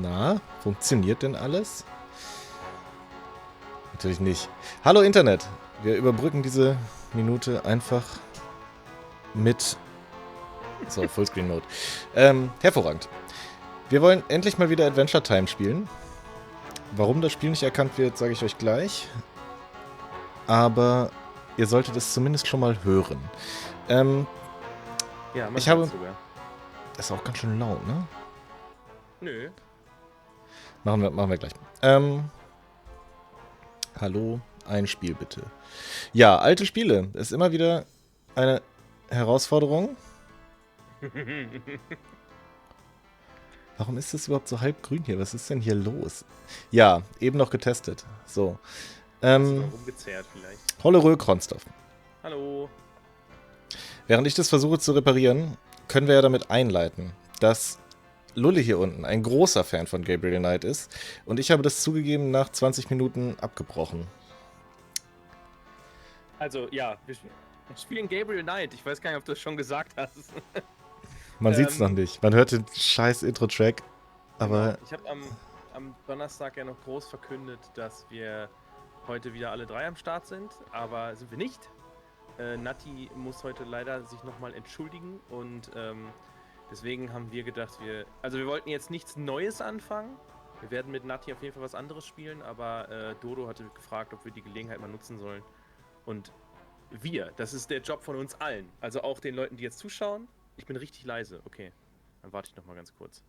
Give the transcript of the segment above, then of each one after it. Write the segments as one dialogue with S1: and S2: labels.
S1: Na, funktioniert denn alles? Natürlich nicht. Hallo Internet! Wir überbrücken diese Minute einfach mit... So, Fullscreen-Mode. Hervorragend. Wir wollen endlich mal wieder Adventure Time spielen. Warum das Spiel nicht erkannt wird, sage ich euch gleich. Aber ihr solltet es zumindest schon mal hören.
S2: Ja, man
S1: ich habe...
S2: sogar.
S1: Das ist auch ganz schön laut, ne?
S2: Nö.
S1: Machen wir gleich. Hallo, ein Spiel bitte. Ja, alte Spiele. Ist immer wieder eine Herausforderung. Warum ist das überhaupt so halb grün hier? Was ist denn hier los? Ja, eben noch getestet. So.
S2: Rumgezerrt vielleicht.
S1: Hollerö Kronstoff.
S2: Hallo.
S1: Während ich das versuche zu reparieren, können wir ja damit einleiten, dass Lulle hier unten ein großer Fan von Gabriel Knight ist. Und ich habe das zugegeben nach 20 Minuten abgebrochen.
S2: Also, ja, wir spielen Gabriel Knight. Ich weiß gar nicht, ob du das schon gesagt hast.
S1: Man sieht's noch nicht. Man hört den scheiß Intro-Track. Aber
S2: genau. Ich habe am Donnerstag ja noch groß verkündet, dass wir heute wieder alle drei am Start sind. Aber sind wir nicht. Natti muss heute leider sich nochmal entschuldigen. Und deswegen haben wir gedacht, wir wollten jetzt nichts Neues anfangen. Wir werden mit Natti auf jeden Fall was anderes spielen. Aber Dodo hatte gefragt, ob wir die Gelegenheit mal nutzen sollen. Und das ist der Job von uns allen. Also auch den Leuten, die jetzt zuschauen. Ich bin richtig leise. Okay, dann warte ich noch mal ganz kurz.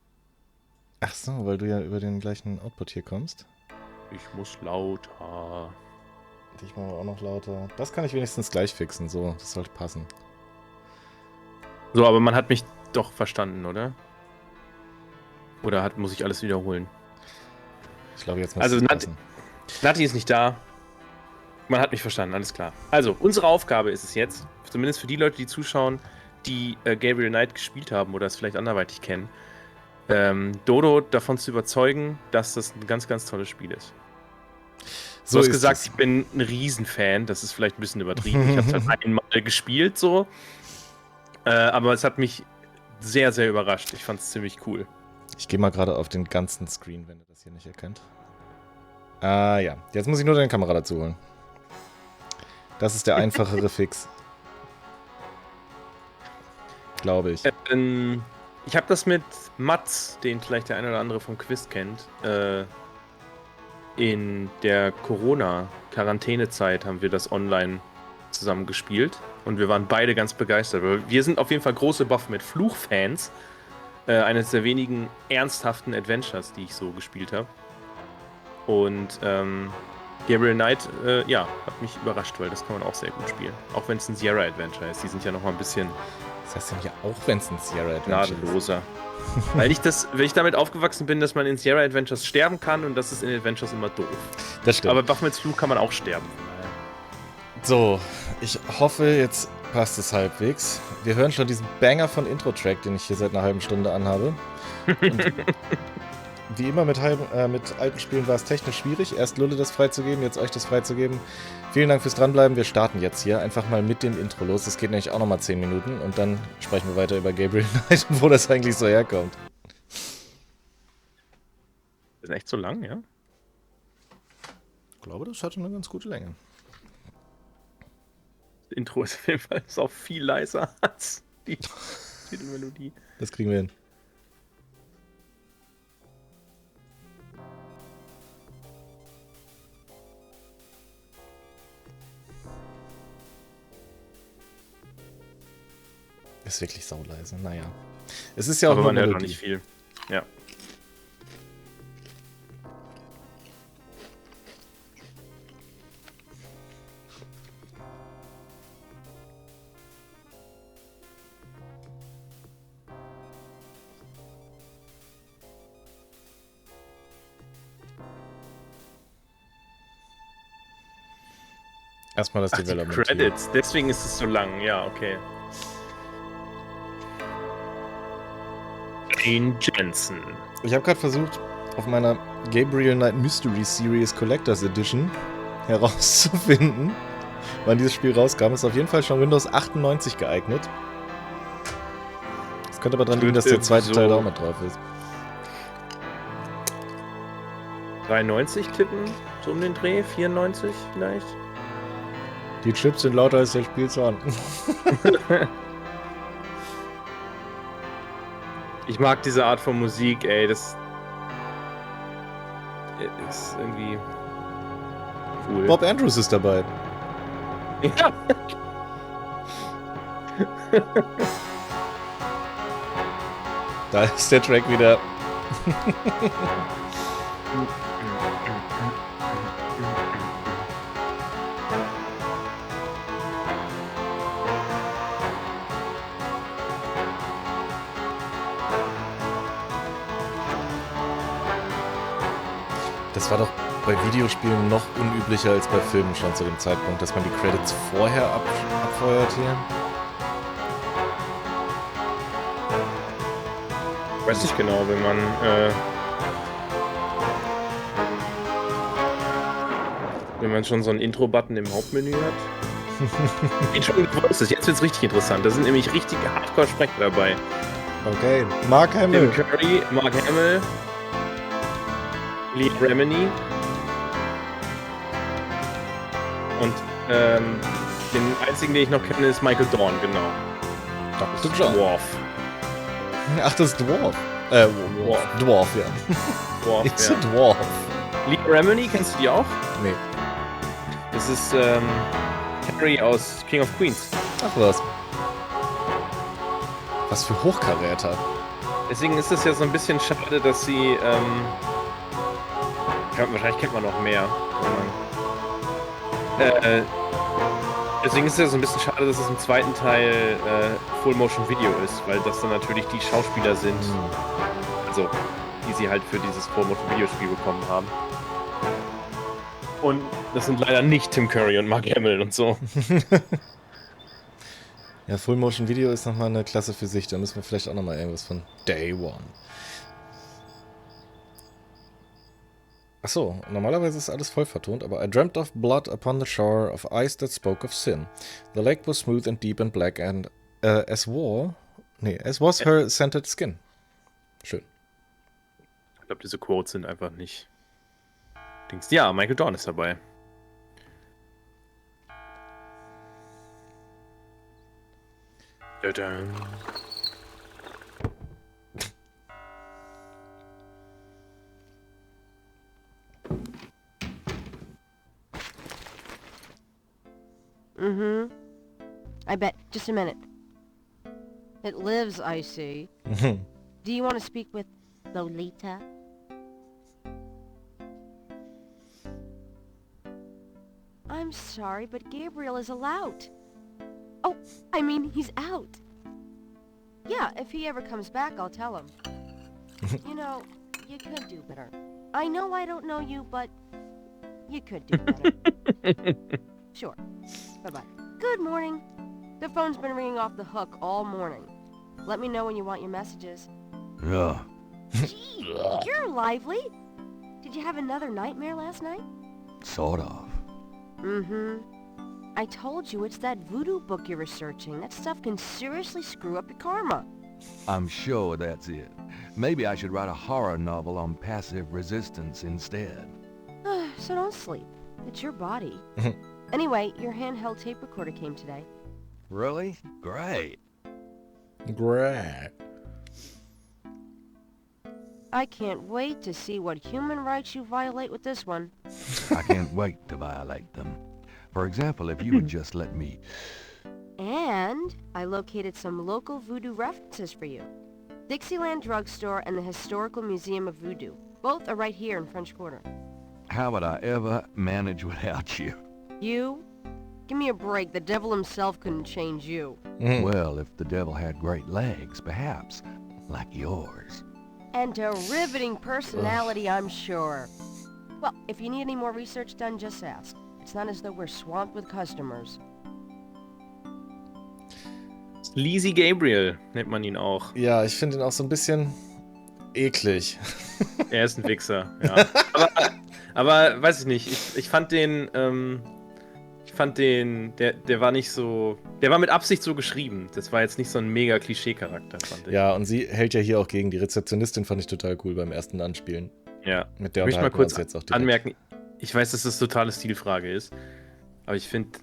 S1: Ach so, weil du ja über den gleichen Output hier kommst.
S2: Ich muss lauter.
S1: Ich mache auch noch lauter. Das kann ich wenigstens gleich fixen. So, das sollte passen.
S2: So, aber man hat mich doch verstanden, oder? Oder muss ich alles wiederholen?
S1: Ich glaube, jetzt muss es passen.
S2: Natti ist nicht da. Man hat mich verstanden, alles klar. Also, unsere Aufgabe ist es jetzt, zumindest für die Leute, die zuschauen, die Gabriel Knight gespielt haben oder es vielleicht anderweitig kennen, Dodo davon zu überzeugen, dass das ein ganz, ganz tolles Spiel ist. Du hast gesagt, ich bin ein Riesenfan, das ist vielleicht ein bisschen übertrieben. Ich habe es halt einmal gespielt, so. Aber es hat mich sehr, sehr überrascht. Ich fand es ziemlich cool.
S1: Ich gehe mal gerade auf den ganzen Screen, wenn ihr das hier nicht erkennt. Ah ja, jetzt muss ich nur deine Kamera dazu holen. Das ist der einfachere Fix. Glaube ich.
S2: Ich habe das mit Mats, den vielleicht der eine oder andere vom Quiz kennt, in der Corona-Quarantänezeit haben wir das online zusammen gespielt und wir waren beide ganz begeistert. Wir sind auf jeden Fall große Baphomet-Fluch-Fans. Eines der wenigen ernsthaften Adventures, die ich so gespielt habe. Und Gabriel Knight, hat mich überrascht, weil das kann man auch sehr gut spielen. Auch wenn es ein Sierra-Adventure ist. Die sind ja noch mal ein bisschen...
S1: Was heißt denn hier auch, wenn es ein Sierra-Adventure ist?
S2: Gnadenloser. Weil ich damit aufgewachsen bin, dass man in Sierra-Adventures sterben kann und das ist in Adventures immer doof.
S1: Das stimmt.
S2: Aber Baphomets Fluch kann man auch sterben.
S1: So, ich hoffe, jetzt passt es halbwegs. Wir hören schon diesen Banger von Intro-Track, den ich hier seit einer halben Stunde anhabe. Und wie immer mit alten Spielen war es technisch schwierig, erst Lulle das freizugeben, jetzt euch das freizugeben. Vielen Dank fürs Dranbleiben. Wir starten jetzt hier einfach mal mit dem Intro los. Das geht nämlich auch nochmal 10 Minuten und dann sprechen wir weiter über Gabriel Knight und wo das eigentlich so herkommt.
S2: Das ist echt so lang, ja?
S1: Ich glaube, das hatte eine ganz gute Länge.
S2: Das Intro ist auf jeden Fall auch viel leiser als die Titelmelodie.
S1: Das kriegen wir hin. Ist wirklich sauleise. Naja. Es ist ja auch
S2: aber
S1: nur
S2: man hört
S1: Melodie.
S2: noch nicht viel. Ja.
S1: Erstmal das Development.
S2: Credits, deswegen ist es so lang. Ja, okay. Jane Jensen.
S1: Ich habe gerade versucht, auf meiner Gabriel Knight Mystery Series Collectors Edition herauszufinden, wann dieses Spiel rauskam. Ist auf jeden Fall schon Windows 98 geeignet. Das könnte aber daran liegen, dass der zweite Teil da auch mit drauf ist.
S2: 93 tippen, so um den Dreh, 94 vielleicht.
S1: Die Chips sind lauter als der Spielzahn.
S2: Ich mag diese Art von Musik, ey, das ist irgendwie cool.
S1: Bob Andrews ist dabei.
S2: Ja.
S1: Da ist der Track wieder. Das war doch bei Videospielen noch unüblicher als bei Filmen schon zu dem Zeitpunkt, dass man die Credits vorher abfeuert hier.
S2: Weiß nicht genau, wenn man schon so einen Intro-Button im Hauptmenü hat. Jetzt wird's richtig interessant. Da sind nämlich richtige Hardcore-Sprecher dabei.
S1: Okay, Mark Hamill.
S2: Tim Curry, Mark Hamill, Lee Remini und den einzigen, den ich noch kenne, ist Michael Dorn, genau.
S1: Dr. John.
S2: Dwarf.
S1: Ach, das ist Dwarf. Dwarf, ja.
S2: Dwarf,
S1: It's
S2: ja.
S1: a Dwarf.
S2: Lee Remini, kennst du die auch?
S1: Nee.
S2: Das ist Carrie aus King of Queens.
S1: Ach was. Was für Hochkaräter.
S2: Deswegen ist es ja so ein bisschen schade, dass sie, wahrscheinlich kennt man noch mehr. Deswegen ist es ja so ein bisschen schade, dass es im zweiten Teil Full-Motion-Video ist, weil das dann natürlich die Schauspieler sind, also die sie halt für dieses Full-Motion-Videospiel bekommen haben. Und das sind leider nicht Tim Curry und Mark Hamill und so.
S1: Ja, Full-Motion-Video ist nochmal eine Klasse für sich. Da müssen wir vielleicht auch nochmal irgendwas von Day One. Achso, normalerweise ist alles voll vertont, aber I dreamt of blood upon the shore of ice that spoke of sin. The lake was smooth and deep and black and as was her scented skin. Schön.
S2: Ich glaube, diese Quotes sind einfach nicht Dings. Ja, Michael Dorn ist dabei. Da-da.
S3: Mm-hmm. I bet. Just a minute. It lives, I see. Do you want to speak with Lolita? I'm sorry, but Gabriel is allowed. Oh, I mean, he's out. Yeah, if he ever comes back, I'll tell him. You know, you could do better. I know I don't know you, but you could do better. Sure. Bye-bye. Good morning. The phone's been ringing off the hook all morning. Let me know when you want your messages.
S4: Yeah.
S3: Gee, you're lively. Did you have another nightmare last night?
S4: Sort of.
S3: Mm-hmm. I told you it's that voodoo book you're researching. That stuff can seriously screw up your karma.
S4: I'm sure that's it. Maybe I should write a horror novel on passive resistance instead.
S3: So don't sleep. It's your body. Anyway, your handheld tape recorder came today.
S4: Really? Great.
S1: Great.
S3: I can't wait to see what human rights you violate with this one.
S4: I can't wait to violate them. For example, if you would just let me...
S3: And I located some local voodoo references for you. Dixieland Drugstore and the Historical Museum of Voodoo. Both are right here in French Quarter.
S4: How would I ever manage without you?
S3: You? Give me a break. The devil himself couldn't change you.
S4: Well, if the devil had great legs, perhaps. Like yours.
S3: And a riveting personality, I'm sure. Well, if you need any more research done, just ask. It's not as though we're swamped with customers.
S2: Sleazy Gabriel nennt man ihn auch.
S1: Ja, ich finde ihn auch so ein bisschen eklig.
S2: Er ist ein Wichser, ja. aber weiß ich nicht, ich fand den, der war nicht so, der war mit Absicht so geschrieben. Das war jetzt nicht so ein mega Klischee-Charakter, fand ich.
S1: Ja, und sie hält ja hier auch gegen. Die Rezeptionistin fand ich total cool beim ersten Anspielen.
S2: Ja.
S1: Mit der
S2: Ich möchte mal
S1: unterhalten wir
S2: kurz
S1: uns jetzt auch direkt.
S2: anmerken, ich weiß, dass das totale Stilfrage ist, aber ich finde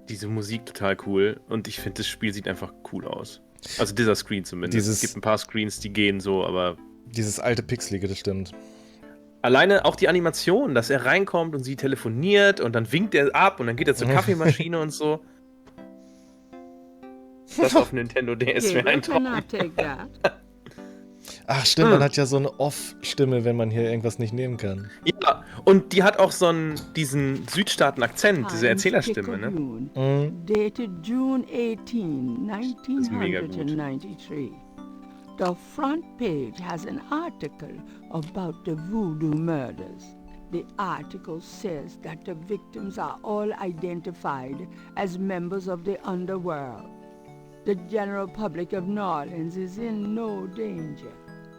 S2: diese Musik total cool und ich finde, das Spiel sieht einfach cool aus. Also dieser Screen zumindest. Es gibt ein paar Screens, die gehen so, aber...
S1: Dieses alte Pixelige, das stimmt.
S2: Alleine auch die Animation, dass er reinkommt und sie telefoniert und dann winkt er ab und dann geht er zur Kaffeemaschine und so. Das auf Nintendo DS wäre ein Traum.
S1: Ach stimmt, man hat ja so eine Off-Stimme, wenn man hier irgendwas nicht nehmen kann.
S2: Ja, und die hat auch so diesen Südstaaten-Akzent, diese Erzählerstimme, ne?
S5: Dated June 18,
S2: ist mega gut.
S5: 1993. The front page has an article about the voodoo murders. The article says that the victims are all identified as members of the underworld. The general public of New Orleans is in no danger.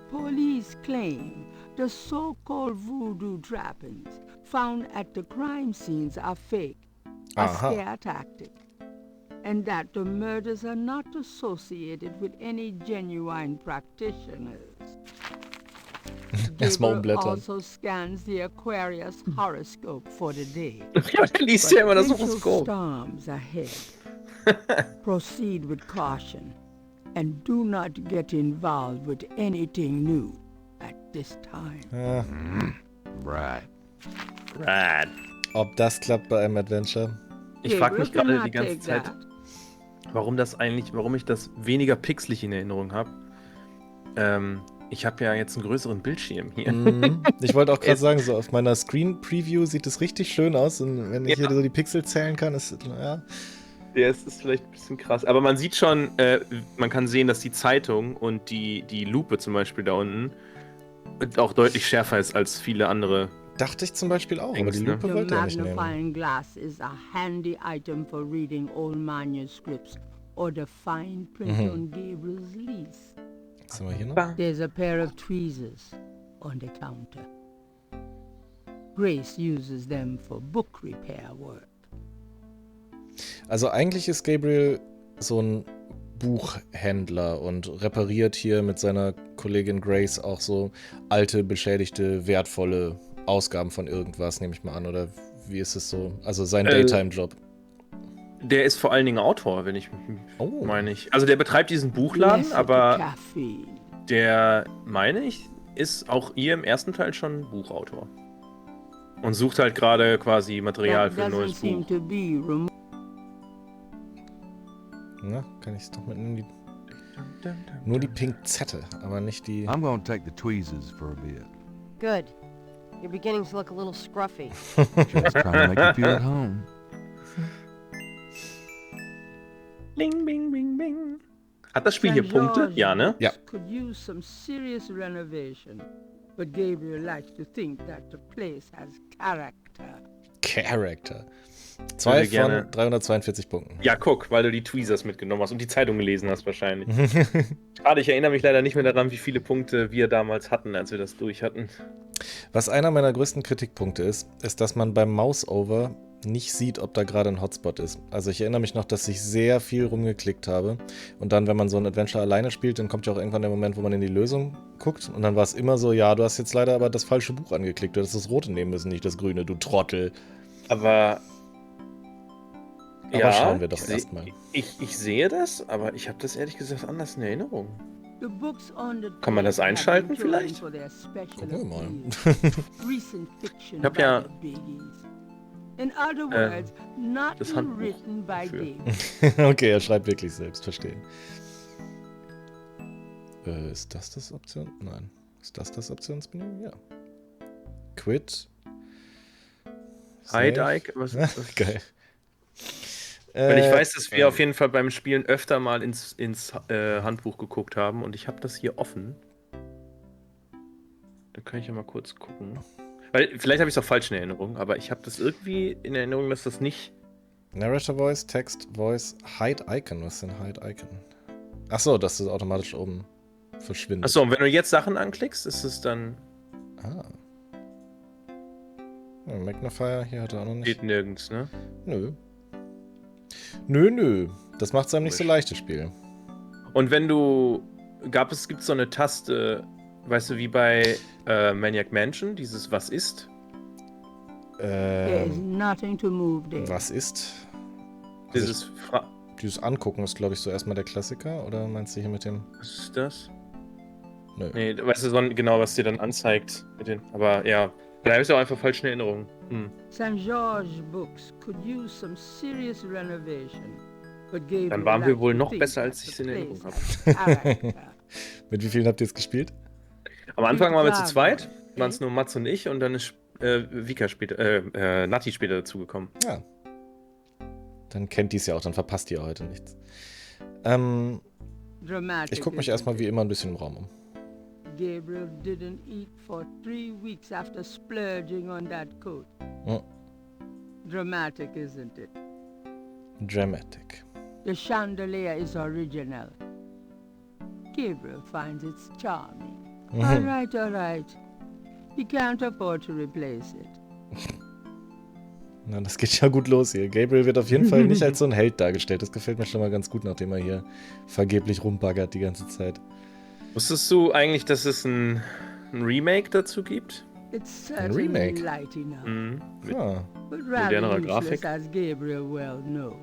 S5: Police claim the so-called voodoo trappings found at the crime scenes are fake, a scare tactic, and that the murders are not associated with any genuine practitioners.
S1: Erstmal
S5: Gabriel
S1: umblättern.
S5: also scans the Aquarius horoscope for the day.
S2: Ja, du liest ja immer das
S5: Potential
S2: Horoskop.
S5: storms ahead. Proceed with caution and do not get involved with anything new at this time.
S1: Ja,
S4: Right.
S2: Rad.
S1: ob das klappt bei einem Adventure?
S2: Ich frage mich
S5: Gabriel
S2: gerade die
S5: cannot
S2: ganze
S5: take
S2: Zeit,
S5: that.
S2: warum ich das weniger pixelig in Erinnerung habe. Ich habe ja jetzt einen größeren Bildschirm hier.
S1: Ich wollte auch gerade sagen, so auf meiner Screen-Preview sieht es richtig schön aus. Und wenn ich hier so die Pixel zählen kann, ist ja.
S2: Der ist vielleicht ein bisschen krass. Aber man sieht schon, man kann sehen, dass die Zeitung und die Lupe zum Beispiel da unten auch deutlich schärfer ist als viele andere.
S1: Dachte ich zum Beispiel auch, aber
S2: Dings,
S1: die
S2: ne?
S1: Lupe
S5: The
S1: wollte er nicht nehmen.
S5: magnifying glass is a handy item for reading old manuscripts or the fine print on Gabriel's lease.
S1: Was haben wir hier noch?
S5: There's a pair of tweezers on the counter. Grace uses them for book repair work.
S1: Also eigentlich ist Gabriel so ein Buchhändler und repariert hier mit seiner Kollegin Grace auch so alte, beschädigte, wertvolle Ausgaben von irgendwas, nehme ich mal an. Oder wie ist es so? Also sein Daytime-Job.
S2: Der ist vor allen Dingen Autor, wenn ich
S1: Oh.
S2: meine ich. Also der betreibt diesen Buchladen,
S5: Blessed
S2: aber
S5: caffeine.
S2: der, meine ich, ist auch hier im ersten Teil schon Buchautor. Und sucht halt gerade quasi Material
S5: That
S2: für ein neues
S5: doesn't seem
S2: Buch.
S5: to be
S1: Na, kann ich es doch mitnehmen? Nur die Pinzette, aber nicht die...
S4: I'm gonna take the tweezers for a bit.
S3: Good. You're beginning to look a little scruffy.
S4: Just trying to make you feel at home.
S2: Bing, bing, bing, bing. Hat das Spiel hier Punkte? Ja, ne?
S1: Ja.
S5: Could use some serious renovation, but Gabriel likes to think that the place has character.
S1: Character. 2
S2: Würde gerne-
S1: von 342 Punkten.
S2: Ja, guck, weil du die Tweezers mitgenommen hast und die Zeitung gelesen hast wahrscheinlich. Schade, ich erinnere mich leider nicht mehr daran, wie viele Punkte wir damals hatten, als wir das durch hatten.
S1: Was einer meiner größten Kritikpunkte ist, dass man beim Mouse-Over nicht sieht, ob da gerade ein Hotspot ist. Also ich erinnere mich noch, dass ich sehr viel rumgeklickt habe. Und dann, wenn man so ein Adventure alleine spielt, dann kommt ja auch irgendwann der Moment, wo man in die Lösung guckt. Und dann war es immer so, ja, du hast jetzt leider aber das falsche Buch angeklickt. Du hättest das rote nehmen müssen, nicht das grüne, du Trottel.
S2: Aber ja,
S1: schauen wir doch erstmal.
S2: Ich sehe das, aber ich habe das ehrlich gesagt anders in Erinnerung.
S5: The books on the
S2: Kann man das
S5: table have
S2: einschalten
S5: been chosen
S2: vielleicht?
S5: for their special
S1: Gucken wir mal.
S5: appeal. Recent fiction
S2: Ich hab ja,
S5: by the biggies. In other words, not
S2: das Handbuch
S5: written by
S2: dafür.
S5: Gabriel.
S1: Okay, er schreibt wirklich selbst, verstehen. Ist das das Option? Nein. Ist das Optionsmenü? Ja. Quit.
S2: Hide
S1: Save.
S2: Ike, was ist das?
S1: Geil.
S2: Weil ich weiß, dass wir auf jeden Fall beim Spielen öfter mal ins Handbuch geguckt haben und ich habe das hier offen. Da kann ich ja mal kurz gucken. Weil vielleicht habe ich es auch falsch in Erinnerung, aber ich habe das irgendwie in Erinnerung, dass das nicht...
S1: Narrator Voice, Text Voice, Hide Icon. Was ist denn Hide Icon? Achso, dass das automatisch oben verschwindet.
S2: Achso, und wenn du jetzt Sachen anklickst, ist es dann...
S1: Ah. Ja, Magnifier hier hat er auch noch nicht.
S2: Geht nirgends, ne?
S1: Nö. Nö. Das macht es einem nicht so leicht, das Spiel.
S2: Und wenn du... Gibt es so eine Taste, weißt du, wie bei Maniac Mansion, dieses Was ist?
S5: There is nothing to move there.
S1: Was ist? Also dieses Angucken ist, glaube ich, so erstmal der Klassiker, oder meinst du hier mit dem?
S2: Was ist das?
S1: Nö.
S2: Nee, weißt du genau, was dir dann anzeigt. Aber ja, da habe ich auch einfach falsche Erinnerungen.
S5: St. George Books could use some serious renovation. But Gabriel
S2: Dann waren wir
S5: likes
S2: wohl
S5: to
S2: noch
S5: think
S2: besser,
S5: that
S2: als ich es
S5: the
S2: in Erinnerung
S5: place
S2: habe.
S5: has character.
S1: Mit wie vielen habt ihr es gespielt?
S2: Am Anfang waren wir zu zweit, waren es nur Mats und ich, und dann ist Nati später dazugekommen.
S1: Ja. Dann kennt die es ja auch, dann verpasst ihr heute nichts. Ich gucke mich erstmal wie immer ein bisschen im Raum um.
S5: Gabriel didn't eat for 3 weeks after splurging on that coat. Dramatic, isn't it?
S1: Dramatic.
S5: The chandelier is original. Gabriel finds it charming. All right. He can't afford to replace it.
S1: Na, das geht ja gut los hier. Gabriel wird auf jeden Fall nicht als so ein Held dargestellt. Das gefällt mir schon mal ganz gut, nachdem er hier vergeblich rumbaggert die ganze Zeit.
S2: Wusstest du eigentlich, dass es ein Remake dazu gibt?
S5: It's
S1: Ein
S5: certainly
S1: Remake?
S5: light enough,
S2: Mit
S5: but
S2: modernerer
S5: rather useless,
S2: Grafik.
S5: as Gabriel well knows.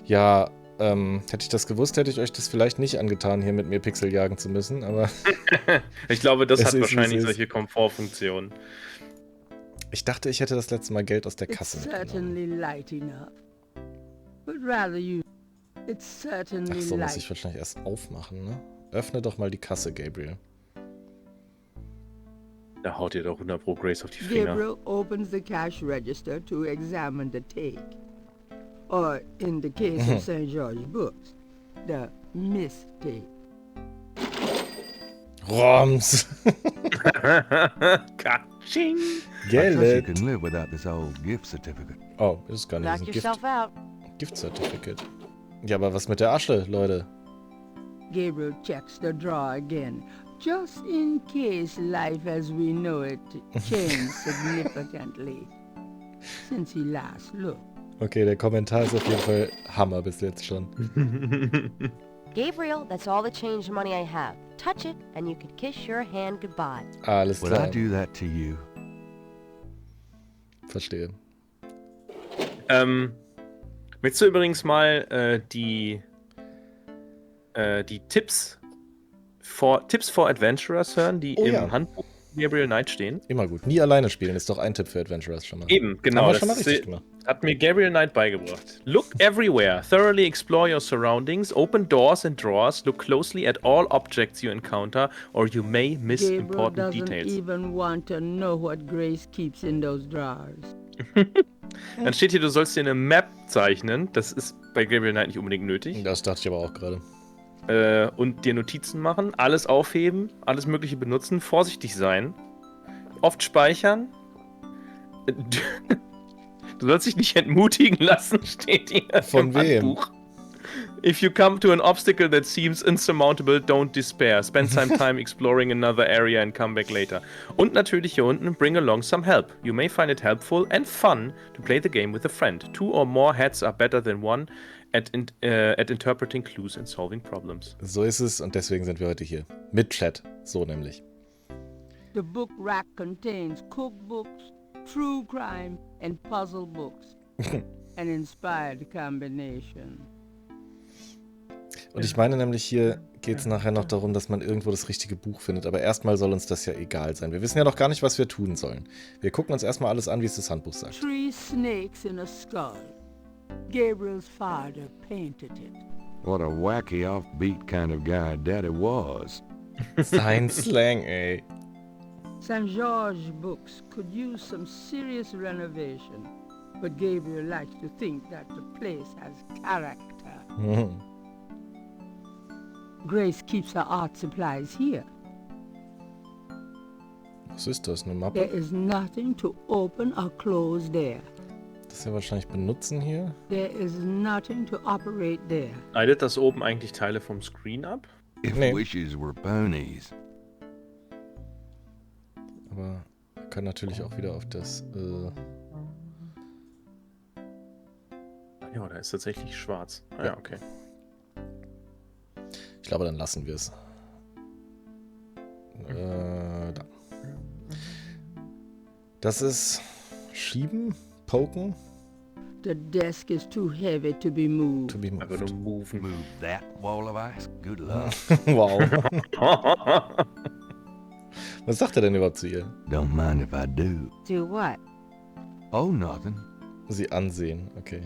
S1: Ja, hätte ich das gewusst, hätte ich euch das vielleicht nicht angetan, hier mit mir Pixel jagen zu müssen, aber
S2: Ich glaube, das
S1: Es
S2: hat
S1: ist,
S2: wahrscheinlich
S1: wie es ist.
S2: solche Komfortfunktionen.
S1: ich dachte, ich hätte das letzte Mal Geld aus der
S5: It's
S1: Kasse mitgenommen.
S5: certainly light enough, but rather it's certainly
S1: Ach so, muss
S5: light.
S1: ich wahrscheinlich erst aufmachen, ne? Öffne doch mal die Kasse, Gabriel.
S2: Da haut ihr doch 100 Pro Grace auf die Finger.
S5: Gabriel opens the cash register to examine the take. Or, in the case of St. George Books, the mistake.
S1: Roms!
S2: Katsching!
S4: I trust you
S1: Geld!
S4: can live without this old gift certificate.
S1: Oh, ist es gar nicht. Das
S3: Knock
S1: ist ein
S3: yourself out.
S1: Gift-Certificate. Ja, aber was mit der Asche, Leute?
S5: Gabriel checks the drawer again, just in case life as we know it changed significantly since he last looked.
S1: Okay, der Kommentar ist auf jeden Fall Hammer bis jetzt schon.
S3: Gabriel, that's all the change money I have. Touch it, and you can kiss your hand goodbye.
S1: Alles
S4: Would I
S1: klar,
S4: do that to you?
S1: verstehe.
S2: Willst du übrigens mal die Tipps for Adventurers hören, die
S1: Oh
S2: im
S1: ja.
S2: Handbuch Gabriel Knight stehen?
S1: Immer gut. Nie alleine spielen ist doch ein Tipp für Adventurers schon mal.
S2: Eben, genau.
S1: Haben wir
S2: Das
S1: schon mal richtig gemacht.
S2: hat mir Gabriel Knight beigebracht. Look everywhere. Thoroughly explore your surroundings. Open doors and drawers. Look closely at all objects you encounter, or you may miss
S5: Gabriel
S2: important
S5: doesn't
S2: details.
S5: even want to know what Grace keeps in those drawers.
S2: Dann steht hier, du sollst dir eine Map zeichnen. Das ist bei Gabriel Knight nicht unbedingt nötig.
S1: Das dachte ich aber auch gerade.
S2: Und dir Notizen machen, alles aufheben, alles Mögliche benutzen, vorsichtig sein, oft speichern. Du sollst dich nicht entmutigen lassen, steht hier
S1: Von
S2: im
S1: wem?
S2: Handbuch. If you come to an obstacle that seems insurmountable, don't despair. Spend some time exploring another area and come back later. Und natürlich hier unten, bring along some help. You may find it helpful and fun to play the game with a friend. 2 or more heads are better than one at interpreting clues and solving problems.
S1: So ist es und deswegen sind wir heute hier. Mit Chat. So nämlich.
S5: The book rack contains cookbooks, true crime, and puzzle books. An inspired combination.
S1: Und ich meine nämlich, hier geht es nachher noch darum, dass man irgendwo das richtige Buch findet. Aber erstmal soll uns das ja egal sein. Wir wissen ja noch gar nicht, was wir tun sollen. Wir gucken uns erstmal alles an, wie es das Handbuch sagt.
S5: 3 snakes in a skull. Gabriel's father painted it.
S4: What a wacky, offbeat kind of guy Daddy was.
S1: Sein Slang, ey.
S5: St. George Books could use some serious renovation, but Gabriel likes to think that the place has character. Grace keeps her art supplies here.
S1: Was ist das? Eine
S5: There
S1: Mappe?
S5: is nothing to open or close there.
S1: Das ist ja wahrscheinlich benutzen hier.
S5: There is nothing to operate there.
S2: Schneidet das oben eigentlich Teile vom Screen ab?
S4: If
S1: Nee.
S4: wishes were ponies.
S1: Aber wir können natürlich auch wieder auf das...
S2: Ja, da ist tatsächlich schwarz. Ah, ja, okay.
S1: Ich glaube, dann lassen wir es. Da. Das ist Schieben? Poken?
S5: The desk is too heavy to be moved.
S1: To be
S2: Einfach nur
S1: moved.
S2: moven.
S4: Move that wall of ice? Good luck.
S1: Wow. Was sagt er denn überhaupt zu ihr?
S4: Don't mind if I do.
S3: Do what?
S4: Oh, nothing.
S1: Sie ansehen. Okay.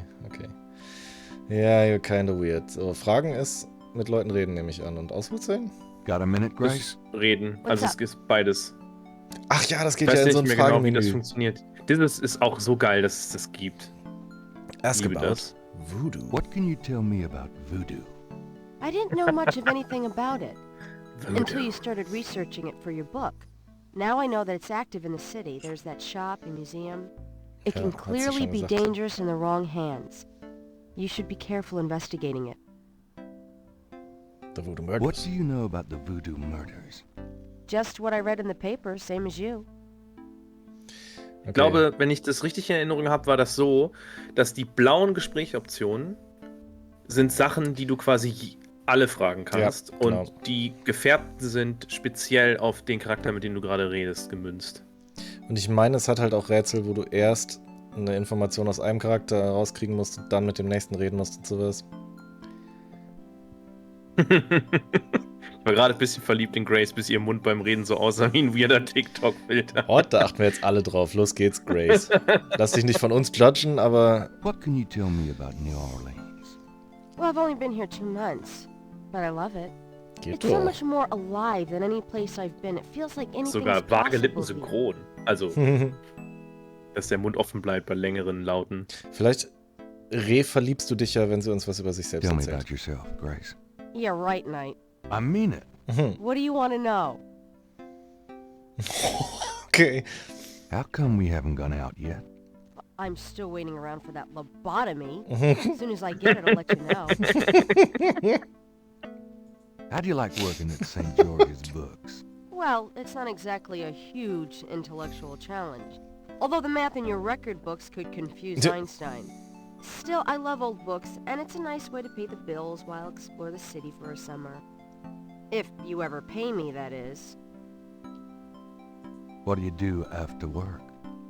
S1: Ja, you're kinda weird. So, Fragen ist, mit Leuten reden nehme ich an. Und Ausrufezeichen?
S4: Got a minute,
S2: Das
S4: Grace?
S2: ist Reden.
S3: What's
S2: Also
S3: up?
S2: es gibt beides.
S1: Ach ja, das
S2: Ich
S1: geht ja
S2: weiß
S1: in
S2: nicht
S1: so ein
S2: mehr genau, wie das
S1: Fragemenü.
S2: funktioniert. Das ist auch so geil, dass es das gibt.
S1: Ask
S2: Liebe
S1: about
S2: das.
S1: Voodoo.
S4: What can you tell me about voodoo?
S3: I didn't know much of anything about it until
S2: Voodoo.
S3: you started researching it for your book. Now I know that it's active in the city. There's that shop and museum. It
S1: Ja,
S3: can
S1: hat sie
S3: clearly
S1: schon
S3: be
S1: gesagt.
S3: dangerous in the wrong hands. You should be careful investigating it.
S1: The Voodoo
S4: What
S1: Murders.
S4: do you know about the voodoo murders?
S3: Just what I read in the paper, same as you.
S1: Okay.
S2: Ich glaube, wenn ich das richtig in Erinnerung habe, war das so, dass die blauen Gesprächsoptionen sind Sachen, die du quasi alle fragen kannst.
S1: Ja, genau.
S2: Und die gefärbten sind speziell auf den Charakter, mit dem du gerade redest, gemünzt.
S1: Und ich meine, es hat halt auch Rätsel, wo du erst eine Information aus einem Charakter rauskriegen musst und dann mit dem nächsten reden musst und sowas.
S2: Ich war gerade ein bisschen verliebt in Grace, bis ihr Mund beim Reden so aussah wie ein weirder TikTok-Filter.
S1: Oh, da achten wir jetzt alle drauf. Los geht's, Grace. Lass dich nicht von uns judgen, aber
S4: What can you tell me about New Orleans?
S3: Well, I've only been here 2 months, but I love it.
S1: geht
S3: It's so
S1: doch.
S3: much more alive than any place I've been. It feels like anything's
S2: Sogar vage
S3: possible
S2: Lippen
S3: here.
S2: synchron. Also, dass der Mund offen bleibt bei längeren Lauten.
S1: Vielleicht verliebst du dich ja, wenn sie uns was über sich selbst
S4: Tell me
S1: erzählt.
S4: about yourself, Grace.
S3: Yeah, right, Knight.
S4: I mean it.
S3: What do you want to know?
S1: Okay.
S4: How come we haven't gone out yet?
S3: I'm still waiting around for that lobotomy. As soon as I get it, I'll let you know.
S4: How do you like working at St. George's Books?
S3: Well, it's not exactly a huge intellectual challenge. Although the math in your record books could confuse Einstein. Still, I love old books, and it's a nice way to pay the bills while I explore the city for a summer. If you ever pay me, that is.
S4: What do you do after work?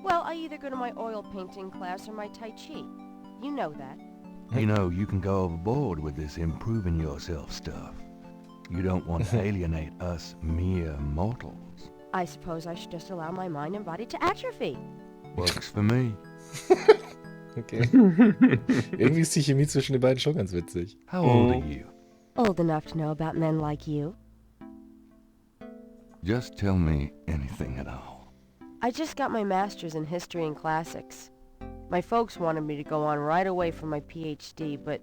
S3: Well, I either go to my oil painting class or my Tai Chi. You know that.
S4: You know, you can go overboard with this improving yourself stuff. You don't want to alienate us mere mortals.
S3: I suppose I should just allow my mind and body to atrophy.
S4: Works for me.
S1: Okay. Irgendwie ist die Chemie zwischen den beiden schon ganz witzig.
S4: How old are you?
S3: Old enough to know about men like you.
S4: Just tell me anything at all.
S3: I just got my master's in history and classics. My folks wanted me to go on right away for my PhD, but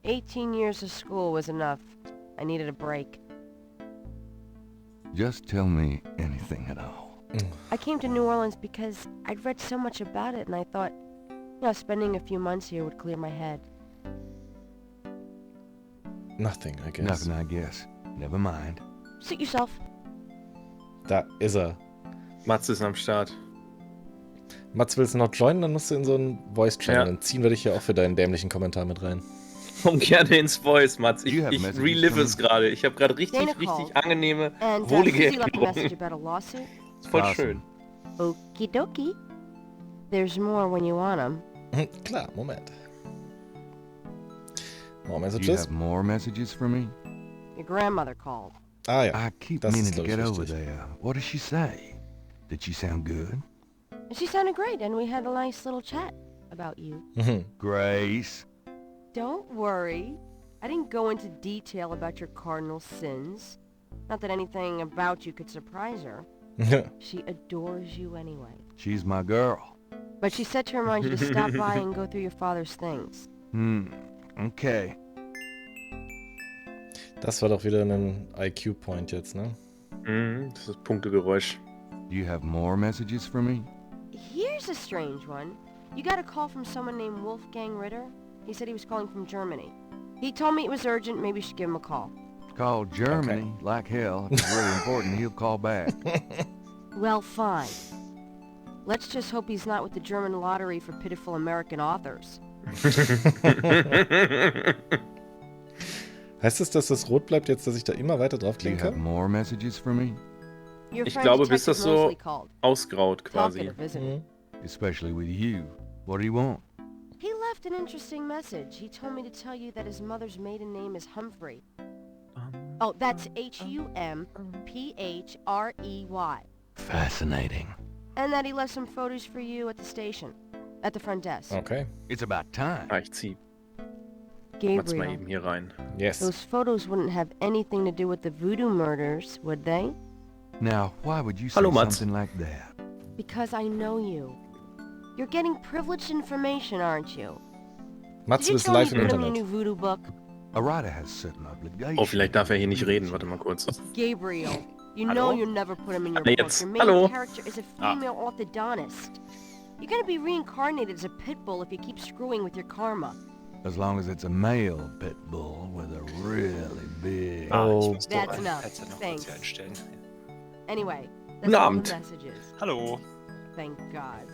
S3: 18 years of school was enough. I needed a break.
S4: Just tell me anything at all.
S3: I came to New Orleans because I'd read so much about it, and I thought, spending a few months here would clear my head.
S1: Nothing, I guess.
S4: Nothing, I guess. Never mind.
S3: Suit yourself.
S1: Da ist er.
S2: Mats ist am Start.
S1: Mats, willst du noch joinen? Dann musst du in so einen Voice-Channel.
S2: Ja.
S1: Dann ziehen wir dich hier auch für deinen dämlichen Kommentar mit rein.
S2: Komm gerne ins Voice, Mats. Ich
S4: You have
S2: ich
S4: messages
S2: relive
S4: from-
S2: es gerade. Ich habe gerade richtig,
S3: Dana
S2: richtig
S3: called.
S2: angenehme,
S3: And
S2: wohlige
S3: Susie left a message
S2: Erinnerungen.
S3: about a lawsuit.
S2: Ist voll
S4: Awesome.
S2: schön.
S3: Okie dokie. There's more when you want 'em.
S1: Klar, Moment. More
S4: Do you
S1: messages?
S4: have more messages for me?
S3: Your grandmother called.
S1: Ah ja.
S4: I keep
S1: Das
S4: meaning
S1: ist,
S4: to
S1: glaub ich,
S4: get over
S1: wichtig.
S4: there. What does she say? Did she sound good?
S3: She sounded great, and we had a nice little chat about you.
S4: Grace.
S3: Don't worry. I didn't go into detail about your cardinal sins. Not that anything about you could surprise her. She adores you anyway.
S4: She's my girl.
S3: But she said to remind you to stop by and go through your father's things.
S4: Okay.
S1: Das war doch wieder ein IQ-Point jetzt, ne?
S2: Das ist das Punktegeräusch.
S4: Do you have more messages for me?
S3: Here's a strange one. You got a call from someone named Wolfgang Ritter? He said he was calling from Germany. He told me it was urgent, maybe you should give him a call.
S4: Call Germany. Like hell. If it's really important, he'll call back.
S3: Well, fine. Let's just hope he's not with the German lottery for pitiful American authors.
S1: Heißt es, dass das rot bleibt jetzt, dass ich da immer weiter
S4: Do you
S1: draufklicken
S4: have
S1: kann?
S4: more messages for me?
S3: Your
S2: Ich
S3: friend
S2: glaube, bis
S3: Detective
S2: das so
S3: Mosley called.
S2: ausgraut quasi.
S3: Talkative, isn't he?
S4: Especially with you. What do you want?
S3: He left an interesting message. He told me to tell you that his mother's maiden name is Humphrey. Oh, that's Humprey.
S4: Fascinating.
S3: And that he left some photos for you at the station. At the front desk.
S1: Okay.
S4: It's about time.
S2: Ich zieh Mats mal
S3: Gabriel,
S2: eben hier rein.
S1: Yes.
S3: those photos wouldn't have anything to do with the voodoo murders, would they?
S4: Now, why would you say
S2: Hallo, Mats.
S4: something like that?
S3: Because I know you. You're getting privileged information, aren't you?
S1: Matze
S3: Did you
S1: ist
S3: tell me
S1: live
S3: you
S1: im
S3: put him in your
S1: Internet.
S3: new voodoo book?
S4: A writer has certain obligations.
S2: Oh, vielleicht darf er hier nicht reden. Warte mal kurz.
S3: Gabriel, you
S2: Hallo?
S3: know you'll never put him in your
S2: Hallo
S3: book.
S2: jetzt.
S3: Your main
S2: Hallo.
S3: character is a female orthodontist. You're gonna be reincarnated as a pit bull if you keep screwing with your karma.
S4: As long as it's a male pit bull with a really big...
S1: Oh.
S6: Ich muss
S3: That's
S6: doch ein
S3: enough.
S6: Headset noch kurz
S3: Thanks.
S6: hier einstellen.
S3: Anyway,
S2: Guten
S3: that's all
S2: Abend.
S3: the messages.
S6: Hallo.
S3: Thank God.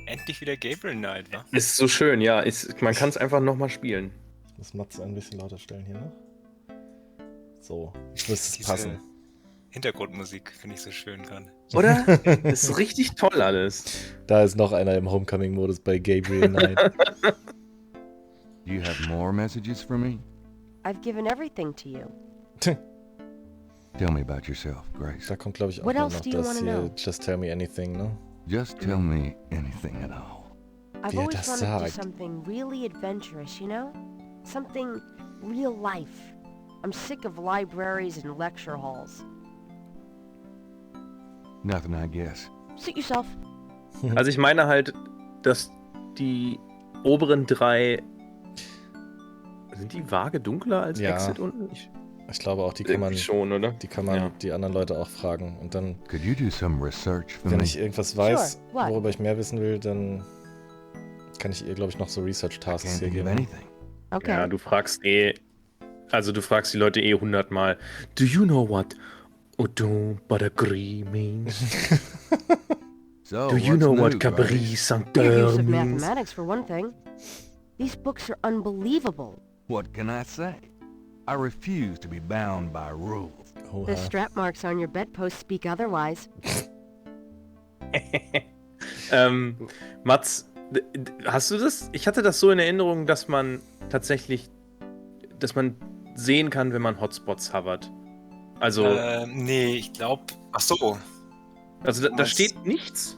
S6: Endlich wieder Gabriel Knight, wa?
S2: Ist so schön, ja. Man kann es einfach nochmal spielen.
S1: Ich muss Matze ein bisschen lauter stellen hier noch. So, jetzt müsste es
S6: Diese
S1: passen.
S6: Hintergrundmusik finde ich so schön gerade.
S2: Oder? Das ist richtig toll alles.
S1: Da ist noch einer im Homecoming-Modus bei Gabriel Knight.
S4: Do you have more messages for me?
S3: I've given everything to you.
S4: Tell me about yourself, Grace.
S1: Da kommt, glaube ich, auch
S3: What
S1: noch
S3: else do you
S1: das
S3: wanna
S1: hier
S3: know?
S1: Just Tell Me Anything, ne?
S4: Just tell me anything at all.
S3: I've
S1: Wie er
S3: always
S1: das
S3: wanted to do
S1: sagt.
S3: something really adventurous, you know? Something real life. I'm sick of libraries and lecture halls.
S4: Nothing, I guess.
S3: Suit yourself.
S2: Also ich meine halt, dass die oberen drei... Sind die Waage dunkler als
S1: Ja.
S2: Exit unten?
S1: Ich glaube auch, die kann man
S2: Irgendwie schon, oder? Ja.
S1: die anderen Leute auch fragen. Und dann,
S4: Could you do some research for
S1: wenn
S4: me?
S1: ich irgendwas weiß,
S3: Sure, what?
S1: worüber ich mehr wissen will, dann kann ich ihr, glaube ich, noch so Research-Tasks
S4: Can't
S1: hier
S4: think of
S1: geben.
S4: anything.
S3: Okay.
S2: Ja, du fragst die Leute 100 Mal. Do you know what Odon Badagri means?
S4: So,
S2: Do you
S4: what's
S2: know
S4: new,
S2: what Cabri
S4: Grace?
S3: Your use
S2: Sancteur
S3: of
S2: means?
S3: mathematics, for one thing. These books are unbelievable.
S4: What can I say? I refuse to be bound by rules.
S1: Oha.
S3: The strap marks on your bedpost speak otherwise.
S2: Mats, hast du das? Ich hatte das so in Erinnerung, dass man tatsächlich, sehen kann, wenn man Hotspots hovert. Also,
S6: Nee, ich glaube. Ach so.
S2: da steht nichts.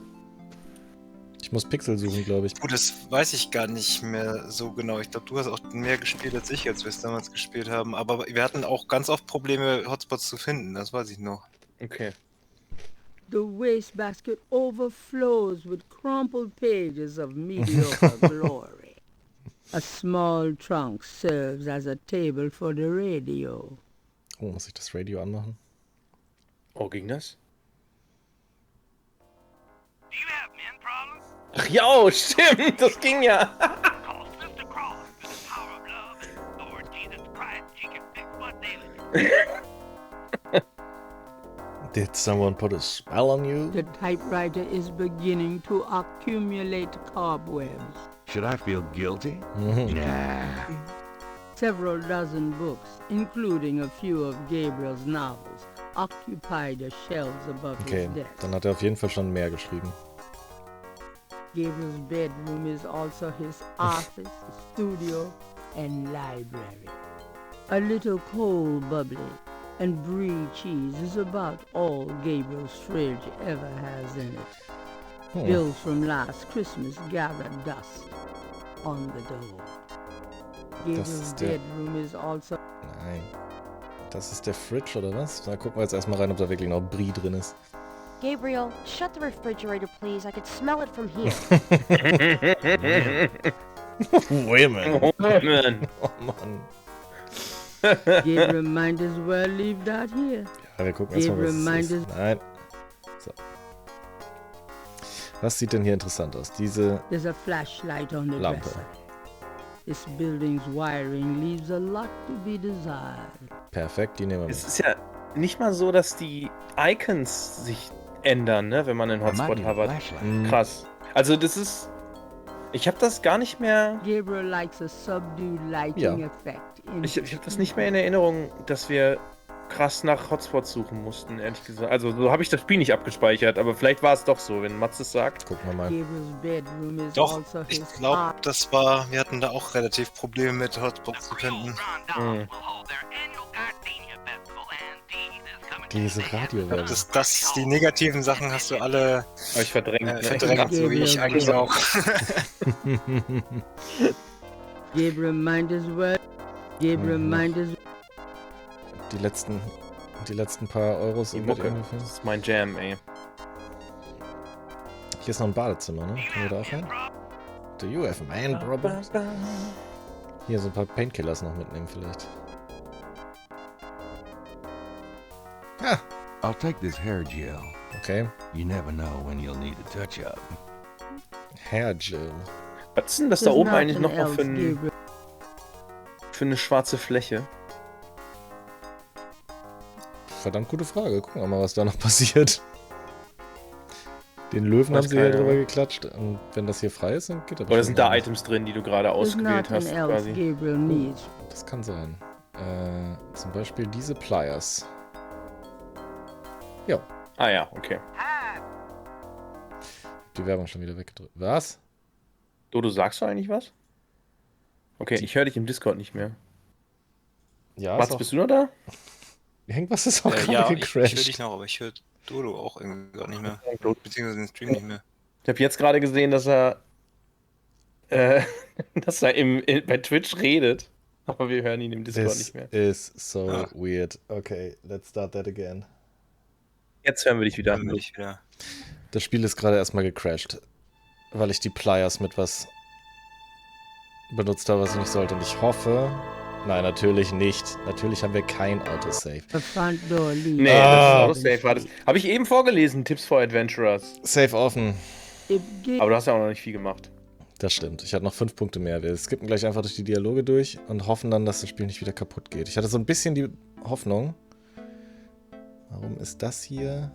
S1: Ich muss Pixel suchen, glaube ich.
S6: Gut, das weiß ich gar nicht mehr so genau. Ich glaube, du hast auch mehr gespielt als ich, als wir es damals gespielt haben. Aber wir hatten auch ganz oft Probleme, Hotspots zu finden. Das weiß ich noch.
S2: Okay.
S5: The wastebasket overflows with crumpled pages of mediocre glory. A small trunk serves as a table for the radio.
S1: Oh, muss ich das Radio anmachen?
S2: Oh, ging das? Ach ja, stimmt, das ging ja.
S1: Did someone put a spell on you?
S5: The typewriter is beginning to accumulate cobwebs.
S4: Should I feel guilty?
S1: Mhm.
S4: Nah.
S5: Several dozen books, including a few of Gabriel's novels, occupy the shelves above
S1: Okay,
S5: his desk.
S1: dann hat er auf jeden Fall schon mehr geschrieben.
S5: Gabriel's bedroom is also his office, studio, and library. A little cold bubbly and brie cheese is about all Gabriel's fridge ever has in it. Bills from last Christmas gather dust on the door. Gabriel's
S1: ist der-
S5: bedroom is also...
S1: Nein. Das ist der Fridge, oder was? Da gucken wir jetzt erstmal rein, ob da wirklich noch Brie drin ist.
S3: Gabriel, shut the refrigerator, please. I could smell it from here.
S1: Women.
S2: Oh, man.
S1: Oh Mann.
S5: Gabriel might as well leave that here.
S1: Ja, wir gucken erstmal, was es
S5: Reminders-
S1: ist. Nein. So. Was sieht denn hier interessant aus? Diese
S5: There's a flashlight on the
S1: Lampe.
S5: dresser. This building's wiring leaves a lot to be desired.
S1: Perfekt, die nehmen wir
S2: Es
S1: mit.
S2: ist ja nicht mal so, dass die Icons sich ändern, ne, wenn man einen
S4: I might
S2: Hotspot
S4: need a
S2: hovert.
S4: flashlight.
S1: Mhm.
S2: Krass. Also das ist... Ich habe das gar nicht mehr...
S5: Gabriel likes a subdued lighting
S1: Ja.
S5: effect. In
S2: Ich habe das nicht mehr in Erinnerung, dass wir krass nach Hotspots suchen mussten, ehrlich gesagt. Also so habe ich das Spiel nicht abgespeichert, aber vielleicht war es doch so, wenn Mats es sagt.
S1: Gucken wir mal.
S5: Gabriel's bedroom is
S6: Doch,
S5: also
S6: ich
S5: his
S6: glaube, wir hatten da auch relativ Probleme mit Hotspots zu finden.
S2: Hm.
S1: Diese Radiowerbung.
S6: Die negativen Sachen hast du alle
S2: Habe ich verdrängt.
S6: verdrängt, so wie ich eigentlich auch.
S5: Gabriel mind his word. Gabriel mind his
S1: Die letzten paar Euros
S2: Die
S1: wird
S2: Mucke.
S1: irgendwie für-
S2: Das ist mein Jam, ey.
S1: Hier ist noch ein Badezimmer, ne? Können wir da auch rein? Do you have man problems? Hier so ein paar Painkillers noch mitnehmen vielleicht. Ah,
S4: I'll take this hair gel.
S1: okay.
S4: You never know when you'll need a touch-up.
S1: Hair Gel.
S2: Was ist denn das da
S5: There's
S2: oben eigentlich
S5: nothing
S2: noch mal
S5: else, Gabriel.
S2: für eine schwarze Fläche?
S1: Verdammt gute Frage. Gucken wir mal, was da noch passiert. Den Löwen
S2: Weiß
S1: haben sie ja
S2: keiner.
S1: drüber geklatscht. Und wenn das hier frei ist, dann geht das
S2: Oder sind da
S1: bestimmt
S2: Items drin, die du gerade
S5: There's
S2: ausgewählt
S5: nothing
S2: hast,
S5: else
S2: quasi?
S5: Gabriel needs.
S1: Das kann sein. Zum Beispiel diese Pliers. Ja,
S2: Ah ja, okay.
S1: die Werbung schon wieder weggedrückt. Was?
S2: Dodo, sagst du eigentlich was? Okay, ich höre dich im Discord nicht mehr.
S1: Ja,
S2: Mats, bist du noch da?
S1: Irgendwas ist auch gerade
S6: Ja, ich höre
S1: gecrashed.
S6: dich noch, aber ich höre Dodo auch irgendwie gar nicht mehr.
S2: Ja,
S6: Beziehungsweise den Stream nicht mehr.
S2: Ich habe jetzt gerade gesehen, dass er, dass er bei Twitch redet. Aber wir hören ihn im Discord
S1: This
S2: nicht mehr.
S1: is so
S6: Ah.
S1: weird. Okay, let's start that again.
S2: Jetzt hören wir dich wieder.
S6: Dann bin ich wieder.
S1: Das Spiel ist gerade erstmal gecrashed, weil ich die Pliers mit was benutzt habe, was ich nicht sollte. Und ich hoffe... Nein, natürlich nicht. Natürlich haben wir kein Autosave.
S5: The front door leads.
S2: Nee,
S1: Ah.
S2: das ist Autosave. War das. Habe ich eben vorgelesen, Tipps for Adventurers.
S1: Save offen.
S5: If Gabriel
S2: Aber du hast ja auch noch nicht viel gemacht.
S1: Das stimmt. Ich hatte noch 5 Punkte mehr. Wir skippen gleich einfach durch die Dialoge durch und hoffen dann, dass das Spiel nicht wieder kaputt geht. Ich hatte so ein bisschen die Hoffnung. Warum ist das hier?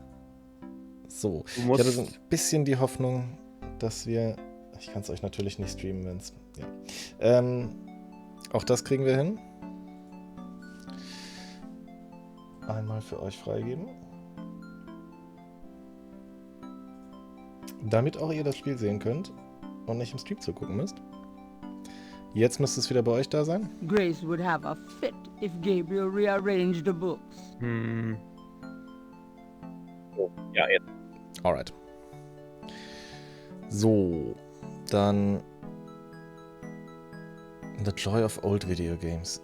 S1: So.
S2: Du
S1: Ich
S2: musst,
S1: hatte so ein bisschen die Hoffnung, dass wir... Ich kann es euch natürlich nicht streamen, wenn es... Ja. Auch das kriegen wir hin. Einmal für euch freigeben. Damit auch ihr das Spiel sehen könnt und nicht im Stream zugucken müsst. Jetzt müsste es wieder bei euch da sein.
S5: Grace would have a fit if Gabriel rearranged the books.
S2: Ja, jetzt.
S1: Alright. So, dann The Joy of Old Video Games.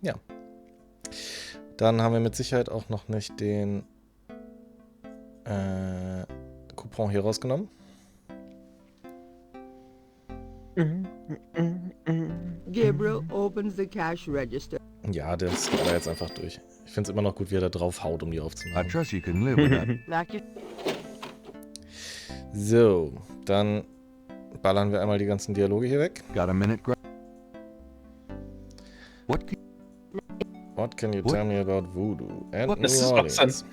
S1: Ja. Dann haben wir mit Sicherheit auch noch nicht den Coupon hier rausgenommen.
S5: Gabriel opens the cash register.
S1: Ja, der ist da jetzt einfach durch. Ich finde es immer noch gut, wie er da drauf haut, um die
S4: I
S1: aufzumachen.
S4: trust you can live with that.
S3: Knock your...
S1: So, dann ballern wir einmal die ganzen Dialoge hier weg.
S4: Got a minute, Grace? What can
S1: What can you
S4: What?
S1: tell me about Voodoo and
S4: What?
S1: New
S2: Das ist auch
S1: Orleans?
S2: so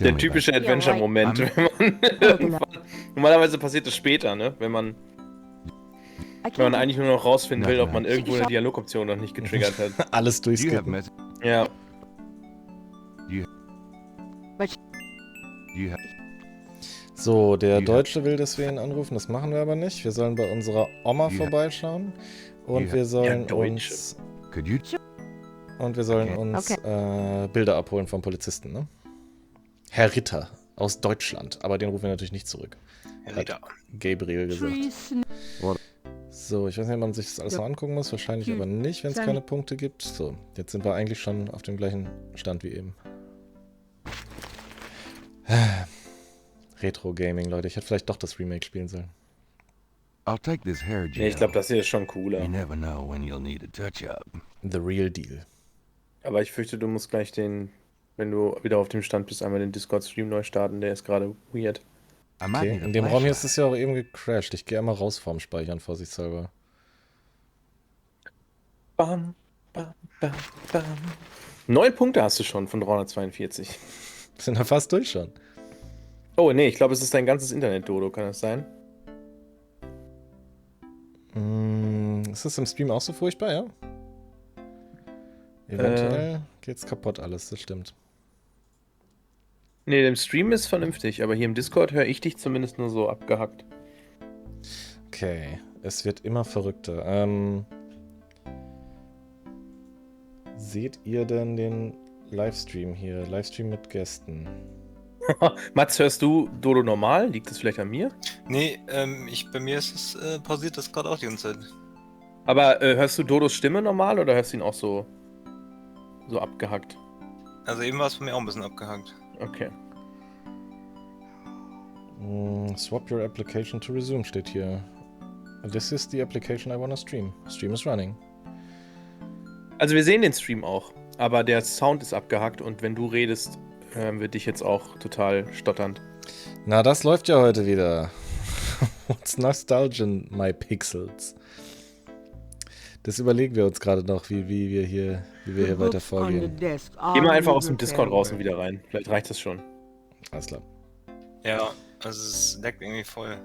S2: der typische Adventure-Moment, wenn man irgendwann, normalerweise passiert das später, ne? Wenn man
S3: I
S2: Wenn man
S3: can't...
S2: eigentlich nur noch rausfinden will, ob man
S3: Nein.
S2: irgendwo eine Dialogoption noch nicht getriggert hat.
S1: Alles
S4: do you have
S1: durchskippen.
S4: message?
S2: Ja.
S4: Do you have
S1: So, der
S4: Ja.
S1: Deutsche will, dass wir ihn anrufen, das machen wir aber nicht. Wir sollen bei unserer Oma
S4: Ja.
S1: vorbeischauen und
S4: Ja.
S1: wir sollen
S2: Der Deutsche.
S1: uns Bilder abholen vom Polizisten, ne? Herr Ritter aus Deutschland, aber den rufen wir natürlich nicht zurück.
S6: Ja,
S1: Hat
S6: wieder.
S1: Gabriel gesagt.
S5: Tree snake.
S1: So, ich weiß nicht, ob man sich das alles
S5: Ja.
S1: noch angucken muss, wahrscheinlich aber nicht, wenn es
S5: Dann-
S1: keine Punkte gibt. So, jetzt sind wir eigentlich schon auf dem gleichen Stand wie eben. Retro-Gaming, Leute. Ich hätte vielleicht doch das Remake spielen sollen.
S4: I'll take this hair gel.
S2: Nee, ich glaube, das hier ist schon cooler.
S4: You never know when you'll need a touch-up.
S1: The Real Deal.
S2: Aber ich fürchte, du musst gleich wenn du wieder auf dem Stand bist, einmal den Discord-Stream neu starten. Der ist gerade weird.
S4: I might
S1: Okay,
S4: need a
S1: in dem Raum hier ist
S4: flashlight.
S1: es ja auch eben gecrashed. Ich gehe einmal raus vorm Speichern, vorsichtshalber.
S2: Bam, bam, bam, bam. 9 Punkte hast du schon von 342.
S1: Wir sind da fast durch schon.
S2: Oh, nee, ich glaube, es ist dein ganzes Internet, Dodo. Kann das sein?
S1: Ist das im Stream auch so furchtbar, ja? Eventuell geht's kaputt alles, das stimmt.
S2: Nee, im Stream ist vernünftig, aber hier im Discord höre ich dich zumindest nur so abgehackt.
S1: Okay, es wird immer verrückter. Seht ihr denn den Livestream hier? Livestream mit Gästen.
S2: Mats, hörst du Dodo normal? Liegt das vielleicht an mir?
S6: Nee, bei mir ist es, pausiert das gerade auch die ganze Zeit.
S2: Aber hörst du Dodos Stimme normal oder hörst du ihn auch so abgehackt?
S6: Also eben war es bei mir auch ein bisschen abgehakt.
S2: Okay.
S1: Swap your application to resume steht hier. This is the application I wanna stream. Stream is running.
S2: Also wir sehen den Stream auch, aber der Sound ist abgehackt und wenn du redest, hören wir dich jetzt auch total stotternd.
S1: Na, das läuft ja heute wieder. What's nostalgia in my pixels? Das überlegen wir uns gerade noch, wie wir hier weiter vorgehen.
S2: Geh mal einfach aus dem Discord raus und wieder rein. Vielleicht reicht das schon.
S1: Alles klar.
S6: Ja, also es leckt irgendwie voll.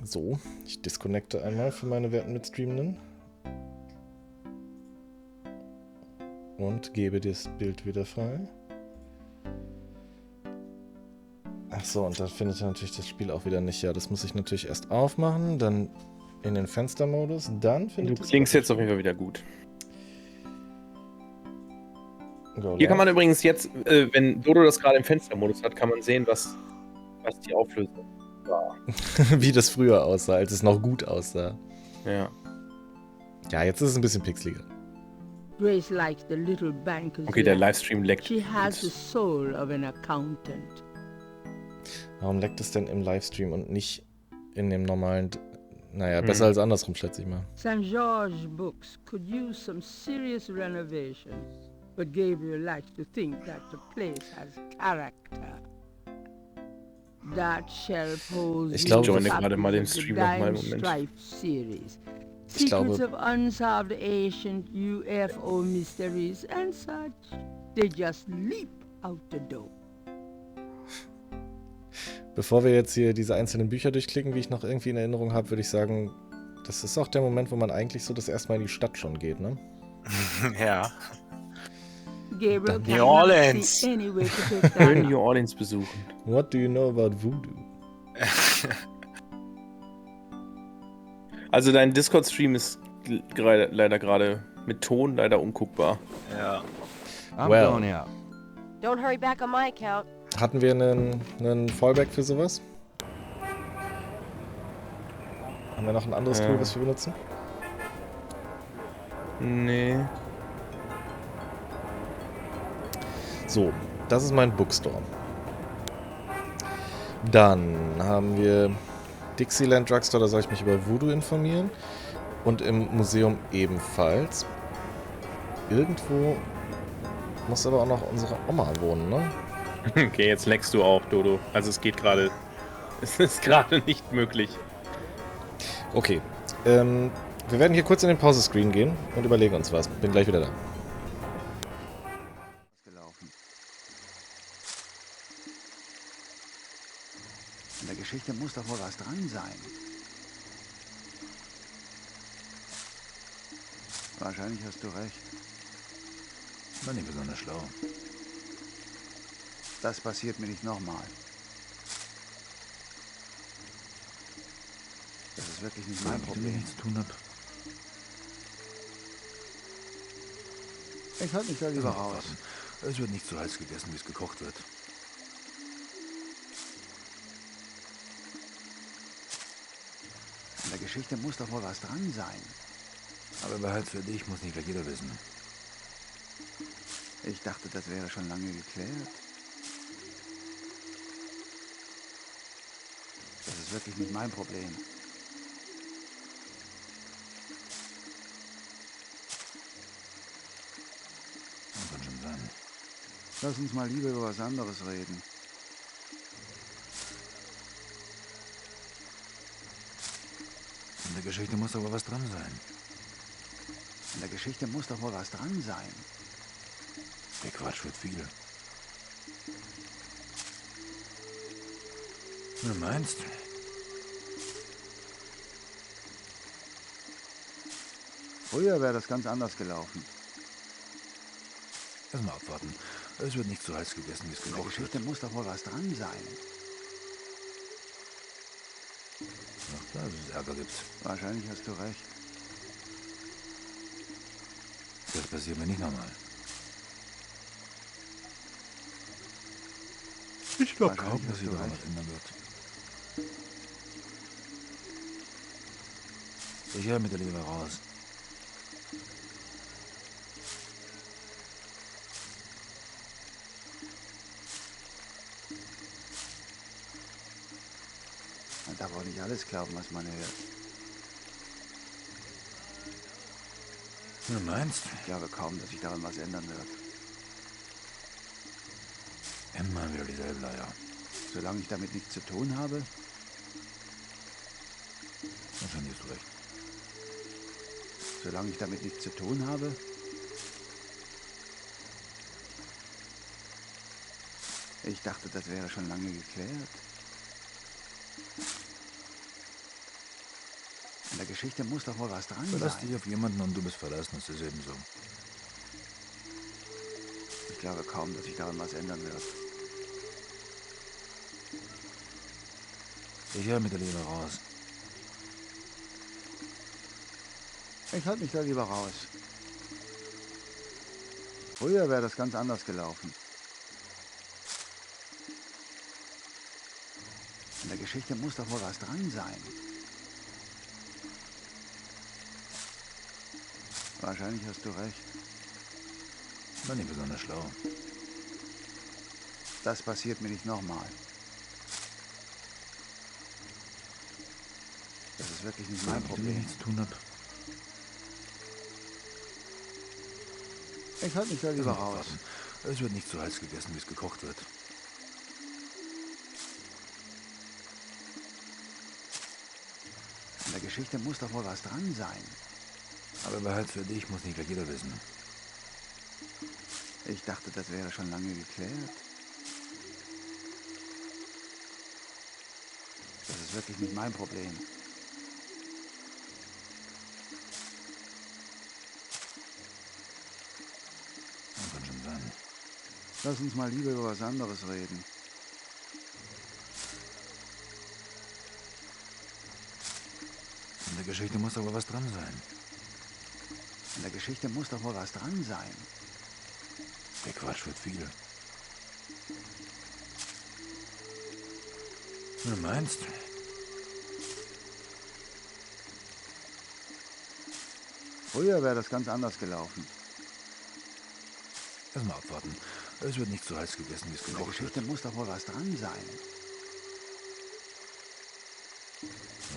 S1: So, ich disconnecte einmal für meine werten Mitstreamenden. Und gebe das Bild wieder frei. Achso, und da finde ich natürlich das Spiel auch wieder nicht. Ja, das muss ich natürlich erst aufmachen, dann in den Fenstermodus, dann finde ich
S2: Du
S1: das
S2: klingst jetzt auf jeden Fall wieder gut.
S1: Go
S2: Hier kann man
S1: live.
S2: übrigens jetzt, wenn Dodo das gerade im Fenstermodus hat, kann man sehen, was die Auflösung war.
S1: Wie das früher aussah, als es noch gut aussah.
S2: Ja.
S1: Ja, jetzt ist es ein bisschen pixeliger.
S5: Grace likes the little banker's
S2: Okay, der
S5: life.
S2: Livestream leckt.
S5: She has the soul of an accountant.
S1: Warum leckt es denn im Livestream und nicht in dem normalen... Naja, besser als andersrum, schätze ich mal.
S5: St. George Books could use some serious renovations, but Gabriel likes to think that the place has character. That shelf holds
S1: Ich glaube-
S2: Ich joine
S5: copies
S2: gerade mal den
S5: of the
S2: Stream noch mal einen
S5: Dime
S2: Moment.
S5: Stripe series.
S1: Ich glaube-
S5: Secrets of unsolved ancient UFO mysteries and such. They just leap out the door.
S1: Bevor wir jetzt hier diese einzelnen Bücher durchklicken, wie ich noch irgendwie in Erinnerung habe, würde ich sagen, das ist auch der Moment, wo man eigentlich so das erste Mal in die Stadt schon geht, ne?
S6: Ja.
S5: Gabriel
S1: New
S5: cannot
S6: Orleans.
S5: see any way to pick that
S2: Schön
S5: up.
S2: New Orleans besuchen.
S1: What do you know about Voodoo?
S2: Also dein Discord-Stream ist leider gerade mit Ton leider unguckbar.
S6: Ja.
S4: I'm
S1: Well.
S4: going out.
S3: Don't hurry back on my account.
S1: Hatten wir einen Fallback für sowas? Haben wir noch ein anderes Tool, was wir benutzen?
S2: Nee.
S1: So, das ist mein Bookstore. Dann haben wir Dixieland Drugstore, da soll ich mich über Voodoo informieren. Und im Museum ebenfalls. Irgendwo muss aber auch noch unsere Oma wohnen, ne?
S2: Okay, jetzt leckst du auch, Dodo. Also es geht gerade. Es ist gerade nicht möglich.
S1: Okay. Wir werden hier kurz in den Pause-Screen gehen und überlegen uns was. Bin gleich wieder da.
S7: Gelaufen. In der Geschichte muss doch wohl was dran sein. Wahrscheinlich hast du recht.
S8: War nicht besonders schlau.
S7: Das passiert mir nicht nochmal. Das ist wirklich nicht mein
S8: Wenn ich damit
S7: Problem.
S8: nichts zu tun hab.
S7: Ich halte mich da lieber raus.
S8: Es wird nicht so heiß gegessen, wie es gekocht wird.
S7: In der Geschichte muss doch wohl was dran sein.
S8: Aber Wahrheit für dich muss nicht gleich jeder wissen.
S7: Ich dachte, das wäre schon lange geklärt. Das ist wirklich nicht mein Problem.
S8: Das kann schon sein.
S7: Lass uns mal lieber über was anderes reden.
S8: In der Geschichte muss aber was dran sein.
S7: In der Geschichte muss doch wohl was dran sein.
S8: Der Quatsch wird viel. Du meinst?
S7: Früher wäre das ganz anders gelaufen.
S8: Erstmal abwarten. Es wird nicht so heiß gegessen, wie es
S7: In der
S8: gekocht
S7: Geschichte
S8: wird.
S7: muss doch wohl was dran sein.
S8: Ach klar, dass es Ärger gibt.
S7: Wahrscheinlich hast du recht.
S8: Das passiert mir nicht nochmal. Ich glaube kaum,
S7: Wahrscheinlich
S8: dass
S7: hast
S8: sich
S7: du
S8: daran
S7: recht.
S8: was ändern wird. Ich höre mit der Liebe raus.
S7: Man darf auch nicht alles glauben, was man hört.
S8: Du meinst?
S7: Ich glaube kaum, dass sich daran was ändern wird.
S8: Immer wieder dieselbe Leier.
S7: Solange ich damit nichts zu tun habe,
S8: Wahrscheinlich hast du recht.
S7: solange ich damit nichts zu tun habe, ich dachte, das wäre schon lange geklärt. In der Geschichte muss doch wohl was dran
S8: Verlass
S7: sein.
S8: dich auf jemanden und du bist verlassen, das ist eben so.
S7: Ich glaube kaum, dass sich daran was ändern wird.
S8: Ich höre mit der Liebe raus.
S7: Ich halte mich da lieber raus. Früher wäre das ganz anders gelaufen. In der Geschichte muss doch wohl was dran sein. Wahrscheinlich hast du recht.
S8: War nicht besonders schlau.
S7: Das passiert mir nicht nochmal. Das ist wirklich nicht mein
S8: Solange ich damit
S7: Problem.
S8: nichts zu tun habe.
S7: Ich halte mich da lieber raus.
S8: Abwarten. Es wird nicht so heiß gegessen, wie es gekocht wird.
S7: In der Geschichte muss doch wohl was dran sein.
S8: Aber behalt für dich, muss nicht gleich jeder wissen.
S7: Ich dachte, das wäre schon lange geklärt. Das ist wirklich nicht mein Problem.
S8: Das kann schon sein.
S7: Lass uns mal lieber über was anderes reden.
S8: In der Geschichte muss aber was dran sein.
S7: In der Geschichte muss doch wohl was dran sein.
S8: Der Quatsch wird viel. Du meinst?
S7: Früher wäre das ganz anders gelaufen.
S8: Erstmal abwarten. Es wird nicht so heiß gegessen, wie es
S7: In der
S8: gekocht
S7: Geschichte
S8: wird.
S7: muss doch wohl was dran sein.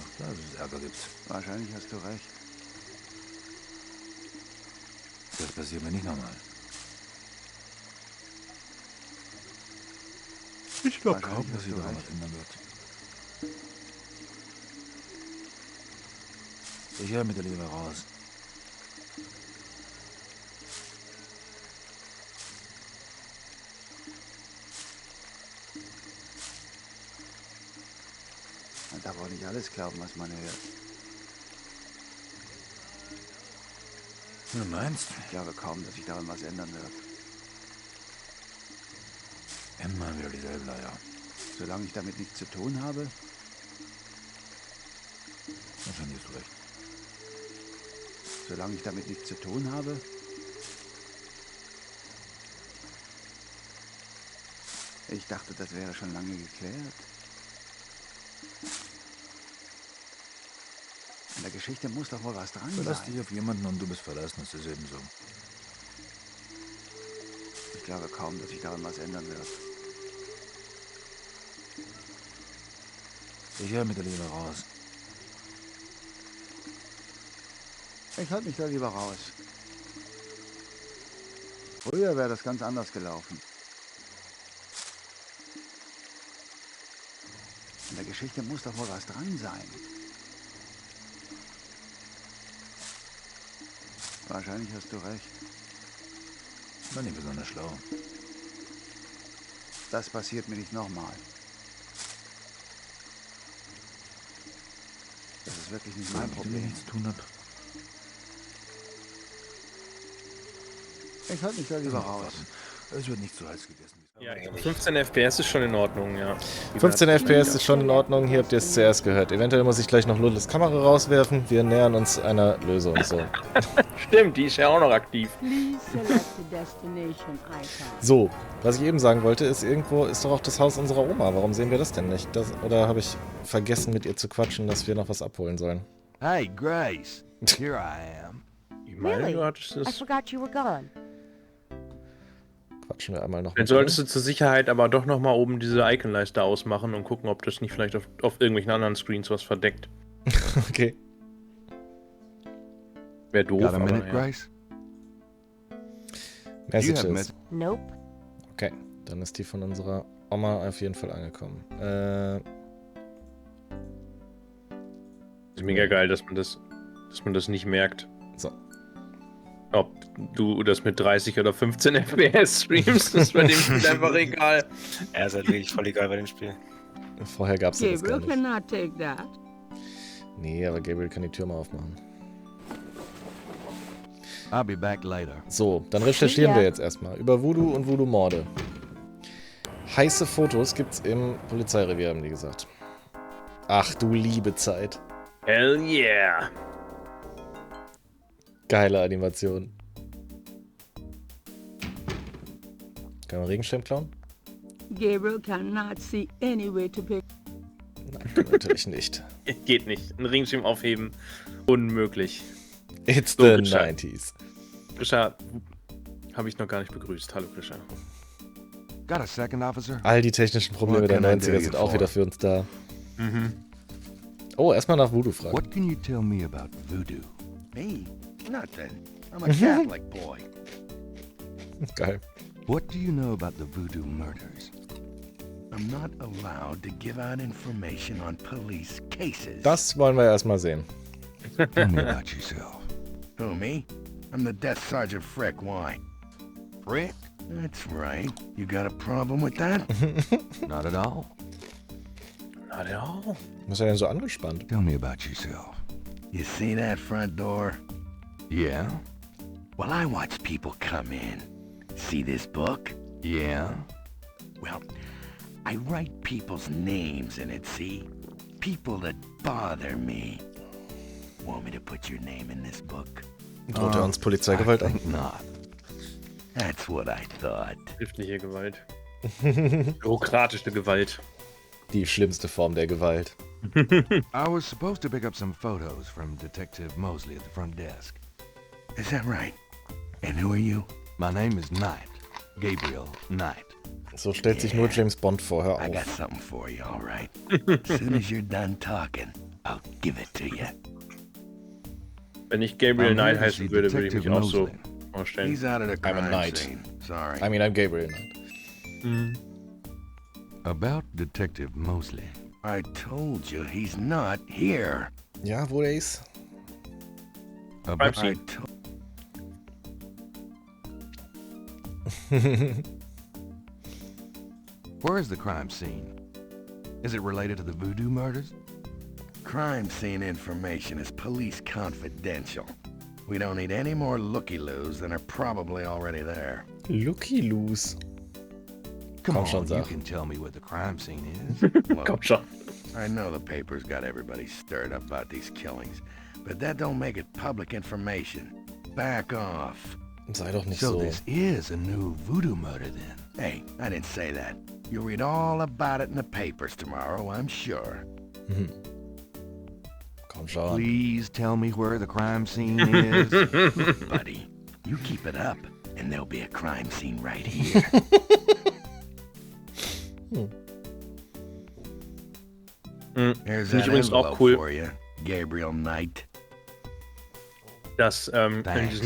S8: Ach klar, dass es Ärger gibt.
S7: Wahrscheinlich hast du recht.
S8: Das passiert mir nicht nochmal. Ich glaube kaum,
S7: Wahrscheinlich
S8: dass
S7: hast
S8: sich
S7: du
S8: daran
S7: recht.
S8: was ändern wird. Ich höre mit der Liebe raus.
S7: Man darf auch nicht alles glauben, was man hört.
S8: Du meinst?
S7: Ich glaube kaum, dass sich daran was ändern wird.
S8: Immer wieder dieselbe Leier.
S7: Solange ich damit nichts zu tun habe,
S8: Wahrscheinlich hast du recht.
S7: solange ich damit nichts zu tun habe, ich dachte, das wäre schon lange geklärt. In der Geschichte muss doch wohl was dran
S8: Verlass
S7: sein.
S8: dich auf jemanden und du bist verlassen, das ist eben so.
S7: Ich glaube kaum, dass sich daran was ändern wird.
S8: Ich höre mit der Liebe raus.
S7: Ich halte mich da lieber raus. Früher wäre das ganz anders gelaufen. In der Geschichte muss doch wohl was dran sein. Wahrscheinlich hast du recht.
S8: War nicht besonders schlau.
S7: Das passiert mir nicht nochmal. Das ist wirklich nicht mein
S8: Solange ich damit
S7: Problem.
S8: nichts zu tun habe.
S7: Ich halte mich da
S8: Ist
S7: lieber
S8: auch
S7: raus.
S8: aus. Es wird nicht zu heiß gegessen.
S2: Ja, 15 FPS ist schon in Ordnung, ja.
S1: 15 FPS ist schon in Ordnung, hier habt ihr es zuerst gehört. Eventuell muss ich gleich noch Lulles Kamera rauswerfen. Wir nähern uns einer Lösung. So.
S2: Stimmt, die ist ja auch noch aktiv.
S5: Please select the destination icon.
S1: So, was ich eben sagen wollte, ist, irgendwo ist doch auch das Haus unserer Oma. Warum sehen wir das denn nicht? Oder habe ich vergessen, mit ihr zu quatschen, dass wir noch was abholen sollen?
S4: Hey, Grace. Here I am.
S2: Ich meine,
S3: Really?
S2: du hattest
S3: I
S2: das.
S3: forgot you were gone.
S1: Quatschen wir einmal noch
S2: Dann
S1: mit
S2: solltest
S1: ihr.
S2: du zur Sicherheit aber doch nochmal oben diese Icon-Leiste ausmachen und gucken, ob das nicht vielleicht auf irgendwelchen anderen Screens was verdeckt.
S1: Okay.
S2: Wäre doof,
S4: Got a
S2: aber
S4: minute,
S2: ja.
S4: Grace? Do you have
S1: Messages.
S3: Nope.
S1: Okay, dann ist die von unserer Oma auf jeden Fall angekommen.
S2: Ist mega geil, dass man das nicht merkt.
S1: So.
S2: Ob du das mit 30 oder 15 FPS streamst, ist bei dem Spiel einfach egal.
S6: Er ist halt wirklich voll egal bei dem Spiel.
S1: Vorher gab es das gar
S5: Gabriel
S1: nicht.
S5: cannot take that.
S1: Nee, aber Gabriel kann die Tür mal aufmachen.
S4: I'll be back later.
S1: So, dann recherchieren
S3: Ja.
S1: wir jetzt erstmal über Voodoo und Voodoo-Morde. Heiße Fotos gibt's im Polizeirevier, haben die gesagt. Ach du liebe Zeit.
S2: Hell yeah!
S1: Geile Animation. Kann man Regenschirm klauen?
S5: Gabriel cannot see any way to pick.
S1: Nein, natürlich nicht.
S2: Geht nicht. Ein Regenschirm aufheben. Unmöglich.
S1: It's
S2: So,
S1: the
S2: Richard.
S1: 90s.
S2: Grisha, habe ich noch gar nicht begrüßt. Hallo Grisha.
S4: Got a second, officer?
S1: All die technischen Probleme
S4: What
S1: der
S4: can I do
S1: 90er
S4: you
S1: sind auch
S4: for?
S1: wieder für uns da.
S2: Mhm.
S1: Oh, erstmal nach Voodoo fragen.
S4: What can you tell me about voodoo?
S7: Me? Nothing. I'm a Catholic boy.
S1: Geil.
S4: What do you know about the voodoo murders?
S7: I'm not allowed to give out information on police cases.
S1: Das wollen wir erstmal sehen.
S4: Tell me about yourself.
S7: Who, me? I'm the Death Sergeant Frick. Why?
S4: Frick?
S7: That's right. You got a problem with that?
S4: Not at all.
S2: Not at all.
S1: Was ist er denn so angespannt?
S4: Tell me about yourself.
S7: You see that front door?
S4: Yeah?
S7: Well, I watch people come in. See this book?
S4: Yeah?
S7: Well, I write people's names in it, see? People that bother me. Want me to put your name in this book?
S1: Droht er uns
S4: I
S1: Polizeigewalt an?
S4: think not.
S7: That's what I thought.
S2: Schriftliche Gewalt. Bürokratische Gewalt.
S1: Die schlimmste Form der Gewalt.
S4: I was supposed to pick up some photos from Detective Mosley at the front desk.
S7: Is that right? And who are you?
S4: My name is Knight. Gabriel Knight.
S1: So stellt sich nur James Bond vorher
S7: I got
S1: auf.
S7: something for you, all right? As soon as you're done talking, I'll give it to you.
S2: Wenn ich Gabriel
S4: I'm
S2: Knight
S4: here to
S2: heißen
S4: see
S2: würde, würde ich
S4: Detective
S2: mich auch so
S4: Mosley.
S2: vorstellen.
S7: He's out of the
S1: I'm a
S7: crime
S1: knight.
S7: scene. Sorry.
S1: I mean, I'm Gabriel Knight.
S4: About Detective Mosley.
S7: I told you he's not here.
S1: Ja, wo der ist?
S4: About
S2: Crime
S7: I
S2: scene.
S7: told
S4: Where is the crime scene? Is it related to the voodoo murders?
S7: crime scene information is police confidential. We don't need any more looky-loos than are probably already there.
S1: Lucky Loose.
S4: Come
S1: Komm
S4: on,
S1: schon,
S4: you
S1: sag.
S4: can tell me where the crime scene is.
S7: Look,
S2: Komm schon.
S7: I know the paper's got everybody stirred up about these killings, but that don't make it public information. Back off.
S1: Sei doch nicht
S4: So
S1: so.
S4: this is a new voodoo murder then?
S7: Hey, I didn't say that. You'll read all about it in the papers tomorrow, I'm sure.
S1: Komm schon.
S4: Please tell me where the crime scene is.
S7: Look, buddy, you keep it up, and there'll be a crime scene right here. There's
S2: Finde ich
S7: that
S2: übrigens auch
S7: envelope
S2: cool,
S7: for you, Gabriel Knight.
S2: dass
S4: Thanks.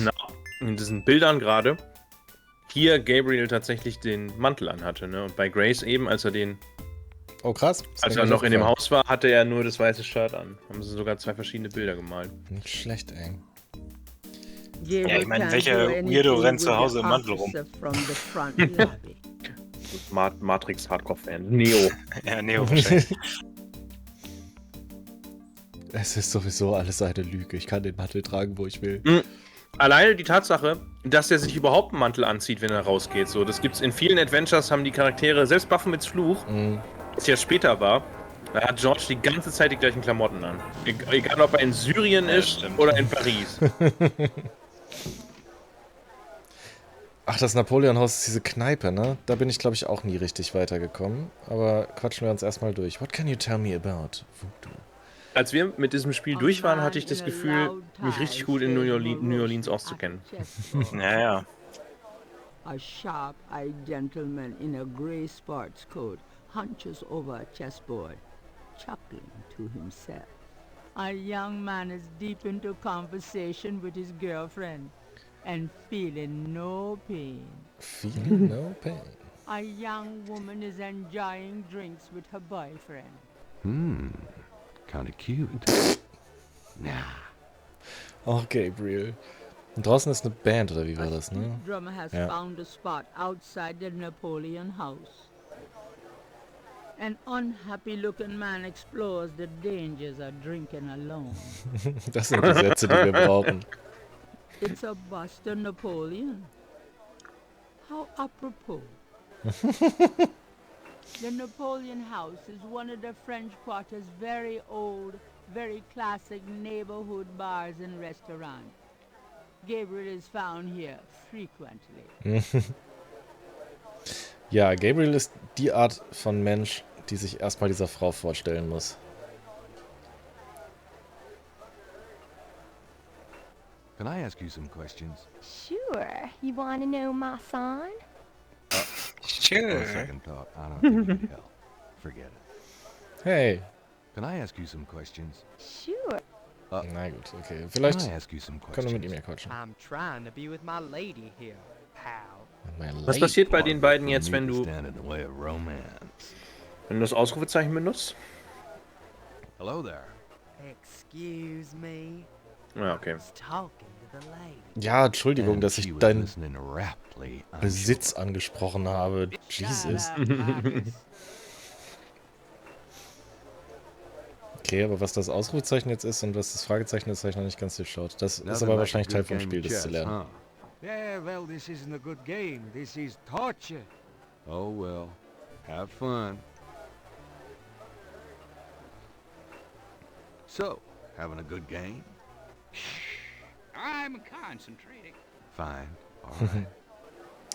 S2: in diesen Bildern gerade hier Gabriel tatsächlich den Mantel anhatte, ne? Und bei Grace eben, als er
S1: Oh, krass. Ist
S2: als
S1: mir
S2: er
S1: gar
S2: noch
S1: nicht
S2: in dem
S1: aufgefallen.
S2: Haus war, hatte er nur das weiße Shirt an. Haben sie sogar zwei verschiedene Bilder gemalt.
S1: Nicht schlecht, ey.
S5: Gabriel
S6: ich meine,
S5: can't
S6: welcher
S5: do anything
S6: Weirdo rennt
S5: with
S6: zu Hause
S5: the
S6: im Mantel rum?
S5: officer from the front lobby.
S2: Matrix Hardcore-Fan. Neo.
S6: Ja, Neo wahrscheinlich.
S1: Es ist sowieso alles eine Lüge. Ich kann den Mantel tragen, wo ich will.
S2: alleine die Tatsache, dass er sich überhaupt einen Mantel anzieht, wenn er rausgeht. So, das gibt's in vielen Adventures, haben die Charaktere, selbst Baphomets Fluch, das ja später war, da hat George die ganze Zeit die gleichen Klamotten an. Egal, ob er in Syrien ist oder in Paris.
S1: Ach, das Napoleon-Haus ist diese Kneipe, ne? Da bin ich, glaube ich, auch nie richtig weitergekommen. Aber quatschen wir uns erstmal durch. What can you tell me about Voodoo?
S2: Als wir mit diesem Spiel durch waren, hatte ich das Gefühl, mich richtig gut in New Orleans auszukennen.
S6: Naja.
S5: A sharp-eyed gentleman in a grey sports coat hunches over a chessboard, chuckling to himself. A young man is deep into conversation with his girlfriend and feeling no pain.
S1: Feeling no pain.
S5: A young woman is enjoying drinks with her boyfriend.
S4: Kinda cute.
S7: Nah.
S1: Oh, Gabriel. Und draußen ist eine Band, oder wie war
S5: A
S1: das, ne?
S5: street drummer has
S1: Ja.
S5: found a spot outside the Napoleon house. An unhappy-looking man explores the dangers of drinking alone.
S1: Das sind die Sätze, die wir brauchen.
S5: It's a bust of Napoleon. How apropos. The Napoleon House is one of the French Quarter's very old, very classic neighborhood bars and restaurants. Gabriel is found here frequently.
S1: Ja, Gabriel ist die Art von Mensch, die sich erstmal dieser Frau vorstellen muss.
S4: Can I ask you some questions?
S3: Sure. You want to know my son?
S4: On
S6: Sure.
S4: second thought, I don't think you need help. Forget it.
S1: Hey.
S4: Can I ask you some questions?
S3: Sure.
S1: Na gut, okay.
S4: Can
S1: Vielleicht
S4: I ask you some
S1: können wir mit ihm
S4: questions?
S1: ja quatschen.
S9: I'm trying to be with my lady here, pal.
S2: Was passiert bei den beiden jetzt, wenn du
S4: Stand in the way of romance.
S2: das Ausrufezeichen benutzt?
S4: Hello there.
S9: Excuse me.
S2: Ja, okay.
S9: I was talking to the lady.
S1: Ja, Entschuldigung,
S4: And
S1: dass
S4: she
S1: ich
S4: was
S1: deinen
S4: listening raptly, I'm
S1: Besitz angesprochen habe. Jesus. Okay, aber was das Ausrufezeichen jetzt ist und was das Fragezeichen ist, habe ich noch nicht ganz durchschaut. Das ist
S4: Nothing
S1: aber
S4: like
S1: wahrscheinlich
S4: a
S1: Teil
S4: good
S1: vom
S4: game
S1: Spiel,
S4: of
S1: das zu
S4: chess,
S1: lernen.
S4: huh?
S8: Yeah, well, this isn't a good game. This is torture.
S4: Oh well, have fun. So, having a good game?
S8: I'm concentrating.
S4: Fine. All right.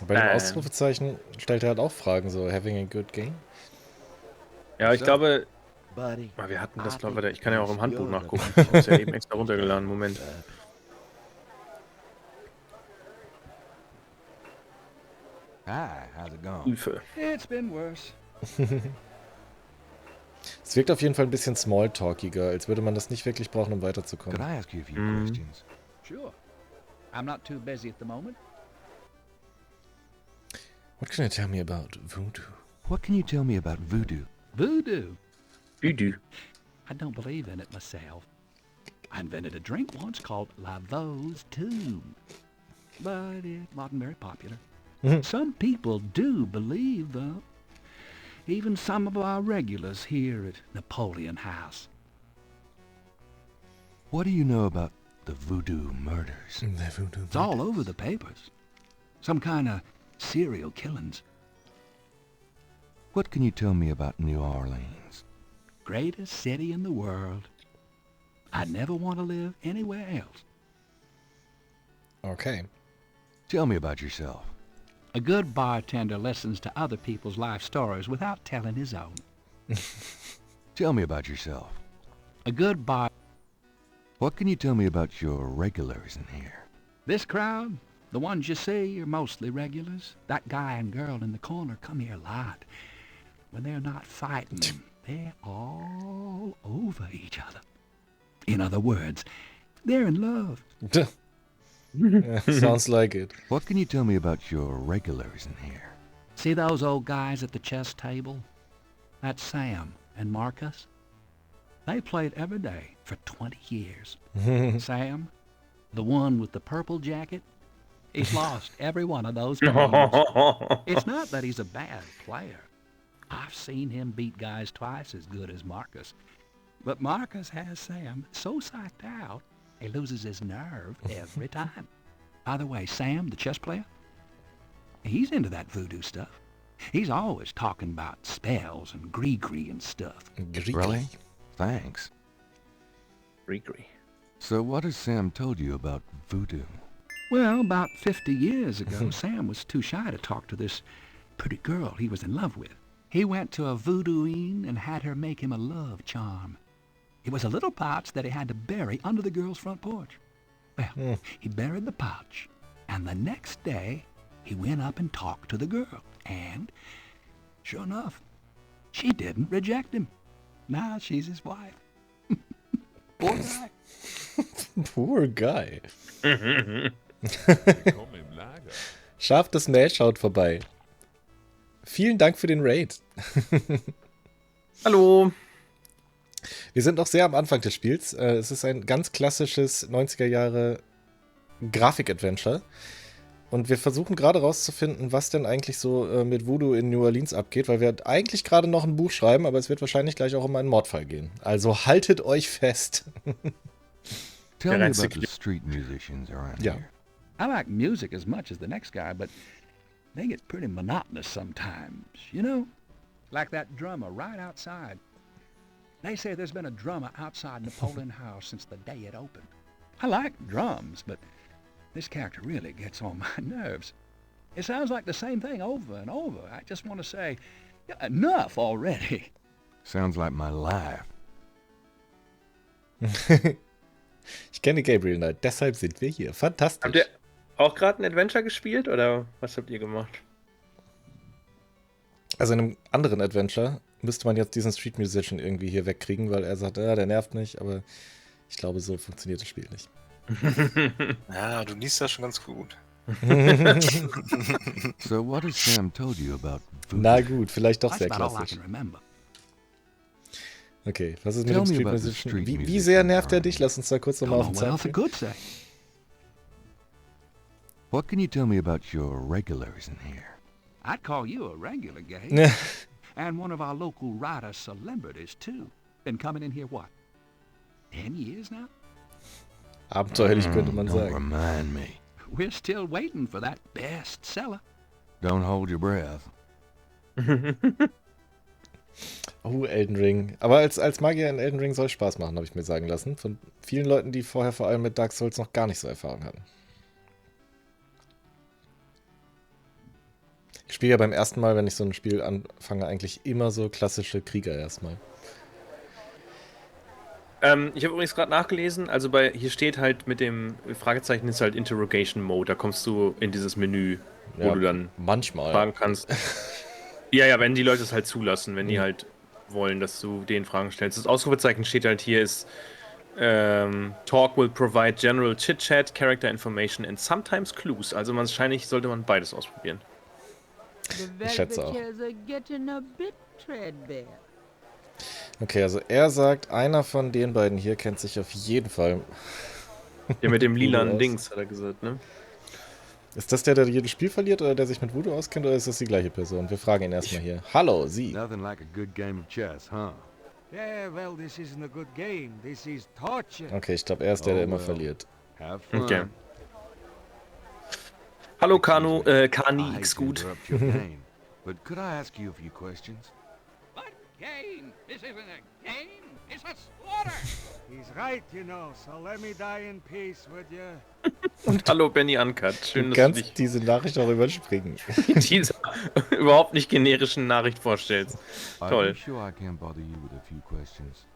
S1: Bei dem Ausrufezeichen stellt er halt auch Fragen, so having a good game.
S2: Ja, ich glaube,
S7: Buddy,
S2: wir hatten das,
S7: I
S2: glaube ich,
S7: think
S2: ich kann ja auch im
S7: you're
S2: Handbuch
S7: the
S2: nachgucken. Ich habe es ja eben extra runtergeladen. Moment.
S4: Hi, how's it going?
S2: Hilfe.
S8: It's been worse.
S1: Es wirkt auf jeden Fall ein bisschen smalltalkiger, als würde man das nicht wirklich brauchen, um weiterzukommen.
S4: Could I ask you a few questions?
S8: Sure. I'm not too busy at the moment.
S1: What can you tell me about voodoo?
S4: What can you tell me about voodoo?
S8: Voodoo.
S2: Voodoo.
S8: I don't believe in it myself. I invented a drink once called Laveau's Tomb. But it wasn't very popular. Some people do believe, though. Even some of our regulars here at Napoleon House.
S4: What do you know about the voodoo murders?
S1: The voodoo.
S8: It's all over the papers. Some kind of serial killings.
S4: What can you tell me about New Orleans?
S8: Greatest city in the world. I'd never want to live anywhere else.
S1: Okay.
S4: Tell me about yourself.
S8: A good bartender listens to other people's life stories without telling his own.
S4: Tell me about yourself.
S8: A good bar...
S4: What can you tell me about your regulars in here?
S8: This crowd, the ones you see, are mostly regulars. That guy and girl in the corner come here a lot. When they're not fighting, they're all over each other. In other words, they're in love.
S1: Yeah, sounds like it.
S4: What can you tell me about your regulars in here?
S8: See those old guys at the chess table? That's Sam and Marcus. They played every day for 20 years. Sam, the one with the purple jacket, he's lost every one of those games. It's not that he's a bad player. I've seen him beat guys twice as good as Marcus. But Marcus has Sam so psyched out, he loses his nerve every time. By the way, Sam, the chess player, he's into that voodoo stuff. He's always talking about spells and gree-gree and stuff.
S4: Really? Thanks.
S2: Gree.
S4: So what has Sam told you about voodoo?
S8: Well, about 50 years ago, Sam was too shy to talk to this pretty girl he was in love with. He went to a voodooine and had her make him a love charm. It was a little pouch that he had to bury under the girl's front porch. Well, he buried the pouch, and the next day, he went up and talked to the girl. And, sure enough, she didn't reject him. Now she's his wife. Poor guy.
S1: Poor guy. Scharf das Mail schaut vorbei. Vielen Dank für den Raid.
S2: Hallo.
S1: Wir sind noch sehr am Anfang des Spiels. Es ist ein ganz klassisches 90er Jahre Grafik-Adventure. Und wir versuchen gerade rauszufinden, was denn eigentlich so mit Voodoo in New Orleans abgeht, weil wir eigentlich gerade noch ein Buch schreiben, aber es wird wahrscheinlich gleich auch um einen Mordfall gehen. Also haltet euch fest.
S4: Tell me about the street musicians around here.
S8: I like music as much as the next guy, but they get pretty monotonous sometimes, you know? Like that drummer right outside. They say there's been a drummer outside Napoleon House since the day it opened. I like drums, but this character really gets on my nerves. It sounds like the same thing over and over. I just want to say, enough already.
S4: Sounds like my life.
S1: Ich kenne Gabriel Knight, deshalb sind wir hier. Fantastisch.
S2: Habt ihr auch gerade ein Adventure gespielt oder was habt ihr gemacht?
S1: Also in einem anderen Adventure müsste man jetzt diesen Street Musician irgendwie hier wegkriegen, weil er sagt, der nervt nicht, aber ich glaube, so funktioniert das Spiel nicht.
S6: Ja, du liest das schon ganz gut.
S4: So what has Sam told you about voodoo?
S1: Na gut, vielleicht doch
S8: That's
S1: sehr
S8: about all I
S1: klassisch.
S8: can remember.
S1: Okay, was ist mit
S4: Tell
S1: dem
S4: me
S1: Street
S4: about the
S1: Musician?
S4: street
S1: Wie
S4: musician
S1: sehr nervt er
S4: around
S1: dich? Lass uns da kurz nochmal auf den
S8: What else I
S1: Zahn
S8: could say?
S4: What can you tell me about your regulars in here?
S8: I'd call you a regular, Gabe.
S1: führen.
S8: And one of our local writer celebrities, too. Been coming in here, what, 10 years now?
S1: Abenteuerlich könnte man
S4: Don't
S1: sagen.
S4: remind me.
S8: We're still waiting for that bestseller.
S4: Don't hold your breath.
S1: Oh, Elden Ring. Aber als Magier in Elden Ring soll Spaß machen, habe ich mir sagen lassen. Von vielen Leuten, die vorher vor allem mit Dark Souls noch gar nicht so Erfahrung hatten. Ich spiele ja beim ersten Mal, wenn ich so ein Spiel anfange, eigentlich immer so klassische Krieger erstmal.
S2: Ich habe übrigens gerade nachgelesen, also hier steht halt mit dem Fragezeichen ist halt Interrogation Mode, da kommst du in dieses Menü, wo
S1: Ja,
S2: du dann
S1: manchmal.
S2: fragen kannst. Ja, wenn die Leute es halt zulassen, wenn die halt wollen, dass du denen Fragen stellst. Das Ausrufezeichen steht halt hier ist Talk will provide general chit-chat, character information and sometimes clues. Also wahrscheinlich sollte man beides ausprobieren.
S5: The
S1: Ich schätze auch.
S5: velvet chairs are getting a bit threadbare.
S1: Okay, also er sagt, einer von den beiden hier kennt sich auf jeden Fall.
S2: Der mit dem
S1: Voodoo
S2: lilanen
S1: aus.
S2: Dings, hat er gesagt, ne?
S1: Ist das der jedes Spiel verliert oder der sich mit Voodoo auskennt oder ist das die gleiche Person? Wir fragen ihn erstmal hier. Hallo, Sie.
S4: Nothing like a good game of chess, huh?
S10: Yeah, well, this isn't a good game. This is torture.
S1: Okay, ich glaube, er ist der, der
S4: Oh,
S1: immer
S4: well.
S1: verliert.
S4: Have fun.
S2: Okay. Hallo
S4: Excuse me.
S2: Kani,
S4: I hate
S2: X
S4: to
S2: gut.
S4: interrupt your game, but could I ask you a few questions?
S8: What game? This isn't a game. It's a slaughter.
S10: He's right, you know, so let me die in peace, would you?
S2: Und hallo Benny Uncut. Schön,
S1: Du
S2: dass du
S1: kannst
S2: dich
S1: diese Nachricht auch überspringen.
S2: dieser überhaupt nicht generischen Nachricht vorstellst.
S4: Are
S2: Toll.
S4: you sure I can't bother you with a few questions?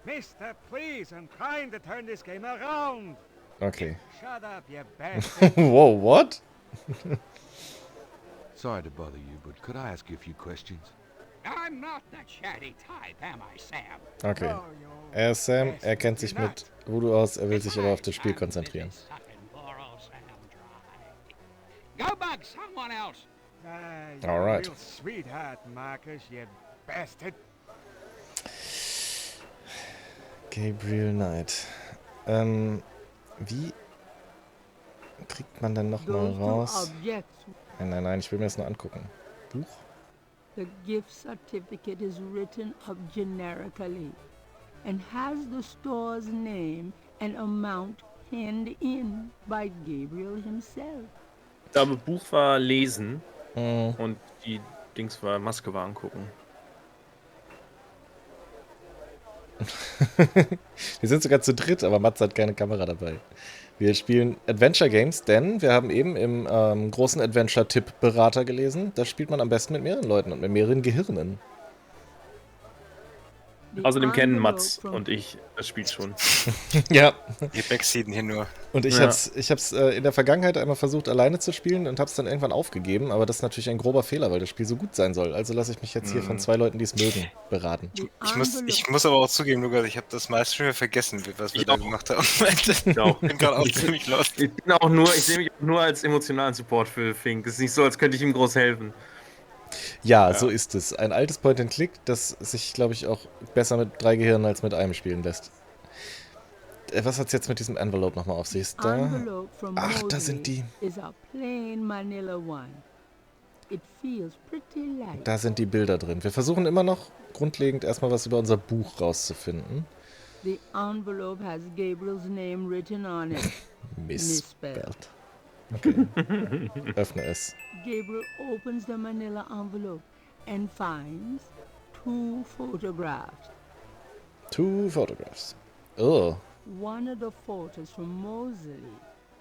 S10: Mister, please, I'm trying to turn this game around.
S1: Okay.
S10: Shut up, you bastard.
S1: Wow, what?
S4: Sorry to bother you, but could I ask you a few questions?
S8: I'm not the chatty type, am I, Sam?
S1: Okay.
S10: Oh, you
S1: Er ist Sam, er kennt sich
S10: you're
S1: mit Voodoo aus, er will sich aber auf das Spiel konzentrieren.
S8: Go bug someone else.
S10: You're
S1: All right.
S10: a real sweetheart, Marcus, you bastard.
S1: Gabriel Knight. Wie kriegt man denn nochmal
S5: Those two
S1: raus?
S5: objects.
S1: Nein, ich will mir das nur angucken. Buch?
S5: The gift certificate is written up generically and has the store's name and amount penned in by Gabriel himself.
S2: Ich glaube, Buch war lesen
S1: Mhm.
S2: und die Dings war Maske war angucken.
S1: Wir sind sogar zu dritt, aber Mats hat keine Kamera dabei. Wir spielen Adventure Games, denn wir haben eben im großen Adventure-Tipp-Berater gelesen, da spielt man am besten mit mehreren Leuten und mit mehreren Gehirnen.
S5: The
S2: Außerdem kennen
S5: envelope
S2: Mats
S5: from
S2: und ich das Spiel schon.
S1: Ja.
S6: Wir backseaten hier nur.
S1: Und ich
S2: Ja.
S1: hab's in der Vergangenheit einmal versucht, alleine zu spielen und hab's dann irgendwann aufgegeben, aber das ist natürlich ein grober Fehler, weil das Spiel so gut sein soll. Also lasse ich mich jetzt hier von 2 Leuten, die es mögen, beraten.
S5: the
S6: Ich muss aber auch zugeben, Lukas, ich habe das meiste schon wieder vergessen, was wir
S2: Ich
S6: da
S2: auch.
S6: gemacht haben.
S2: Ich auch.
S6: Ich bin gerade auch ziemlich lost.
S2: Ich sehe mich auch nur als emotionalen Support für Fink. Es ist nicht so, als könnte ich ihm groß helfen.
S1: Ja, so ist es. Ein altes Point-and-Click, das sich, glaube ich, auch besser mit 3 Gehirnen als mit einem spielen lässt. Was hat's jetzt mit diesem Envelope nochmal auf sich? Ist da?
S5: envelope from
S1: Ach, da sind
S5: Mosley
S1: die.
S5: is a plain manila one. It feels pretty light.
S1: Da sind die Bilder drin. Wir versuchen immer noch grundlegend erstmal was über unser Buch rauszufinden.
S5: The envelope has Gabriel's name written on it.
S1: Misspelled. Okay. Öffne es.
S5: Gabriel opens the manila envelope and finds 2 photographs.
S1: 2 photographs. Oh.
S5: One of the photos from Mosley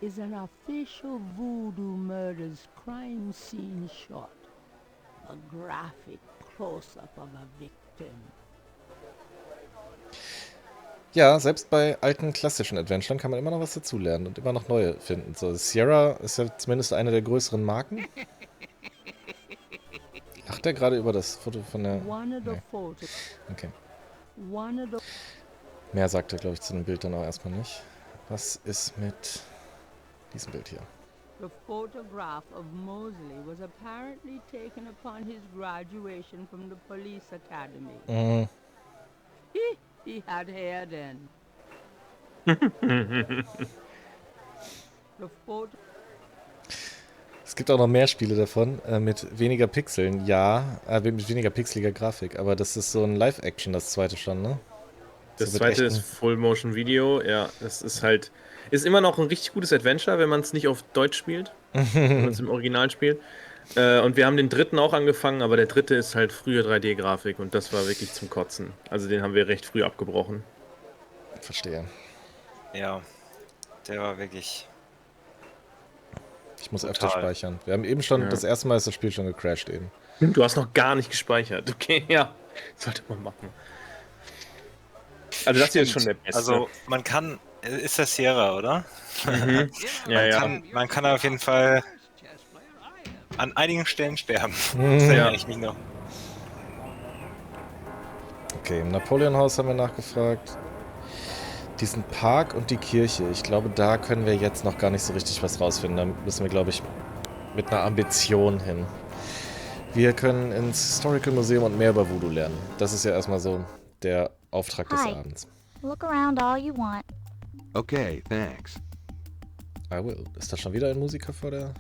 S5: is an official Voodoo Murders crime scene shot. A graphic close-up of a victim.
S1: Ja, selbst bei alten klassischen Adventuren kann man immer noch was dazulernen und immer noch neue finden. So, Sierra ist ja zumindest eine der größeren Marken. Lacht er gerade über das Foto von der...
S5: One of the
S1: Nee.
S5: photos.
S1: Okay.
S5: One of the
S1: Mehr sagt er, glaube ich, zu dem Bild dann auch erstmal nicht. Was ist mit diesem Bild hier?
S5: The photograph of Mosley was apparently taken upon his graduation from the police academy.
S1: Mhm.
S5: He had hair then. The photo
S1: Es gibt auch noch mehr Spiele davon, mit weniger Pixeln, ja, mit weniger pixeliger Grafik, aber das ist so ein Live-Action, das zweite schon, ne?
S2: Das
S1: So mit
S2: zweite ist
S1: echten-
S2: Full-Motion-Video. Ja, das ist halt... Ist immer noch ein richtig gutes Adventure, wenn man es nicht auf Deutsch spielt. Wenn man es im Original spielt. Und wir haben den dritten auch angefangen, aber der dritte ist halt frühe 3D-Grafik und das war wirklich zum Kotzen. Also den haben wir recht früh abgebrochen.
S1: Verstehe.
S6: Ja, der war wirklich...
S1: Ich muss
S6: Total.
S1: öfter speichern. Wir haben eben schon,
S2: Ja.
S1: das erste Mal ist das Spiel schon gecrashed eben.
S2: Du hast noch gar nicht gespeichert. Okay, ja. Sollte man machen. Also das hier ist schon der beste.
S6: Also, man kann... Ist das Sierra, oder?
S2: Mhm. Ja,
S6: Man kann auf jeden Fall an einigen Stellen sterben. Das
S1: Mhm.
S6: erinnere ich mich noch.
S1: Okay, im Napoleon-Haus haben wir nachgefragt. Diesen Park und die Kirche, ich glaube, da können wir jetzt noch gar nicht so richtig was rausfinden. Da müssen wir, glaube ich, mit einer Ambition hin. Wir können ins Historical Museum und mehr über Voodoo lernen. Das ist ja erstmal so der Auftrag des
S11: Hi.
S1: Abends.
S11: Look around all you want.
S4: Okay, thanks.
S1: I will. Ist da schon wieder ein Musiker vor der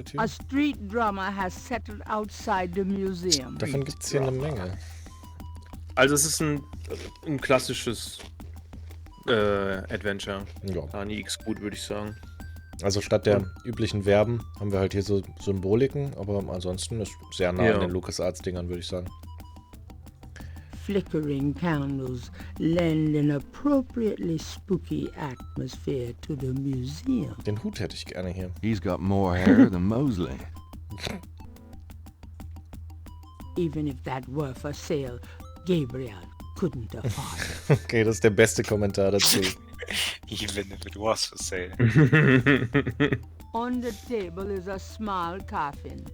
S1: Tür?
S5: A street drummer has settled outside the museum.
S1: Davon gibt es hier eine Menge.
S2: Also es ist ein klassisches Adventure.
S1: Ja.
S2: Nie X gut, würde ich sagen.
S1: Also statt der üblichen Verben haben wir halt hier so Symboliken, aber ansonsten ist sehr nah
S2: Ja.
S1: an den LucasArts-Dingern, würde ich sagen.
S5: Flickering candles lend an appropriately spooky atmosphere to the museum.
S1: Den Hut hätte ich gerne hier.
S4: He's got more hair than Mosley.
S5: Even if that were for sale, Gabriel couldn't afford it.
S1: Okay, das ist der beste Kommentar dazu.
S6: Even if it was for sale.
S5: On the table is a small coffin.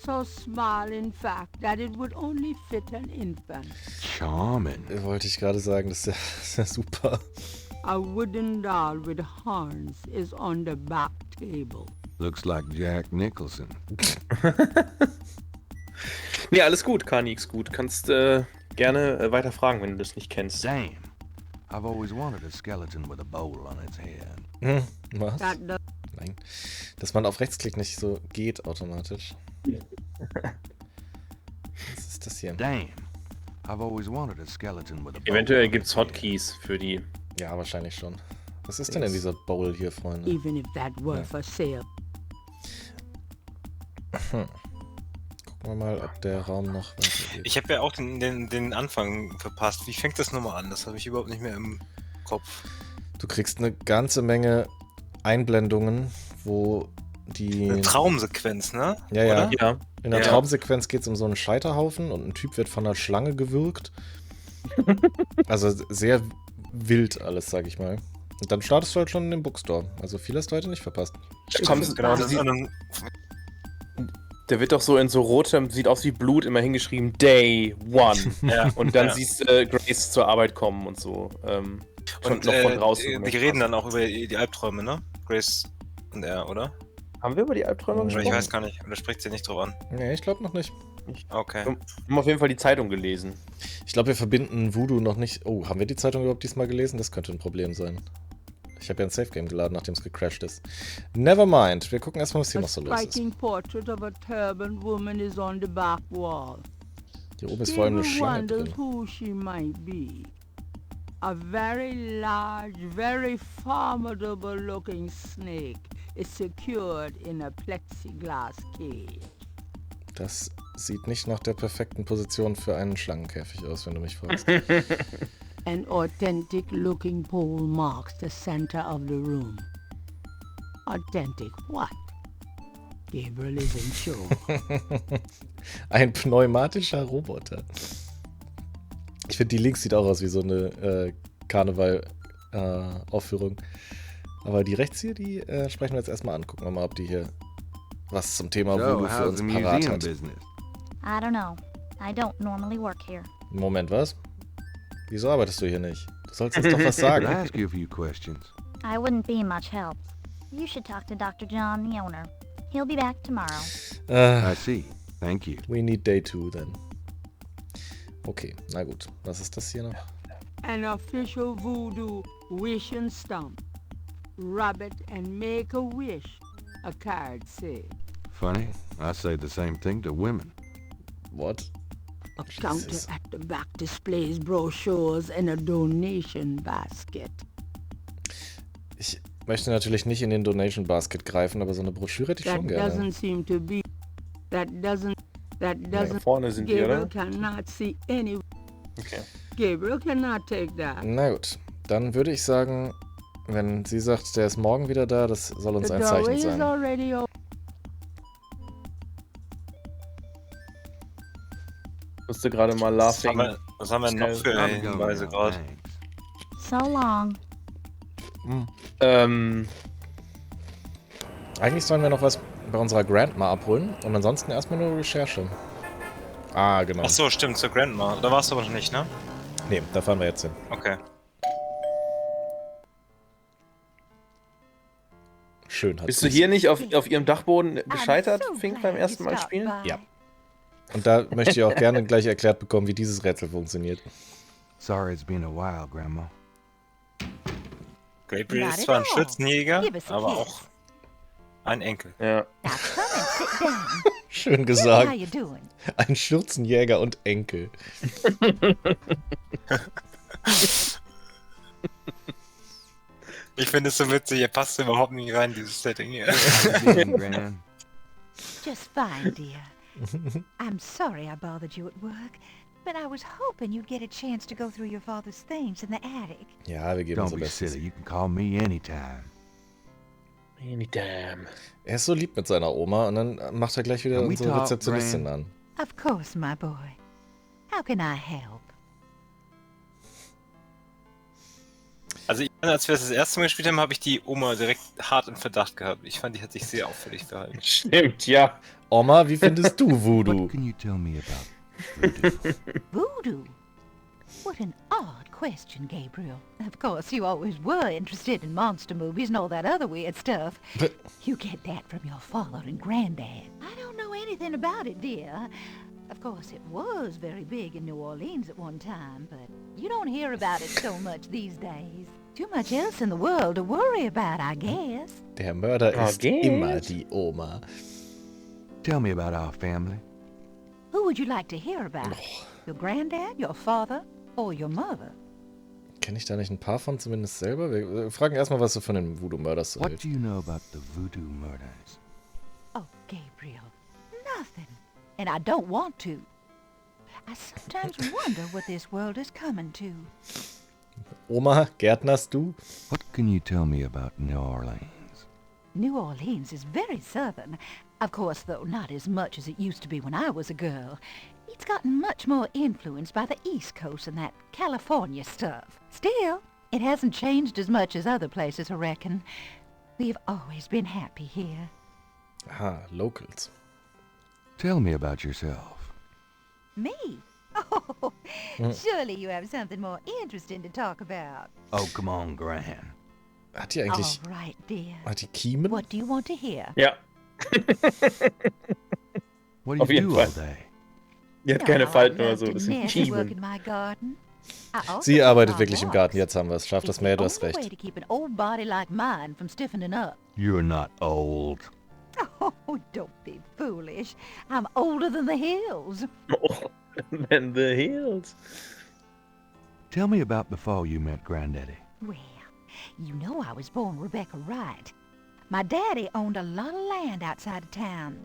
S5: So small, in fact, that it would only fit an infant.
S4: Charming.
S1: Wollte ich gerade sagen, das ist ja super.
S5: A wooden doll with horns is on the back table.
S4: Looks like Jack Nicholson.
S2: Nee, alles gut, Kanix, gut. Kannst gerne weiter fragen, wenn du das nicht kennst.
S4: Damn. I've always wanted a skeleton with a bowl on its head.
S1: Was?
S5: That does
S1: Nein. Dass man auf Rechtsklick nicht so geht automatisch. Was ist das hier?
S4: Damn. I've always wanted a skeleton with a bowl
S2: Eventuell
S4: on
S2: gibt's
S4: its head.
S2: Hotkeys für die.
S1: Ja, wahrscheinlich schon. Was ist denn in dieser Bowl hier, Freunde?
S5: Even if that were for sale.
S1: Gucken wir mal, ob der Raum noch weitergeht.
S6: Ich habe ja auch den Anfang verpasst. Wie fängt das nochmal an? Das habe ich überhaupt nicht mehr im Kopf.
S1: Du kriegst eine ganze Menge Einblendungen, wo die...
S6: Eine Traumsequenz, ne?
S1: Ja, ja.
S6: Oder?
S2: Ja.
S1: In der
S6: Ja.
S1: Traumsequenz geht es um so einen Scheiterhaufen und ein Typ wird von einer Schlange gewürgt. Also sehr wild alles, sag ich mal. Und dann startest du halt schon in den Bookstore. Also viel hast du heute nicht verpasst.
S2: Kommst,
S6: Genau, das ist
S2: der wird doch so in so rotem, sieht aus wie Blut, immer hingeschrieben Day One.
S6: ja.
S2: Und dann
S6: Ja.
S2: siehst Grace zur Arbeit kommen und so. Schon
S6: Und
S2: noch von draußen.
S6: die reden dann auch über die Albträume, ne? Grace und er, oder?
S2: Haben wir über die Albträume
S6: Oder
S2: gesprochen?
S6: ich weiß gar nicht. Oder spricht sie nicht drauf an?
S1: Nee, ich glaube noch nicht.
S6: Okay.
S2: Wir haben auf jeden Fall die Zeitung gelesen.
S1: Ich glaube, wir verbinden Voodoo noch nicht... Oh, haben wir die Zeitung überhaupt diesmal gelesen? Das könnte ein Problem sein. Ich habe ja ein Safe-Game geladen, nachdem es gecrashed ist. Nevermind. Wir gucken erstmal, was hier
S5: A
S1: noch so los ist.
S5: striking portrait of a turbaned woman is on the back wall.
S1: Hier oben ist vor allem eine
S5: Gabriel
S1: Schlange
S5: wonders
S1: drin.
S5: who she might be. A very large, very formidable looking snake is secured in a plexiglass cage.
S1: Das sieht nicht nach der perfekten Position für einen Schlangenkäfig aus, wenn du mich fragst.
S5: An authentic looking pole marks the center of the room. Authentic what? Gabriel is in show.
S1: Ein pneumatischer Roboter. Ich finde, die links sieht auch aus wie so eine Karneval-Aufführung. Aber die rechts hier, die sprechen wir jetzt erstmal an. Gucken wir mal, ob die hier was zum Thema Voodoo für uns parat hat.
S11: I don't know. I don't normally work here.
S1: Moment, was? Wieso arbeitest du hier nicht? Du sollst jetzt doch was sagen.
S4: Could I ask you a few questions?
S11: I wouldn't be much help. You should talk to Dr. John, the owner. He'll be back tomorrow.
S4: I see. Thank you.
S1: We need day 2 then. Okay, na gut. Was ist das hier noch?
S5: An official voodoo wish and stump. Rub it and make a wish, a card says.
S4: Funny, I say the same thing to women.
S1: What?
S5: A counter at the back displays brochures and a donation basket.
S1: Ich möchte natürlich nicht in den Donation Basket greifen, aber so eine Broschüre hätte ich
S5: That
S1: schon gerne.
S5: doesn't seem to be. That doesn't.
S2: Vorne sind die,
S5: Gabriel
S2: oder?
S5: cannot see any.
S2: Okay.
S5: Gabriel cannot take that.
S1: Na gut, dann würde ich sagen, wenn sie sagt, der ist morgen wieder da, das soll uns
S5: The
S1: ein
S5: doorway
S1: Zeichen
S5: is
S1: sein.
S5: already open.
S2: Musste gerade mal laughing.
S6: Was haben wir noch für
S4: I'm going
S6: Hinweise
S4: now,
S6: gerade?
S4: thanks.
S11: So long.
S1: Eigentlich sollen wir noch was bei unserer Grandma abholen und ansonsten erstmal nur Recherche. Ah, genau.
S6: Ach so, stimmt, zur Grandma. Da warst du aber noch nicht, ne?
S1: Nee, da fahren wir jetzt hin.
S6: Okay.
S1: Schön hat
S2: Bist du
S1: sie's.
S2: hier nicht auf ihrem Dachboden gescheitert,
S3: so
S2: Fink,
S3: glad
S2: beim ersten
S3: you
S2: Mal
S3: stopped
S2: spielen?
S3: by.
S1: Ja. Und da möchte ich auch gerne gleich erklärt bekommen, wie dieses Rätsel funktioniert.
S4: Sorry it's been a while, Grandma.
S6: Gabriel
S3: Not
S6: ist
S3: at
S6: zwar ein
S3: all.
S6: Schürzenjäger,
S3: Give us a
S6: aber
S3: kiss.
S6: auch ein Enkel.
S2: Ja.
S3: Now come and sit down.
S1: Schön
S3: How
S1: gesagt.
S3: you doing?
S1: Ein Schürzenjäger und Enkel.
S6: Ich finde es so witzig, er passt überhaupt nicht rein, dieses Setting hier.
S4: Gran.
S3: Just fine, dear. I'm sorry I bothered you at work, but I was hoping you'd get a chance to go through your father's things in the attic.
S1: Ja, wir geben
S4: Don't
S1: unser
S4: be
S1: Bestes.
S4: silly. You can call me anytime.
S2: Anytime.
S1: Er ist so lieb mit seiner Oma und dann macht er gleich wieder
S4: Can we
S1: unsere
S4: talk,
S1: Rezeptionistin
S4: Gran?
S1: an.
S3: Of course, my boy. How can I help?
S6: Also, als wir das erste Mal gespielt haben, habe ich die Oma direkt hart im Verdacht gehabt. Ich fand, die hat sich sehr auffällig verhalten.
S2: Stimmt, ja.
S1: Oma, wie findest du Voodoo?
S4: What can you tell me about voodoo?
S3: Voodoo? What an odd question, Gabriel. Of course, you always were interested in monster movies and all that other weird stuff.
S1: But-
S3: You get that from your father and granddad. I don't know anything about it, dear. Of course, it was very big in New Orleans at one time, but you don't hear about it so much these days. Too much else in the world to worry about, I guess.
S1: Der Mörder
S2: I
S1: ist
S2: guess.
S1: immer die Oma.
S4: Tell me about our family.
S3: Who would you like to hear about? Your granddad, your father, or your mother?
S1: Kenne ich da nicht ein paar von zumindest selber? Wir fragen erstmal, was du von den Voodoo Murders so
S4: What
S1: hältst.
S4: do you know about the voodoo murders?
S5: Oh, Gabriel, nothing. And I don't want to. I sometimes wonder what this world is coming to.
S1: Oma, Gärtnerst du?
S4: What can you tell me about New Orleans?
S5: New Orleans is very southern. Of course, though, not as much as it used to be when I was a girl. It's gotten much more influenced by the East Coast and that California stuff. Still, it hasn't changed as much as other places, I reckon. We've always been happy here.
S1: Aha, Locals.
S4: Tell me about yourself.
S5: Me? Oh, surely you have something more interesting to talk about.
S4: Oh, come on, Gran.
S1: Hat die eigentlich...
S5: All right, dear.
S1: Hat die Kiemen?
S5: What do you want to hear?
S2: Ja.
S4: What do
S2: Auf
S4: you
S2: jeden
S4: do
S2: Fall.
S4: all day?
S2: Die hat keine
S5: No, I
S2: Falten oder
S5: love
S2: so,
S5: to
S2: das sind
S5: nest and work
S2: Kiemen.
S5: in my garden. I also
S1: Sie
S5: go
S1: arbeitet
S5: on
S1: wirklich im Garten,
S5: walks.
S1: jetzt haben wir es. Schafft das
S5: It's
S1: mehr,
S5: the
S1: du hast
S5: only way
S1: recht.
S5: to keep an old body like mine from stiffening up.
S4: You're not old.
S5: Oh, don't be foolish. I'm older than the hills.
S2: Than the hills.
S4: Tell me about before you met Granddaddy.
S5: Well, you know I was born Rebecca Wright. My daddy owned a lot of land outside of town.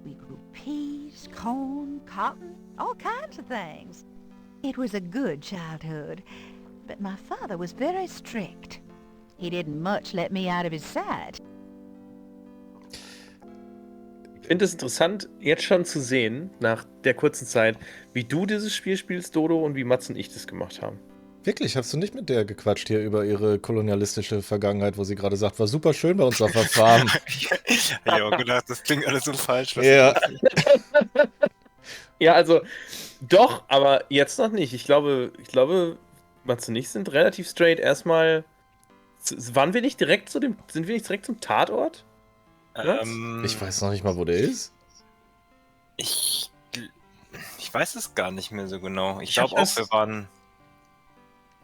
S5: We grew peas, corn, cotton, all kinds of things. It was a good childhood, but my father was very strict. He didn't much let me out of his sight.
S2: Ich finde es interessant, jetzt schon zu sehen, nach der kurzen Zeit, wie du dieses Spiel spielst, Dodo, und wie Mats und ich das gemacht haben.
S1: Wirklich, hast du nicht mit der gequatscht hier über ihre kolonialistische Vergangenheit, wo sie gerade sagt, war super schön bei uns auf der Farm.
S6: Ich habe auch gedacht, das klingt alles so falsch.
S1: Ja.
S2: Ja, also, doch, aber jetzt noch nicht. Ich glaube, Mats und ich sind relativ straight. Erstmal, sind wir nicht direkt zum Tatort?
S1: Ich weiß noch nicht mal, wo der ist.
S6: Ich weiß es gar nicht mehr so genau. Ich
S2: Ich hab
S6: glaube auch,
S2: das-
S6: wir waren...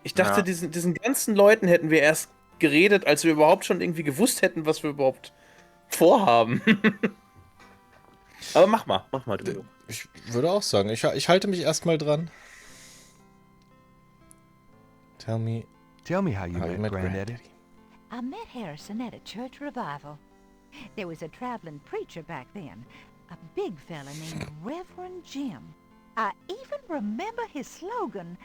S2: Ich dachte,
S6: Ja.
S2: diesen ganzen Leuten hätten wir erst geredet, als wir überhaupt schon irgendwie gewusst hätten, was wir überhaupt vorhaben. Aber mach mal, Dodo.
S1: Ich würde auch sagen, ich halte mich erstmal dran. Tell me
S4: how you met Granddaddy.
S5: I met Harrison at a church revival. There was a traveling preacher back then, a big fella named Reverend Jim. I even remember his slogan,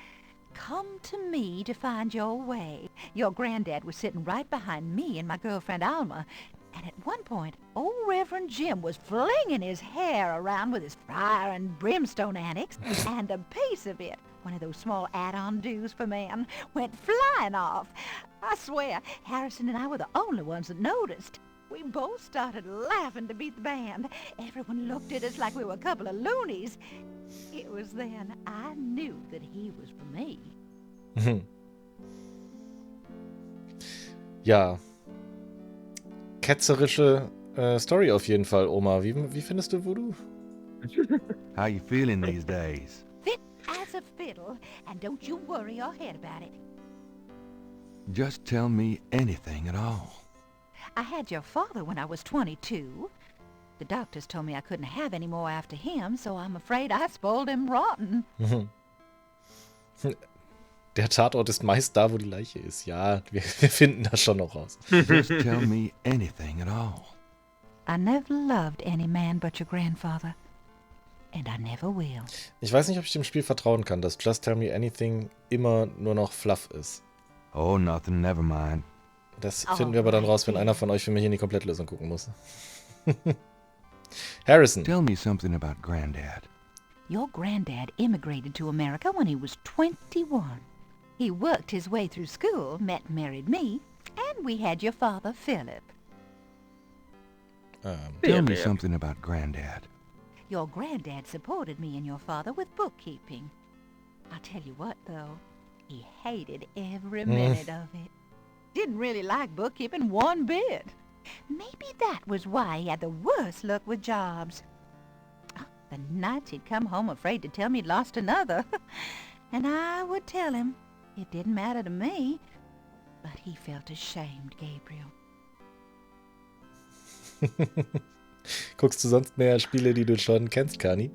S5: "Come to me to find your way." Your granddad was sitting right behind me and my girlfriend Alma, and at one point, old Reverend Jim was flinging his hair around with his fire and brimstone antics, and a piece of it, one of those small add-on do's for men, went flying off. I swear, Harrison and I were the only ones that noticed. We both started laughing to beat the band. Everyone looked at us like we were a couple of loonies. It was then I knew that he was for me.
S1: Ja. Ketzerische Story auf jeden Fall, Oma. Wie findest du Voodoo?
S4: How you feeling these days?
S5: Fit as a fiddle, and don't you worry your head about it.
S4: Just tell me anything at all.
S5: I had your father when I was 22. The doctors told me I couldn't have any more after him, so I'm afraid I spoiled him rotten.
S1: Der Tatort ist meist da, wo die Leiche ist. Ja, wir finden das schon noch raus.
S4: Just tell me anything at all.
S5: I never loved any man but your grandfather. And I never will.
S1: Ich weiß nicht, ob ich dem Spiel vertrauen kann, dass Just Tell Me Anything immer nur noch Fluff ist.
S4: Oh, nothing, never mind.
S1: Das finden wir aber dann raus, wenn einer von euch für mich in die Komplettlösung gucken muss. Harrison.
S4: Tell me something about Granddad.
S5: Your granddad immigrated to America when he was 21. He worked his way through school, met and married me, and we had your father, Philip.
S4: Tell me something about Granddad.
S5: Your granddad supported me and your father with bookkeeping. I'll tell you what, though, he hated every minute of it. Didn't really like bookkeeping one bit. Maybe that was why he had the worst luck with jobs. The nights he'd come home afraid to tell me he'd lost another. And I would tell him it didn't matter to me, but he felt ashamed, Gabriel.
S1: Guckst du sonst mehr Spiele, die du schon kennst, Kani?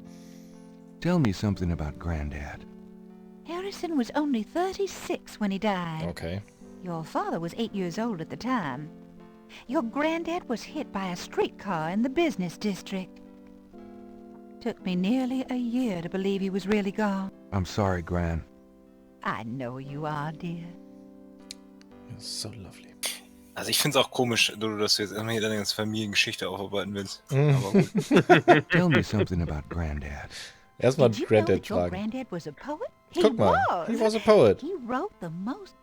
S4: Tell me something about Granddad.
S12: Harrison was only 36 when he died.
S1: Okay.
S12: Your father was 8 years old at the time. Your granddad was hit by a streetcar in the business district. Took me nearly a year to believe he was really gone.
S4: I'm sorry, Gran.
S12: I know you are, dear.
S1: So lovely.
S6: Also ich finde es auch komisch, Dodo, dass du jetzt erstmal hier deine ganze Familiengeschichte aufarbeiten willst.
S1: Mhm.
S6: Aber gut.
S4: Tell me something about Granddad.
S1: Erstmal
S12: Did you know
S1: Granddad
S12: that your
S1: fragen.
S12: granddad was a poet?
S1: Guck mal, he was a poet.
S12: He wrote the most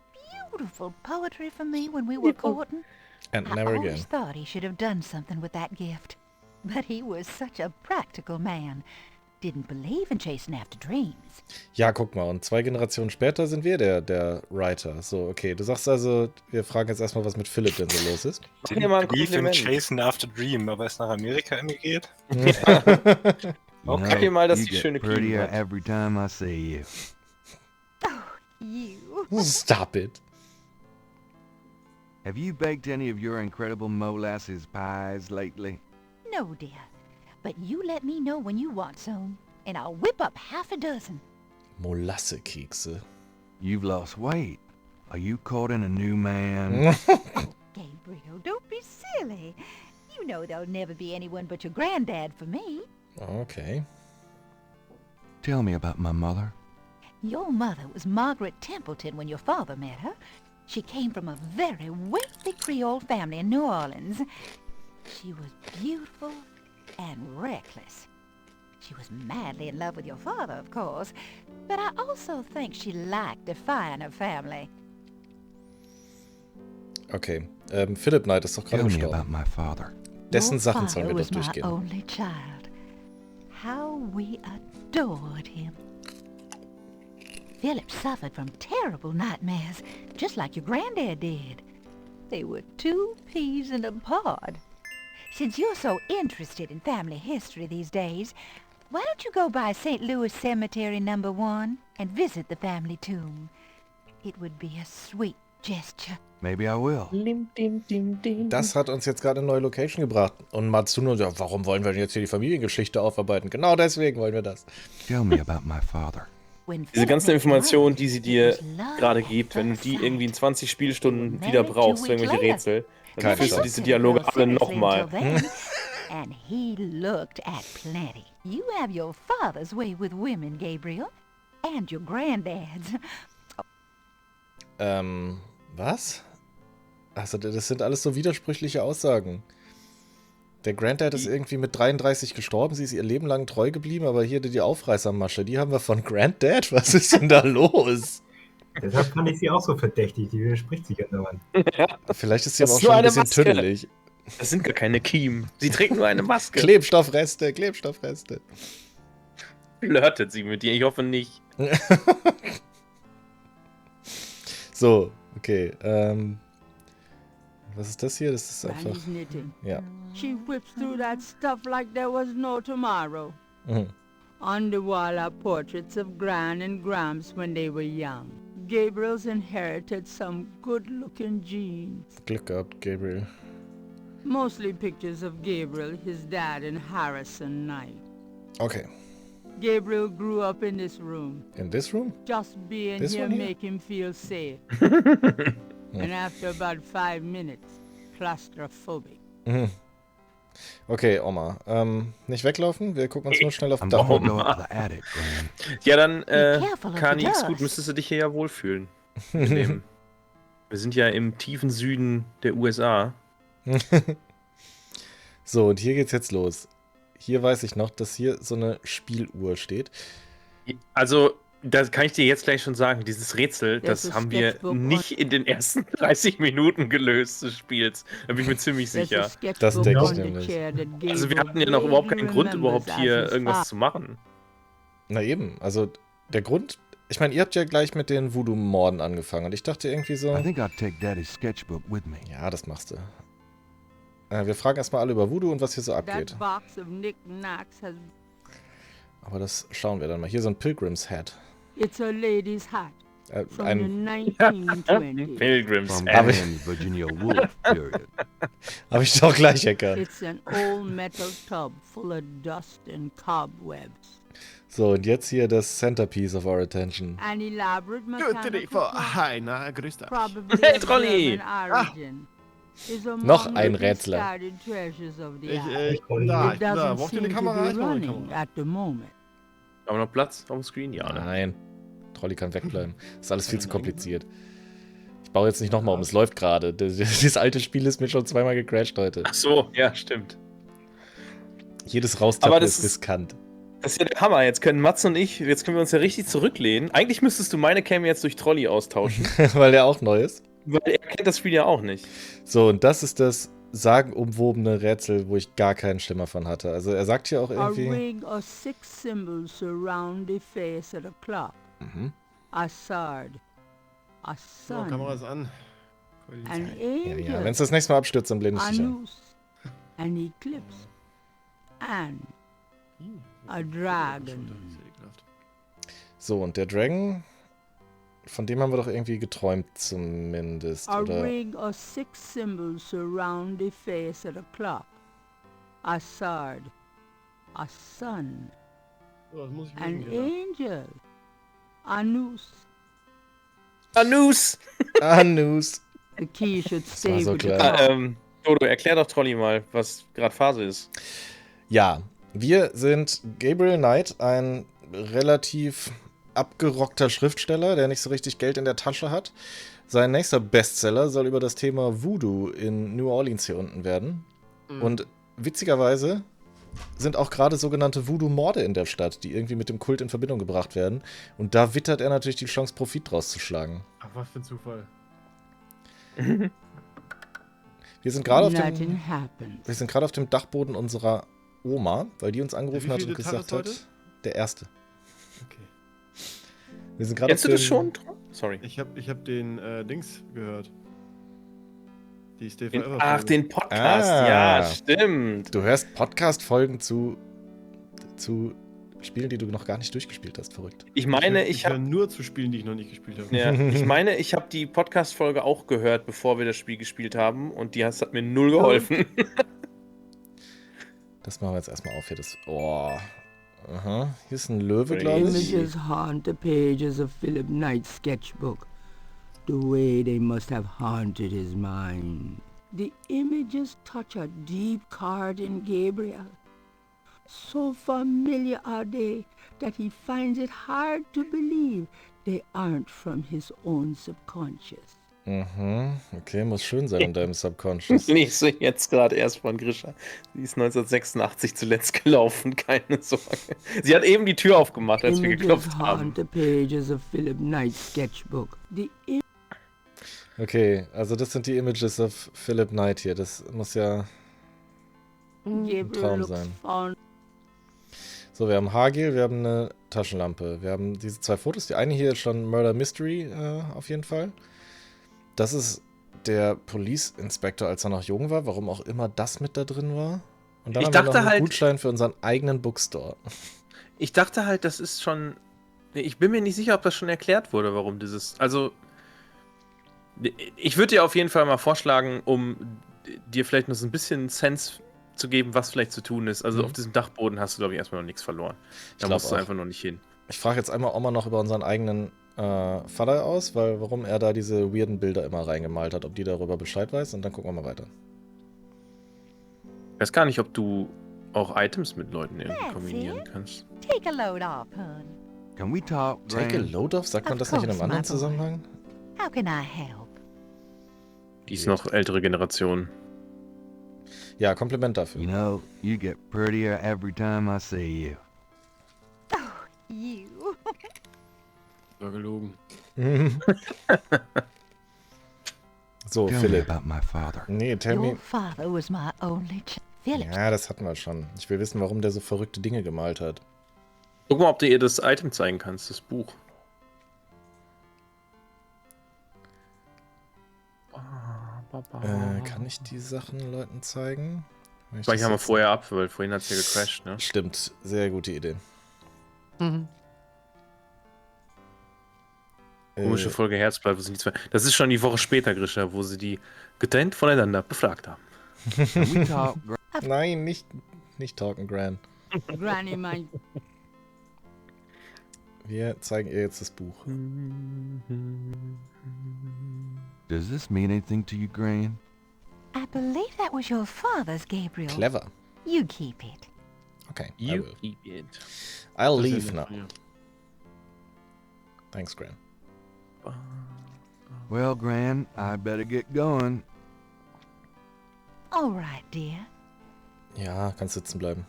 S12: beautiful poetry for me when we were courting.
S1: And
S12: I
S1: never
S12: always
S1: again.
S12: thought he should have done something with that gift. But he was such a practical man. Didn't believe in chasing after dreams.
S1: Ja, guck mal, und 2 Generationen später sind wir der Writer. So, okay, du sagst also, wir fragen jetzt erstmal, was mit Philipp denn so los ist.
S2: Mach mir mal ein
S6: Believe in
S2: Kompliment.
S6: Chasing After Dream, aber es nach Amerika emigriert?
S2: Okay, mal, dass
S4: you
S2: die
S4: get
S2: schöne Kiemen
S4: prettier
S2: hat.
S4: every time I see you.
S12: You.
S1: Stop it.
S4: Have you baked any of your incredible molasses pies lately?
S12: No, dear. But you let me know when you want some, and I'll whip up half a dozen.
S1: Molassekekse.
S4: You've lost weight. Are you courting a new man?
S12: Gabriel, don't be silly. You know there'll never be anyone but your granddad for me.
S1: Okay.
S4: Tell me about my mother.
S12: Your mother was Margaret Templeton when your father met her. She came from a very wealthy Creole family in New Orleans. She was beautiful and reckless. She was madly in love with your father, of course, but I also think she liked defying her family.
S1: Okay. Philipp Knight ist doch gerade
S4: Tell me
S1: gestorben.
S4: about my father.
S1: Dessen
S12: Your
S1: Sachen sollen
S12: father
S1: wir
S12: was
S1: doch
S12: my
S1: durchgehen.
S12: only child. How we adored him. Philip suffered from terrible nightmares, just like your granddad did. They were 2 peas in a pod. Since you're so interested in family history these days, why don't you go by St. Louis Cemetery No. 1 and visit the family tomb? It would be a sweet gesture.
S4: Maybe I will.
S1: Das hat uns jetzt gerade eine neue Location gebracht. Und Matsuno, ja, warum wollen wir denn jetzt hier die Familiengeschichte aufarbeiten? Genau deswegen wollen wir das.
S4: Tell me about my father.
S2: Diese ganzen Informationen, die sie dir gerade gibt, wenn du die irgendwie in 20 Spielstunden wieder brauchst für irgendwelche Rätsel, dann führst du diese Dialoge alle nochmal.
S12: And he looked at plenty. You have your father's way with women, Gabriel. And your granddad's.
S1: Was? Also, das sind alles so widersprüchliche Aussagen. Der Granddad ist irgendwie mit 33 gestorben, sie ist ihr Leben lang treu geblieben, aber hier die Aufreißermasche, die haben wir von Granddad? Was ist denn da los?
S13: Deshalb fand ich sie auch so verdächtig, die widerspricht sich andauernd.
S1: Vielleicht ist sie aber auch schon ein bisschen tüdelig.
S2: Das sind gar keine Kiemen. Sie trägt nur eine Maske.
S1: Klebstoffreste, Klebstoffreste.
S2: Flirtet sie mit dir? Ich hoffe nicht.
S1: So, okay. Was ist das hier? Das ist einfach...
S5: Granny's knitting.
S1: Ja.
S5: She whips through that stuff like there was no tomorrow.
S1: Mhm.
S5: On the wall are portraits of Gran and Gramps when they were young. Gabriel's inherited some good-looking genes.
S1: Glück gehabt, Gabriel.
S5: Mostly pictures of Gabriel, his dad, and Harrison Knight.
S1: Okay.
S5: Gabriel grew up in this room.
S1: In this room?
S5: Just being
S1: This
S5: here
S1: one here?
S5: make him feel safe. And after about 5 minutes, claustrophobic.
S1: Mhm. Okay, Oma. Nicht weglaufen, wir gucken uns nur schnell auf
S4: I'm
S1: Dach.
S4: gonna go up the attic, Gran.
S2: Ja, dann,
S12: careful of the
S2: Kani, ist
S12: dust.
S2: gut, müsstest du dich hier ja wohlfühlen. Wir sind ja im tiefen Süden der USA.
S1: So, und hier geht's jetzt los. Hier weiß ich noch, dass hier so eine Spieluhr steht.
S2: Also, das kann ich dir jetzt gleich schon sagen, dieses Rätsel,
S5: Das
S2: das
S5: ist
S2: haben wir
S5: Sketchbook
S2: nicht in den ersten 30 Minuten gelöst des Spiels. Da bin ich mir ziemlich
S5: There's
S2: sicher.
S5: a sketchbook
S1: Das denke ich
S5: on the
S1: nämlich.
S5: chair that
S2: Also wir
S5: Gabriel
S2: hatten ja noch überhaupt keinen
S5: vaguely
S2: Grund,
S5: remembers
S2: überhaupt
S5: as
S2: hier
S5: his
S2: irgendwas
S5: father.
S2: zu machen.
S1: Na eben, also der Grund... Ich meine, ihr habt ja gleich mit den Voodoo-Morden angefangen und ich dachte irgendwie so...
S4: I think I'll take Daddy's sketchbook with me.
S1: Ja, das machst du. Wir fragen erstmal alle über Voodoo und was hier so abgeht.
S5: That box of knickknacks has...
S1: Aber das schauen wir dann mal. Hier so ein Pilgrim's Hat.
S5: It's a lady's hat from the
S1: Ein...
S5: 1920s.
S2: Pilgrims.
S4: From
S1: Aber-
S4: Granny Virginia Woolf period.
S1: Habe ich doch gleich erkannt.
S5: It's an old metal tub full of dust and cobwebs.
S1: So, und jetzt hier das Centerpiece of our attention.
S5: An elaborate
S14: Gute
S5: mechanical
S14: Info.
S5: clock,
S14: Hi, na, grüßt euch.
S5: probably
S2: Hey,
S5: of
S2: Trolli!
S5: German origin, is
S1: Noch
S5: among
S1: ein
S5: the
S1: Rätsler.
S5: discarded treasures of the
S14: Ich
S5: island.
S14: bin da,
S5: It
S14: ich bin da.
S5: doesn't
S14: Braucht ihr
S5: seem
S14: eine
S5: to
S14: Kamera?
S5: be
S14: Ich brauche eine
S5: running
S14: Kamera.
S5: at the moment.
S2: Haben wir noch Platz auf dem Screen? Ja, ne?
S1: Nein. Trolli kann wegbleiben. Das ist alles viel zu kompliziert. Ich baue jetzt nicht nochmal um, es läuft gerade. Das alte Spiel ist mir schon zweimal gecrashed heute.
S2: Ach so, ja, stimmt.
S1: Jedes Raustappen
S2: Aber das
S1: ist
S2: ist-
S1: riskant.
S2: Das ist ja der Hammer. Jetzt können Mats und ich, jetzt können wir uns ja richtig zurücklehnen. Eigentlich müsstest du meine Cam jetzt durch Trolli austauschen.
S1: Weil der auch neu ist.
S2: Weil er kennt das Spiel ja auch nicht.
S1: So, und das ist das sagenumwobene Rätsel, wo ich gar keinen Schimmer von hatte. Also er sagt hier auch
S5: A
S1: irgendwie...
S5: ring of 6 symbols surround the face of the clock.
S1: Mhm.
S5: A sword, a
S14: So, Kamera ist
S5: sun,
S14: an.
S5: an
S1: Ja,
S5: angel,
S1: wenn es das nächste Mal abstürzt, dann blende ich
S5: a
S1: dich an.
S5: noose, an eclipse, and a dragon.
S1: So, und der Dragon, von dem haben wir doch irgendwie geträumt zumindest,
S5: A
S1: oder?
S5: ring of 6 symbols surround the face of the clock. A sword, a sun,
S14: So, das muss ich
S5: an
S14: wissen, genau.
S5: angel, a noose.
S2: Anus!
S1: Anus.
S5: The key should
S1: war
S5: stay
S1: so
S5: with the
S1: klar.
S5: clock.
S2: Dodo, erklär doch Trolli mal, was gerade Phase ist.
S1: Ja, wir sind Gabriel Knight, ein relativ abgerockter Schriftsteller, der nicht so richtig Geld in der Tasche hat. Sein nächster Bestseller soll über das Thema Voodoo in New Orleans hier unten werden. Und witzigerweise sind auch gerade sogenannte Voodoo-Morde in der Stadt, die irgendwie mit dem Kult in Verbindung gebracht werden. Und da wittert er natürlich die Chance, Profit draus zu schlagen.
S14: Ach, was für ein Zufall.
S1: Wir sind gerade
S5: Nothing happens.
S1: auf dem Dachboden unserer Oma, weil die uns angerufen hat
S14: viele
S1: und
S14: Gitarre
S1: gesagt
S14: ist
S1: hat, der erste.
S14: Okay.
S1: Wir sind gerade
S2: Kennst du das schon? Sorry.
S14: Ich hab den Dings gehört. Die Stay
S2: Den,
S14: Forever
S2: ach,
S14: Folge.
S2: den Podcast, ja, stimmt.
S1: Du hörst Podcast-Folgen zu Spielen, die du noch gar nicht durchgespielt hast. Verrückt.
S2: Ich meine,
S14: ich höre nur zu Spielen, die ich noch nicht gespielt habe.
S2: Ja, ich meine, ich habe die Podcast-Folge auch gehört, bevor wir das Spiel gespielt haben und die hat mir null geholfen.
S1: Das machen wir jetzt erstmal auf hier. Das. Oh. Aha. Hier ist ein Löwe, glaube ich.
S5: Images haunt the pages of Philip Knight's sketchbook, the way they must have haunted his mind. The images touch a deep chord in Gabriel. So familiar are they that he finds it hard to believe they aren't from his own subconscious.
S1: Mhm. Okay, muss schön sein in deinem Subconscious.
S2: Nicht so jetzt gerade erst von Grisha. Sie ist 1986 zuletzt gelaufen, keine Sorge. Sie hat eben die Tür aufgemacht, als wir
S5: Images
S2: geklopft haben.
S5: haunt the pages of Philip Knight's sketchbook. The
S1: Okay, also das sind die Images of Philip Knight hier. Das muss ja ein
S5: Gabriel
S1: Traum
S5: looks
S1: sein.
S5: fond.
S1: So, wir haben Haargel, wir haben eine Taschenlampe. Wir haben diese zwei Fotos. Die eine hier ist schon Murder Mystery auf jeden Fall. Das ist der Police Inspector, als er noch jung war. Warum auch immer das mit da drin war. Und dann
S2: Ich
S1: haben wir noch
S2: dachte
S1: einen
S2: halt-
S1: Gutschein für unseren eigenen Bookstore.
S2: Ich dachte halt, das ist schon. Ich bin mir nicht sicher, ob das schon erklärt wurde, warum dieses. Also. Ich würde dir auf jeden Fall mal vorschlagen, um dir vielleicht noch so ein bisschen Sense zu geben, was vielleicht zu tun ist. Also auf diesem Dachboden hast du, glaube ich, erstmal noch nichts verloren. Da
S1: glaub
S2: musst du
S1: auch.
S2: einfach noch nicht hin.
S1: Ich frage jetzt einmal Oma noch über unseren eigenen Vater aus, weil warum er da diese weirden Bilder immer reingemalt hat, ob die darüber Bescheid weiß und dann gucken wir mal weiter.
S2: Ich weiß gar nicht, ob du auch Items mit Leuten irgendwie
S12: That's
S2: kombinieren
S12: it.
S2: kannst.
S12: Take a load off, hon.
S4: Can we talk,
S1: Take a
S4: Gran?
S1: load off? Sagt man
S12: Of
S1: das nicht in einem
S12: course,
S1: anderen
S12: my boy.
S1: Zusammenhang?
S12: How can I help?
S2: Die ist noch ältere Generation.
S1: Ja, Kompliment dafür.
S4: You know, you get prettier every time I see you.
S12: You.
S14: War gelogen.
S1: So,
S4: Tell me
S1: Philipp.
S4: about my father.
S1: Nee, tell
S12: Your
S1: me.
S12: father was my only child. Philip.
S1: Ja, das hatten wir schon. Ich will wissen, warum der so verrückte Dinge gemalt hat.
S2: Guck mal, ob du ihr das Item zeigen kannst, das Buch.
S1: Kann ich die Sachen Leuten zeigen? Wenn ich
S2: Vielleicht
S1: das
S2: haben wir
S1: jetzt-
S2: vorher ab, weil vorhin hat es ja gecrashed, ne?
S1: Stimmt, sehr gute Idee.
S2: Komische Folge Herzblatt, wo sind die zwei? Das ist schon die Woche später, Grisha, wo sie die getrennt voneinander befragt haben.
S4: Can we talk, Gran?
S1: Nein, nicht Talken Gran.
S5: Granny might
S1: Wir zeigen ihr jetzt das Buch.
S4: Does this mean anything to you, Gran?
S12: I believe that was your father's, Gabriel.
S1: Clever.
S12: You keep it.
S1: Okay, I
S2: You
S1: will.
S2: keep it.
S1: I'll
S14: Das ist
S1: leave
S14: ja
S1: now.
S14: nett von ihr.
S1: Thanks, Gran.
S4: Well, Gran, I better get going.
S12: All right, dear.
S1: Ja, kannst sitzen bleiben.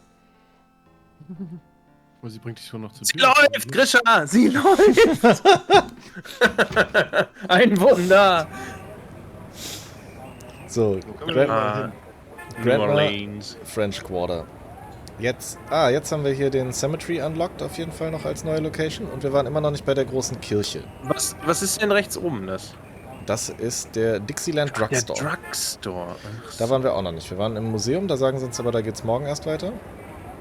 S14: Aber sie bringt dich schon noch zu
S2: Sie läuft, Grisha! Sie läuft! Ein Wunder!
S1: So,
S14: New
S1: Grandma,
S2: Orleans.
S1: French Quarter. Jetzt haben wir hier den Cemetery unlocked, auf jeden Fall noch als neue Location. Und wir waren immer noch nicht bei der großen Kirche.
S2: Was ist denn rechts oben das?
S1: Das ist der Dixieland Drugstore.
S2: Der Drugstore.
S1: Da waren wir auch noch nicht. Wir waren im Museum, da sagen sie uns aber, da geht's morgen erst weiter.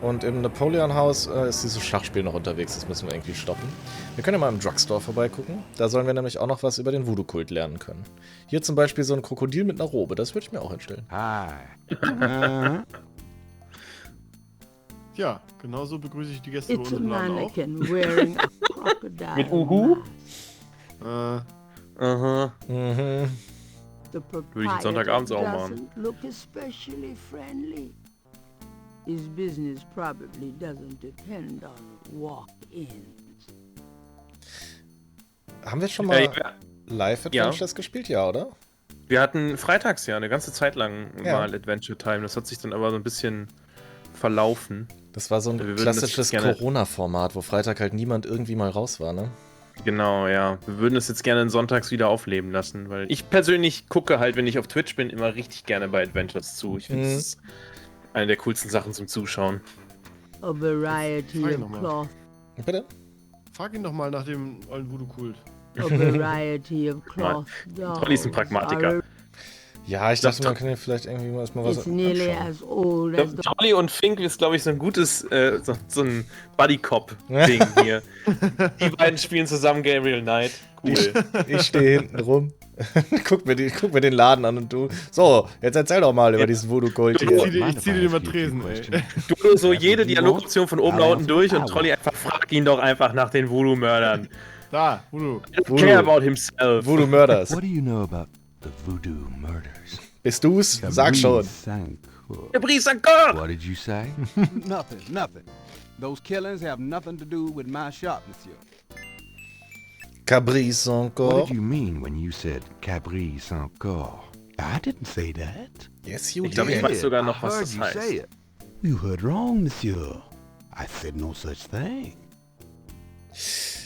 S1: Und im Napoleon-Haus ist dieses Schachspiel noch unterwegs, das müssen wir irgendwie stoppen. Wir können ja mal im Drugstore vorbeigucken. Da sollen wir nämlich auch noch was über den Voodoo-Kult lernen können. Hier zum Beispiel so ein Krokodil mit einer Robe, das würde ich mir auch hinstellen.
S4: Hi.
S14: Ja, genauso begrüße ich die Gäste bei
S5: It's
S14: uns
S5: a
S14: im Laden auch.
S5: mannequin wearing a crocodile
S2: Mit Uhu?
S5: mask.
S2: Aha.
S1: Mhm.
S5: The
S2: Würde ich Sonntagabends auch machen.
S5: doesn't look especially friendly. His business probably doesn't depend on walk-ins.
S1: Haben wir schon mal
S2: Ja.
S1: Live Adventures gespielt? Ja, oder?
S2: Wir hatten freitags ja eine ganze Zeit lang
S1: Ja.
S2: mal Adventure Time. Das hat sich dann aber so ein bisschen verlaufen.
S1: Das war so ein
S2: Wir würden das
S1: klassisches
S2: gerne-
S1: Corona-Format, wo Freitag halt niemand irgendwie mal raus war, ne?
S2: Genau, ja. Wir würden es jetzt gerne sonntags wieder aufleben lassen, weil ich persönlich gucke halt, wenn ich auf Twitch bin, immer richtig gerne bei Adventures zu. Ich finde, das ist eine der coolsten Sachen zum Zuschauen.
S5: A variety
S14: Frag ihn
S5: of
S14: noch mal.
S5: cloth.
S1: Bitte?
S14: Frag ihn doch mal nach dem alten Voodoo-Kult.
S5: A variety of cloth
S2: Tolly ist ein Pragmatiker.
S5: are-
S1: Ja, ich dachte, man kann ja vielleicht irgendwie mal was
S5: It's nearly
S1: anschauen.
S5: as old as the
S2: Tolly und Fink ist, glaube ich, so ein gutes, so ein Buddy-Cop-Ding hier. Die beiden spielen zusammen Gabriel Knight. Cool.
S1: Ich stehe hinten rum. guck mir den Laden an und du. So, jetzt erzähl doch mal über diesen Voodoo-Kult hier.
S14: Ich zieh dir den Matresen, ey.
S2: Dodo so jede Dialogoption von oben nach unten durch und Trolli einfach frag ihn doch einfach nach den Voodoo-Mördern.
S14: Da, Voodoo.
S2: I don't care about himself.
S1: Voodoo Murders.
S4: What do you know about the voodoo murders?
S1: Bist du's? Sag schon.
S2: Gabriel Knight.
S4: What did you say?
S10: Nothing. Those killings have nothing to do with my shop, monsieur.
S1: Cabrice
S4: What
S1: encore.
S4: did you mean when you said Cabrice encore? I didn't say that.
S1: Yes, you
S2: Ich glaube, ich
S1: did.
S2: weiß sogar noch,
S4: I
S2: was
S4: heard
S2: das
S4: you
S2: heißt.
S4: say it.
S10: You heard wrong, monsieur. I said no such thing.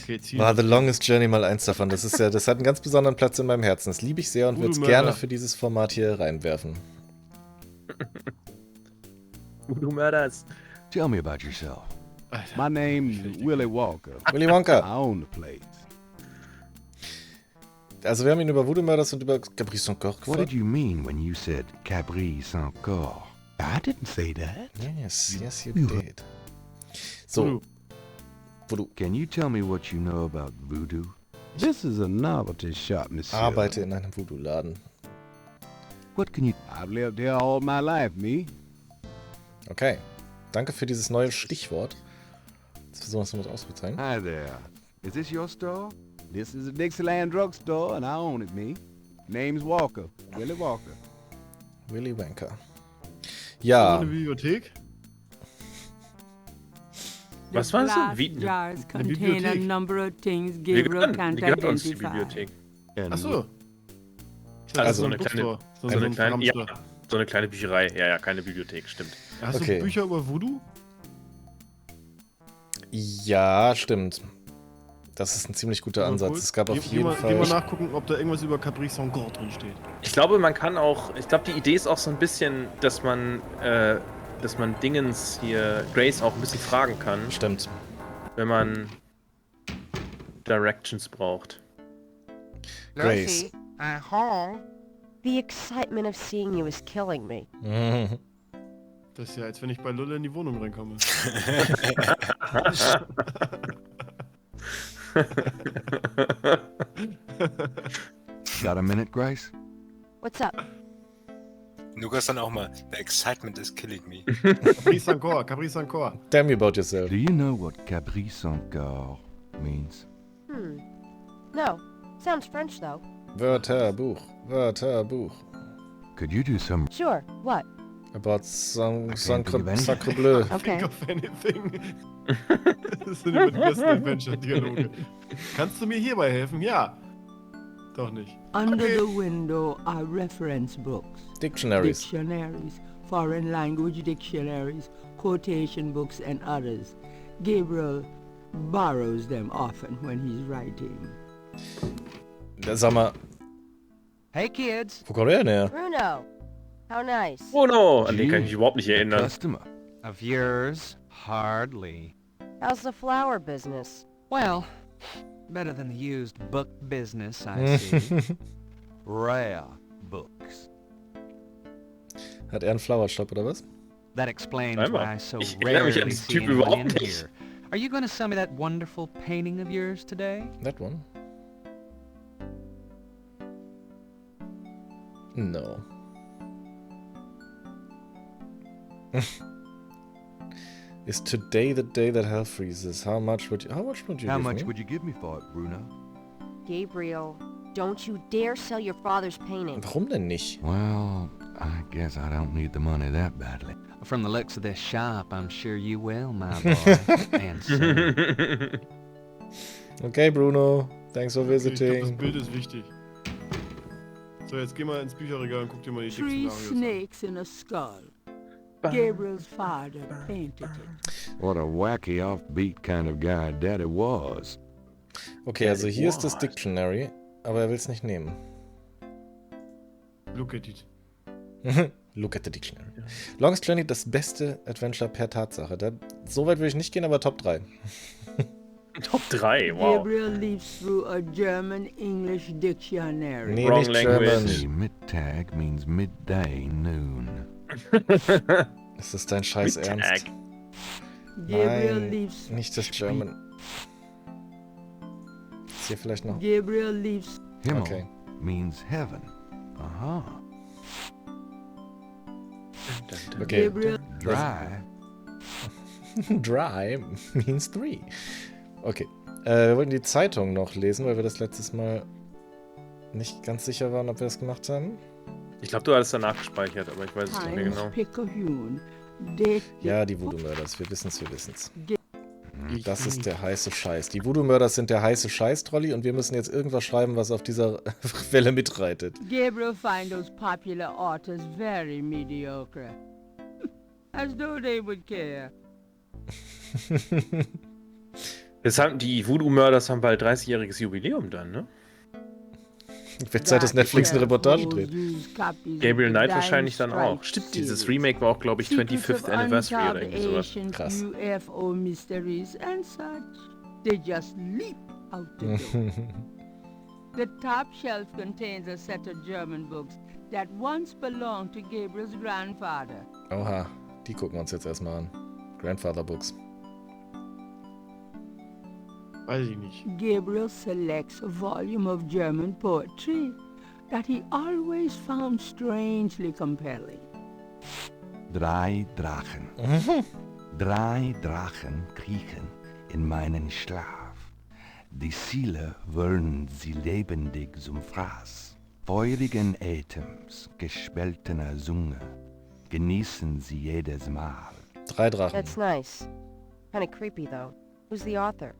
S14: Okay, zieh
S1: War The Longest Journey mal eins davon. Das hat einen ganz besonderen Platz in meinem Herzen. Das liebe ich sehr und würde es
S14: Voodoo
S1: gerne
S14: Murder.
S1: für dieses Format hier reinwerfen.
S2: Voodoo-Mörders.
S4: Tell me about yourself.
S10: My name's Willie Walker.
S1: Willy
S10: I
S1: Wonka.
S10: own the place.
S1: Also wir haben ihn über Voodoo Murders und über Cabrice encore
S4: What did
S1: gefragt.
S4: you mean when you said Cabrice encore?
S10: I didn't say that.
S1: Yes, you
S10: You-
S1: did. So, Voodoo.
S4: Can you tell me what you know about voodoo?
S10: This is a novelty shop, monsieur.
S1: Arbeite in einem Voodoo-Laden.
S4: What can you...
S10: I've lived here all my life, me.
S1: Okay. Danke für dieses neue Stichwort. Jetzt versuchen wir es nochmal auszuzeigen.
S4: Hi there. Is this your store?
S10: This is a Dixieland drugstore, and I own it, me. Name's Walker. Willie Walker.
S1: Willy Wonka.
S14: Eine
S1: Ja,
S14: Bibliothek?
S2: Was war das?
S5: Glass
S2: Wie-
S5: jars
S14: Eine
S5: contain a
S14: Bibliothek.
S5: number of things
S2: Die
S5: Gabriel can't
S2: gehört uns, die
S5: identify.
S2: Bibliothek.
S14: Achso.
S2: Also
S14: so ein Bookstore. So
S2: so eine
S14: ein
S2: kleine, ja,
S14: Ramster.
S2: so eine kleine Bücherei. Ja, keine Bibliothek, stimmt.
S14: Hast
S1: Okay.
S14: du Bücher über Voodoo?
S1: ja, stimmt. Das ist ein ziemlich guter Ansatz.
S14: Cool.
S1: Es gab auf
S14: Geh
S1: jeden
S14: mal
S1: Fall...
S14: nachgucken, ob da irgendwas über Cabrice encore drin steht.
S2: Ich glaube, man kann auch, ich glaube, die Idee ist auch so ein bisschen, dass man Dingens hier, Grace auch ein bisschen fragen kann,
S1: Stimmt.
S2: wenn man Directions braucht.
S1: Grace.
S3: The excitement of seeing you is killing me.
S1: Mhm.
S14: Das ist ja, als wenn ich bei Lulle in die Wohnung reinkomme.
S4: Got a minute, Grace?
S3: What's up?
S6: Lukas dann auch mal, the excitement is killing me.
S14: Cabrice encore, Cabrice encore.
S1: Tell me about yourself.
S4: Do you know what Cabrice encore means.
S3: No. Sounds French, though.
S1: Wörterbuch. Wörterbuch.
S4: Could you do some...
S3: Sure. What?
S1: About Sacre
S3: Okay.
S14: Think of anything. Das sind immer die besten Adventure-Dialoge. Kannst du mir hierbei helfen? Ja. Doch nicht.
S5: Under the window are reference books.
S1: Dictionaries.
S5: Dictionaries, foreign language dictionaries, quotation books, and others. Gabriel borrows them often when he's writing.
S1: Sag mal,
S9: Hey, kids.
S1: wo kommt er denn her?
S3: Bruno. How nice.
S2: Bruno! An den kann ich mich überhaupt nicht erinnern.
S4: Customer.
S9: Of yours? Hardly.
S3: How's the flower business?
S9: Well, better than the used book business, I see.
S4: Rare books.
S1: Hat er einen Flowershop oder was?
S9: That explains
S2: Einmal.
S9: why I so
S2: Ich erinnere mich an
S9: rarely
S2: diesen
S9: see
S2: Typ
S9: anyone
S2: überhaupt
S9: in
S2: nicht.
S9: here. Are you going to sell me that wonderful painting of yours today?
S1: That one? No. Is today the day that hell freezes? How much would you give me?
S4: Would you give me for it, Bruno?
S3: Gabriel, don't you dare sell your father's painting.
S1: Warum denn nicht?
S4: Well, I guess I don't need the money that badly.
S9: From the looks of this shop, I'm sure you will, my boy. And son.
S1: Okay, Bruno. Thanks for
S14: Okay, ich glaube, das
S1: visiting.
S14: Bild ist wichtig. So, jetzt geh mal ins Bücherregal und guck dir mal die
S5: Three
S14: Dictionaries an.
S5: snakes in a skull. Gabriel's father painted it.
S4: What a wacky, offbeat kind of guy Daddy was.
S1: Okay, also hier ist das Dictionary, aber er will es nicht nehmen.
S14: Look at it.
S1: Look at the dictionary. Longest Journey, das beste Adventure per Tatsache. So weit würde ich nicht gehen, aber Top 3.
S2: Top 3, wow.
S5: Gabriel leaves through a German-English dictionary.
S1: Nee,
S2: Wrong
S1: nicht
S2: language.
S1: German.
S4: Mittag means midday, noon.
S1: Ist das dein Scheiß
S2: Mittag.
S1: Ernst?
S5: Gabriel
S1: Nein,
S5: leaves.
S1: nicht das German. Ist hier vielleicht noch...
S5: Gabriel leaves.
S4: Himmel
S1: Okay.
S4: means heaven. Uh-huh.
S1: Okay.
S5: Gabriel.
S4: Dry.
S1: Dry means 3. Okay. Wir wollten die Zeitung noch lesen, weil wir das letztes Mal nicht ganz sicher waren, ob wir das gemacht haben.
S2: Ich glaube, du hast es danach gespeichert, aber ich weiß es nicht mehr
S5: Times
S2: genau.
S5: Picayune. Date.
S1: Ja, die Voodoo-Mörders. Wir wissen's, wir wissen's. Das ist der heiße Scheiß. Die Voodoo-Mörders sind der heiße Scheiß-Trolli und wir müssen jetzt irgendwas schreiben, was auf dieser Welle mitreitet.
S5: Gabriel finds those popular authors very mediocre. As though they would care.
S2: Die Voodoo-Mörders haben bald 30-jähriges Jubiläum dann, ne?
S1: Wird Zeit, dass Netflix eine Reportage dreht.
S2: Gabriel Knight wahrscheinlich dann auch. Stimmt, dieses Remake war auch, glaube ich, 25th Anniversary oder irgendwie sowas.
S1: Krass.
S5: UFO mysteries and such. They just leap out the door. The top shelf contains a set of German books that once belonged to Gabriel's grandfather.
S1: Oha, die gucken wir uns jetzt erstmal an. Grandfather Books.
S14: Weiß ich nicht.
S5: Gabriel selects a volume of German poetry that he always found strangely compelling.
S4: Drei Drachen. Drei Drachen kriechen in meinen Schlaf. Die Ziele wollen sie lebendig zum Fraß. Feurigen Atems, gespaltener Zunge, genießen sie jedes Mal.
S1: 3 Drachen.
S3: That's nice. Kinda creepy, though. Who's the author?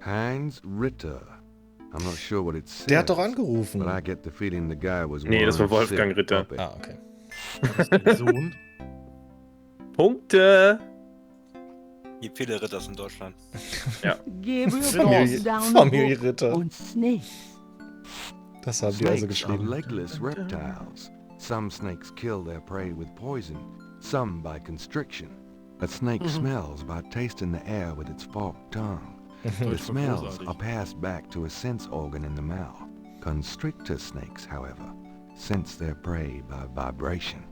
S4: Heinz Ritter. I'm not sure what it says.
S1: Der hat doch angerufen.
S4: But I get the feeling the guy was
S2: Nee, das war
S4: one
S2: Wolfgang
S4: sick
S2: Ritter.
S4: puppy.
S1: Ah, okay.
S14: Das ist der Sohn.
S2: Punkte!
S6: Gibt viele Ritters in Deutschland.
S2: Ja.
S5: Gabriel
S1: Familie-
S5: puts down
S1: Familie
S5: the book
S1: Ritter.
S5: on snakes.
S1: Das haben die also
S4: Snakes are
S1: geschrieben.
S4: legless reptiles. Some snakes kill their prey with poison, some by constriction. A snake smells by tasting the air with its forked tongue. The
S14: Deutsch war
S4: smells
S14: großartig.
S4: are passed back to a sense organ in the mouth. Constrictor snakes, however, sense their prey by vibration.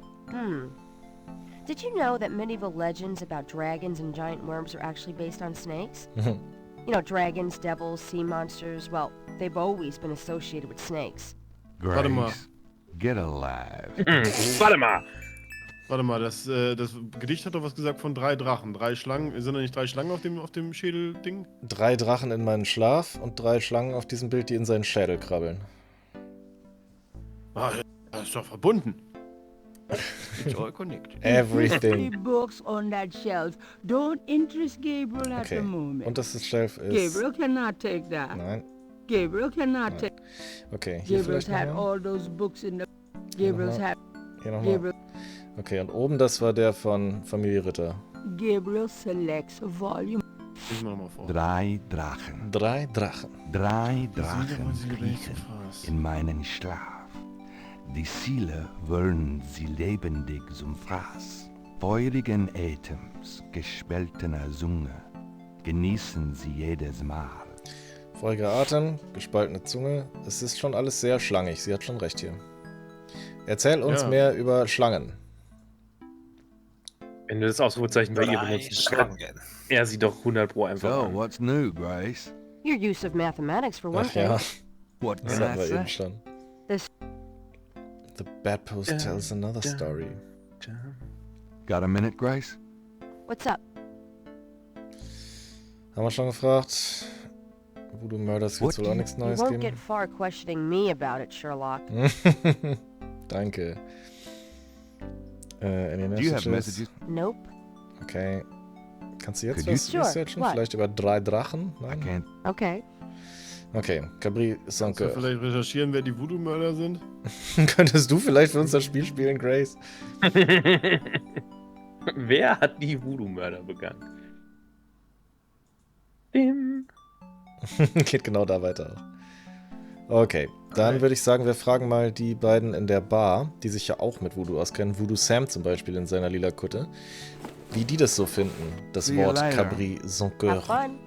S3: Did you know that medieval legends about dragons and giant worms are actually based on snakes? You know, dragons, devils, sea monsters, well, they've always been associated with snakes.
S14: Warte mal.
S4: Grace, get alive.
S2: Warte mal!
S14: Warte mal, das Gedicht hat doch was gesagt von 3 Drachen. 3 Schlangen. Sind da nicht 3 Schlangen auf dem Schädelding?
S1: 3 Drachen in meinen Schlaf und 3 Schlangen auf diesem Bild, die in seinen Schädel krabbeln.
S14: Ah, das ist doch verbunden.
S10: It's all connected.
S1: Everything.
S5: The books on that shelf don't interest Gabriel at
S1: Okay.
S5: the moment.
S1: Und das Shelf ist...
S5: Gabriel cannot take that.
S1: Nein.
S5: Gabriel cannot take.
S1: Okay, hier
S5: Gabriel's
S1: vielleicht
S5: had
S1: nochmal.
S5: all those books in the. Gabriel's had.
S1: Hier nochmal. Okay, und oben, das war der von Familie Ritter.
S5: Gabriel selects a volume.
S14: Lesen wir nochmal vor.
S4: 3 Drachen.
S1: 3 Drachen.
S4: 3 Drachen kriechen in meinen Schlaf. Die Ziele wollen sie lebendig zum Fraß. Feurigen Atems, gespaltener Zunge, genießen sie jedes Mal.
S1: Feuriger Atem, gespaltene Zunge. Es ist schon alles sehr schlangig, sie hat schon recht hier. Erzähl uns mehr über Schlangen.
S2: Wenn du das Ausrufezeichen bei ihr
S6: 3
S2: benutzt,
S6: Schlangen.
S2: er sie doch 100 Pro einfach
S4: So,
S2: an.
S4: what's new, Grace?
S3: Your use of mathematics for one
S1: Ach ja,
S4: What
S1: das
S4: can
S1: hatten
S4: I
S1: wir
S4: say?
S1: eben schon.
S3: This
S1: The bedpost tells another story.
S4: Got a minute, Grace?
S3: What's up?
S1: Haben wir schon gefragt. Voodoo Murders wird wohl auch nichts
S3: You
S1: Neues
S3: won't
S1: geben.
S3: get far questioning me about it, Sherlock.
S1: Danke. Any
S4: Do you have
S1: messages?
S4: messages?
S3: Nope.
S1: Okay. Kannst du jetzt
S4: Could you-
S1: was
S3: Sure,
S1: researchen?
S3: what?
S1: Vielleicht über 3 Drachen?
S4: I
S1: Nein?
S4: can't.
S3: Okay.
S1: Okay, Gabriel
S14: Kannst du
S1: Sonke.
S14: vielleicht recherchieren, wer die Voodoo-Mörder sind?
S1: Könntest du vielleicht für uns das Spiel spielen, Grace?
S2: Wer hat die Voodoo-Mörder begangen? Dim.
S1: Geht genau da weiter auch. Okay, dann würde ich sagen, wir fragen mal die beiden in der Bar, die sich ja auch mit Voodoo auskennen. Voodoo Sam zum Beispiel in seiner lila Kutte. Wie die das so finden, das
S4: See you
S1: Wort
S4: later.
S1: Cabri sans cœur.
S3: Have fun.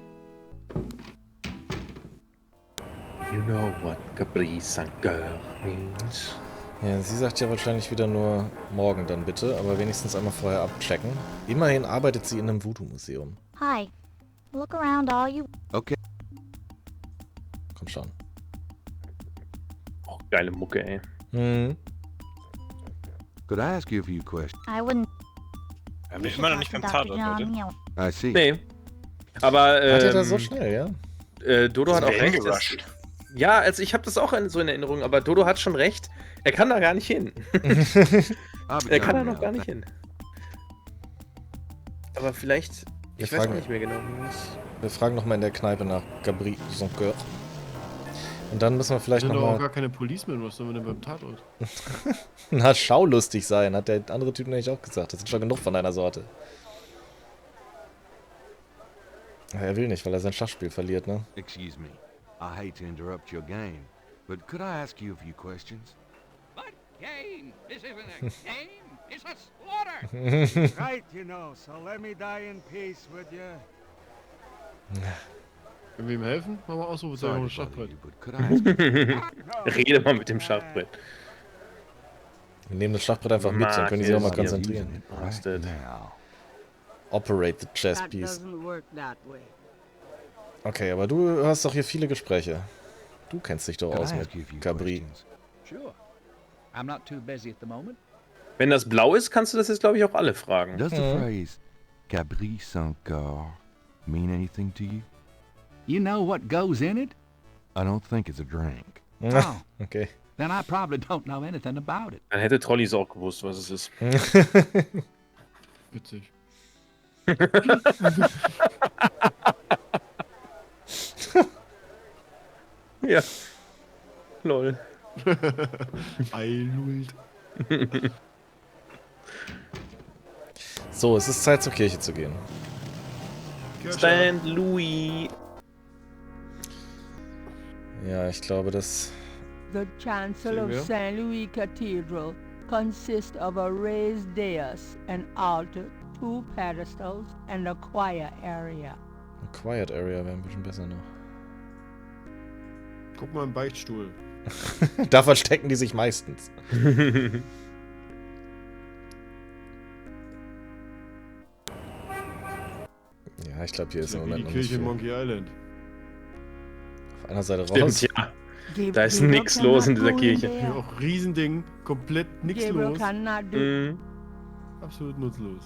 S2: You know what Capri Saint-Cœur means.
S1: Ja, sie sagt ja wahrscheinlich wieder nur morgen dann bitte, aber wenigstens einmal vorher abchecken. Immerhin arbeitet sie in einem Voodoo-Museum.
S11: Hi. Look around all you...
S4: Okay.
S1: Komm schon.
S2: Oh, geile Mucke, ey.
S1: Hm.
S4: Could I ask you a few questions?
S11: I wouldn't...
S6: Wir
S11: You
S6: sind
S11: should
S6: immer noch
S11: talk
S6: nicht
S11: to
S6: beim
S11: Dr.
S6: Tatort,
S11: John
S6: Leute.
S11: Neal.
S4: I see.
S2: Nee. Aber,
S1: Hat er das so schnell, ja?
S2: Dodo hat auch
S6: Sind wir
S2: recht.
S6: hingerusht?
S2: Ja, also ich habe das auch so in Erinnerung, aber Dodo hat schon recht. Er kann da gar nicht hin.
S4: I'll be
S2: Er kann da
S4: down
S2: noch
S4: now.
S2: gar nicht hin. Aber vielleicht...
S1: Wir
S2: Ich weiß auch
S1: fragen-
S2: nicht mehr genau.
S1: Wir fragen nochmal in der Kneipe nach Cabri sans cœur. Und dann müssen wir vielleicht
S14: Sind doch auch
S1: nochmal...
S14: gar keine Policemen, was sollen wir denn beim Tatort?
S1: Na, schaulustig sein, hat der andere Typ nämlich auch gesagt. Das sind schon genug von deiner Sorte. Ja, er will nicht, weil er sein Schachspiel verliert, ne?
S4: Excuse me. I hate to interrupt your game, but could I ask you a few questions?
S8: What game? This isn't a game. It's a slaughter.
S10: Right, you know, so let me die in peace, would you?
S14: Können wir ihm helfen? Machen wir Ausrufezeichen
S4: Sorry
S14: auf
S4: to
S14: das
S4: bother
S14: Schachbrett.
S4: you, but could I ask
S2: Rede mal mit dem Schachbrett.
S1: Wir nehmen das Schachbrett einfach mit, dann können die sich auch mal konzentrieren.
S2: Bastard.
S4: now?
S1: Operate the chess
S5: That
S1: piece.
S5: doesn't work that way.
S1: Okay, aber du hast doch hier viele Gespräche. Du kennst dich doch
S4: Could
S1: aus
S4: I
S1: mit
S4: ask you a few
S1: Cabri.
S4: questions?
S8: Sure. I'm not too busy at the moment.
S2: Wenn das blau ist, kannst du das jetzt, glaube ich, auch alle fragen.
S4: Does the phrase Cabri sans cœur mean anything to you?
S8: You know what goes in it?
S4: I don't think it's a drink.
S8: Oh,
S1: Okay.
S8: then I probably don't know anything about it.
S2: Dann hätte Trollis auch gewusst, was es ist.
S14: Witzig.
S2: Ja. Lol.
S14: Eilult.
S1: So, es ist Zeit zur Kirche zu gehen.
S2: Stand Louis.
S1: Ja, ich glaube, das...
S5: The chancel
S14: Sehen
S5: of
S14: wir.
S5: St. Louis Cathedral consists of a raised dais, an altar, 2 pedestals, and a choir area.
S1: Ein Quiet Area wäre ein bisschen besser noch.
S14: Guck mal im Beichtstuhl.
S1: Da verstecken die sich meistens. Ja, ich glaube, hier ist im
S14: Wie
S1: Moment
S14: die
S1: noch nicht
S14: Kirche in
S1: viel.
S14: Monkey Island.
S1: Auf einer Seite raus.
S2: Stimmt, ja.
S5: Gabriel
S2: Da ist nix los in dieser
S5: cannot go
S2: Kirche.
S5: there.
S14: Hier auch Riesending, komplett nichts
S5: Gabriel
S14: los.
S5: cannot do.
S2: Mhm.
S14: absolut nutzlos.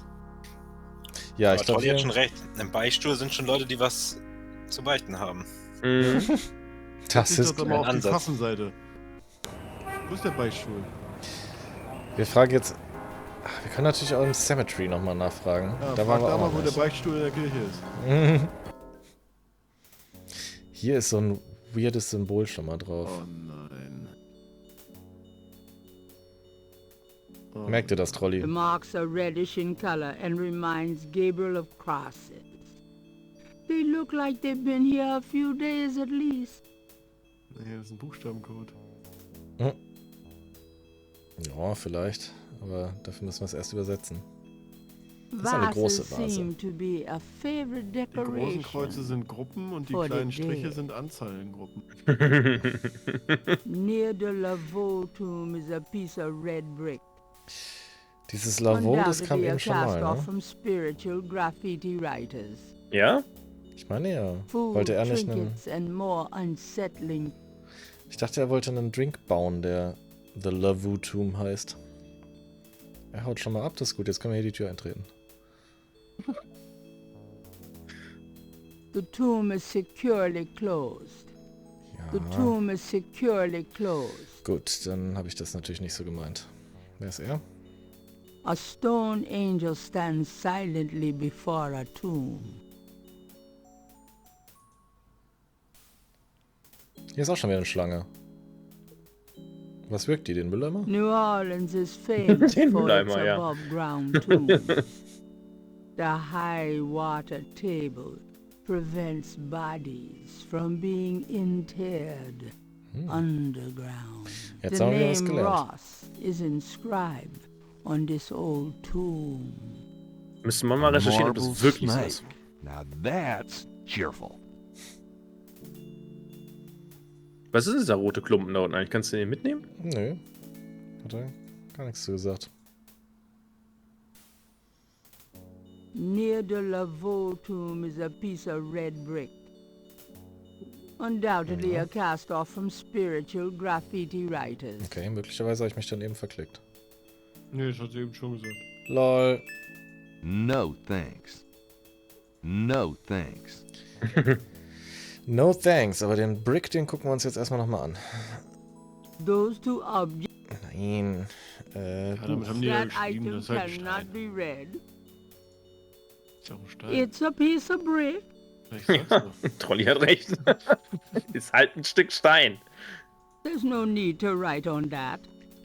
S1: Ja,
S6: Aber
S1: ich glaube,
S6: Trolli hat schon recht. Im Beichtstuhl sind schon Leute, die was zu beichten haben.
S1: das ist
S14: doch mal
S1: klar.
S14: auf die
S6: Ansatz.
S14: Kassenseite. Wo ist der Beichtstuhl?
S1: Wir fragen jetzt... Wir können natürlich auch im Cemetery nochmal nachfragen.
S14: Ja,
S1: da
S14: frag
S1: waren wir
S14: da
S1: auch
S14: mal,
S1: noch
S14: wo der
S1: nicht.
S14: Beichtstuhl in der Kirche ist.
S1: Hier ist so ein weirdes Symbol schon mal drauf.
S14: Oh nein. Oh.
S1: Merkt ihr das,
S5: The
S1: Trolli?
S5: marks are reddish in color and reminds Gabriel of crosses. They look like they've been here a few days at least.
S14: Nee, das ist ein Buchstabencode.
S1: Ja, vielleicht. Aber dafür müssen wir es erst übersetzen. Das ist eine große Vase.
S5: Seem to be a favorite
S14: Die großen
S5: decoration.
S14: Kreuze sind Gruppen und die
S5: For the
S14: kleinen Striche
S5: dead.
S14: sind Anzahlengruppen.
S5: Near the Laveau tomb is a piece of red brick.
S1: Dieses Lavaux, das kam
S5: Undoubtedly a
S1: eben schon
S5: cast
S1: mal,
S5: off
S1: ne?
S5: from spiritual graffiti writers.
S2: Ja?
S1: Ich meine ja.
S5: Food,
S1: Wollte er nicht einen...
S5: trinkets and more unsettling.
S1: Ich dachte, er wollte einen Drink bauen, der The Lavaux Tomb heißt. Er haut schon mal ab, das ist gut. Jetzt können wir hier die Tür eintreten.
S5: The tomb is securely closed. The
S1: Ja.
S5: tomb is securely closed.
S1: Gut, dann habe ich das natürlich nicht so gemeint. Wer ist er?
S5: A stone angel stands silently before a tomb.
S1: Hier ist auch schon wieder eine Schlange. Was wirkt die, den Mülleimer?
S5: New Orleans is famous
S2: Den
S5: for its
S2: Mülleimer, ja.
S5: above-ground tombs. The high water table prevents bodies from being interred underground.
S1: Jetzt
S5: The
S1: haben wir was
S5: name
S1: gelernt.
S5: Ross is inscribed on this old tomb.
S2: Müsste man mal recherchieren, ob
S7: Marble
S2: das wirklich so
S7: snake.
S2: ist.
S7: Now that's cheerful.
S2: Was ist dieser rote Klumpen da unten eigentlich? Kannst du den mitnehmen?
S1: Nö. Hat er gar nichts zu gesagt.
S5: Near the Laveau tomb is a piece of red brick. Undoubtedly a cast off from spiritual graffiti writers.
S1: Okay, möglicherweise habe ich mich dann eben verklickt.
S14: Nee, das hat sie eben schon gesagt.
S1: Lol.
S7: No thanks. No thanks.
S1: No thanks, aber den Brick, den gucken wir uns jetzt erstmal nochmal an.
S5: Those two objects
S1: Nein.
S14: Ja, damit haben die ja
S5: that
S14: geschrieben,
S5: item
S14: das ist halt ein
S5: cannot
S14: Stein.
S5: be read.
S14: Ist ja auch ein Stein.
S5: It's a piece of brick.
S14: Ich sag's doch.
S2: Trolli hat recht. Ist halt ein Stück Stein.
S5: There's no need to write on that.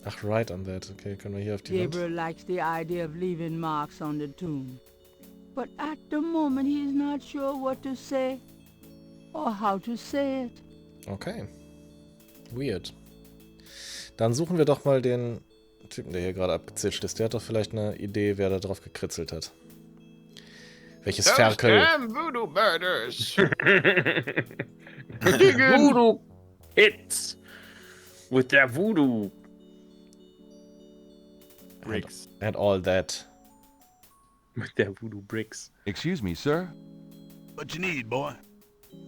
S1: Ach, right on that. Okay, können wir hier auf die Wand.
S5: Gabriel likes the idea of leaving marks on the tomb. But at the moment he's not sure what to say or how to say it.
S1: Okay. Weird. Dann suchen wir doch mal den Typen, der hier gerade abgezischt ist. Der hat doch vielleicht eine Idee, wer da drauf gekritzelt hat. Welches Ferkel?
S14: Voodoo Murders.
S2: Voodoo Hits. With their Voodoo Bricks.
S1: And all that.
S2: Mit der Voodoo Bricks.
S7: Excuse me, sir.
S15: What you need, boy?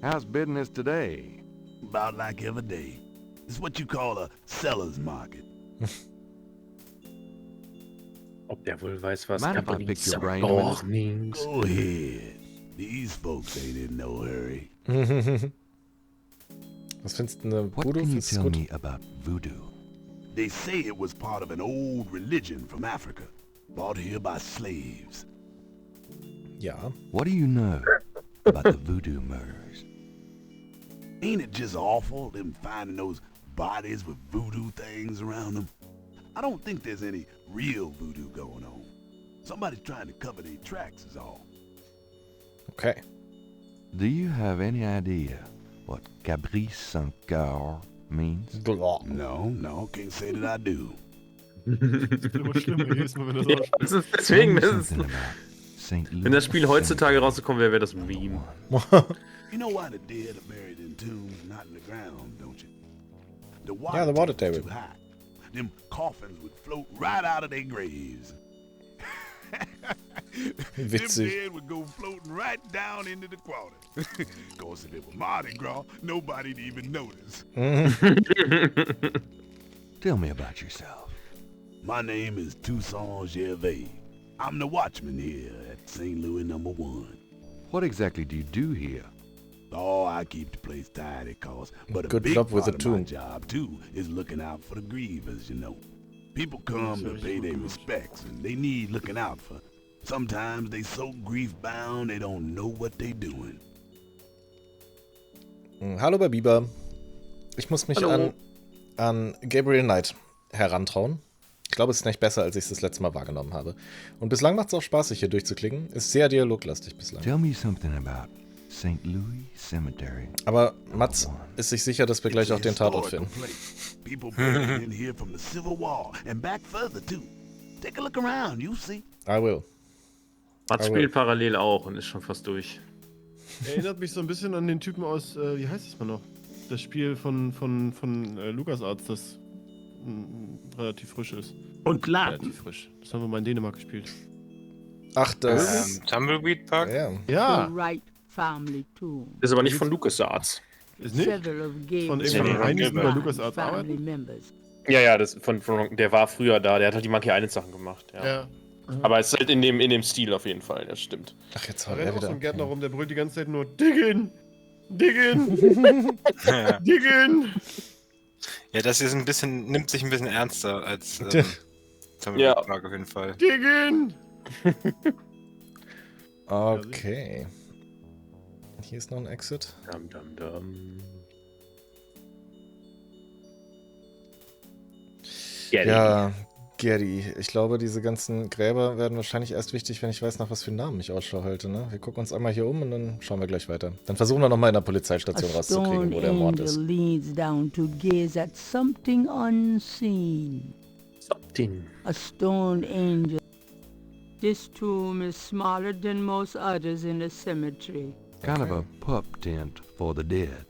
S7: How's business today?
S15: About like every day. It's what you call a seller's market.
S2: Ob der wohl weiß, was
S7: Mind if I
S2: Company
S7: pick your brain a minute?
S2: doch means?
S15: Go ahead. These folks ain't in no hurry.
S1: Was findest du denn?
S7: What
S1: Voodoo?
S7: can you
S1: Findest du
S7: tell
S1: gut?
S7: me about voodoo?
S15: They say it was part of an old religion from Africa, brought here by slaves.
S1: Ja.
S7: What do you know about the voodoo murders?
S15: Ain't it just awful, them finding those bodies with voodoo things around them? I don't think there's any real voodoo going on. Somebody's trying to cover their tracks is all.
S1: Okay.
S7: Do you have any idea what Gabriel Knight means?
S15: No, can't say that I do.
S14: Das wird immer schlimmer jedes Mal, wenn das ausspricht.
S2: Das ist deswegen,
S7: Tell me
S2: das ist,
S7: something about St.
S2: wenn das Spiel
S7: Louis,
S2: heutzutage rausgekommen wäre, wäre das ein Meme.
S15: You know why the dead are buried in tombs, not in the ground, don't you? The water,
S1: Yeah, the water
S15: table's
S1: table.
S15: too high. Them coffins would float right out of their graves. Them
S1: Witzig.
S15: dead would go floating right down into the water. Of course, if it was Mardi Gras, nobody'd even notice.
S7: Tell me about yourself.
S15: My name is Toussaint Gervais. I'm the watchman here at St. Louis #1.
S4: What exactly do you do here?
S15: Oh, I keep the place tidy, but a
S1: Good
S15: big
S1: job with
S15: part
S1: the
S15: of my
S1: tomb.
S15: job, too, is looking out for the grievers, you know. People come to pay their respects, and they need looking out for. Sometimes they so grief-bound, they don't know what they doing.
S1: Hallo bei Biber. Ich muss mich an Gabriel Knight herantrauen. Ich glaube, es ist nicht besser, als ich es das letzte Mal wahrgenommen habe. Und bislang macht es auch Spaß, sich hier durchzuklicken. Ist sehr dialoglastig bislang.
S4: Tell me something about St. Louis Cemetery.
S1: Aber Mats ist sich sicher, dass wir gleich auch den Tatort finden.
S15: People buried in here from the Civil War and back further too. Take a look around, you'll see.
S1: I will.
S16: Mats spielt parallel auch und ist schon fast durch.
S14: Erinnert mich so ein bisschen an den Typen aus, wie heißt es mal noch? Das Spiel von LucasArts, das relativ frisch ist.
S16: Und klar.
S14: Relativ frisch. Das haben wir mal in Dänemark gespielt.
S1: Ach, das
S6: Tumbleweed Park?
S1: Ja.
S16: Ist aber nicht von LucasArts.
S14: Ist nicht? Von irgendwann einigen bei LucasArts arbeiten?
S16: Ja, das der war früher da, der hat halt die Monkey Island Sachen gemacht. Ja. Aber es ist halt in dem Stil auf jeden Fall, das stimmt.
S1: Ach, jetzt
S14: Da
S1: hat
S14: rennt
S1: er
S14: auch so
S1: wieder.
S14: ein Gärtner rum, der brüllt die ganze Zeit nur Diggin! Diggin! Diggin!
S6: Ja, das hier ist nimmt sich ein bisschen ernster als Tumbleweed Park auf jeden Fall.
S14: Diggin!
S1: Okay. Hier ist noch ein Exit. Ja, Gary. Ich glaube, diese ganzen Gräber werden wahrscheinlich erst wichtig, wenn ich weiß, nach was für Namen ich Ausschau halte. Ne? Wir gucken uns einmal hier um und dann schauen wir gleich weiter. Dann versuchen wir nochmal in der Polizeistation rauszukriegen, wo der Mord ist.
S5: Leans down to gaze at something unseen. A stone angel. This tomb is smaller than most others in the cemetery.
S4: Kind of a pup tent for the dead.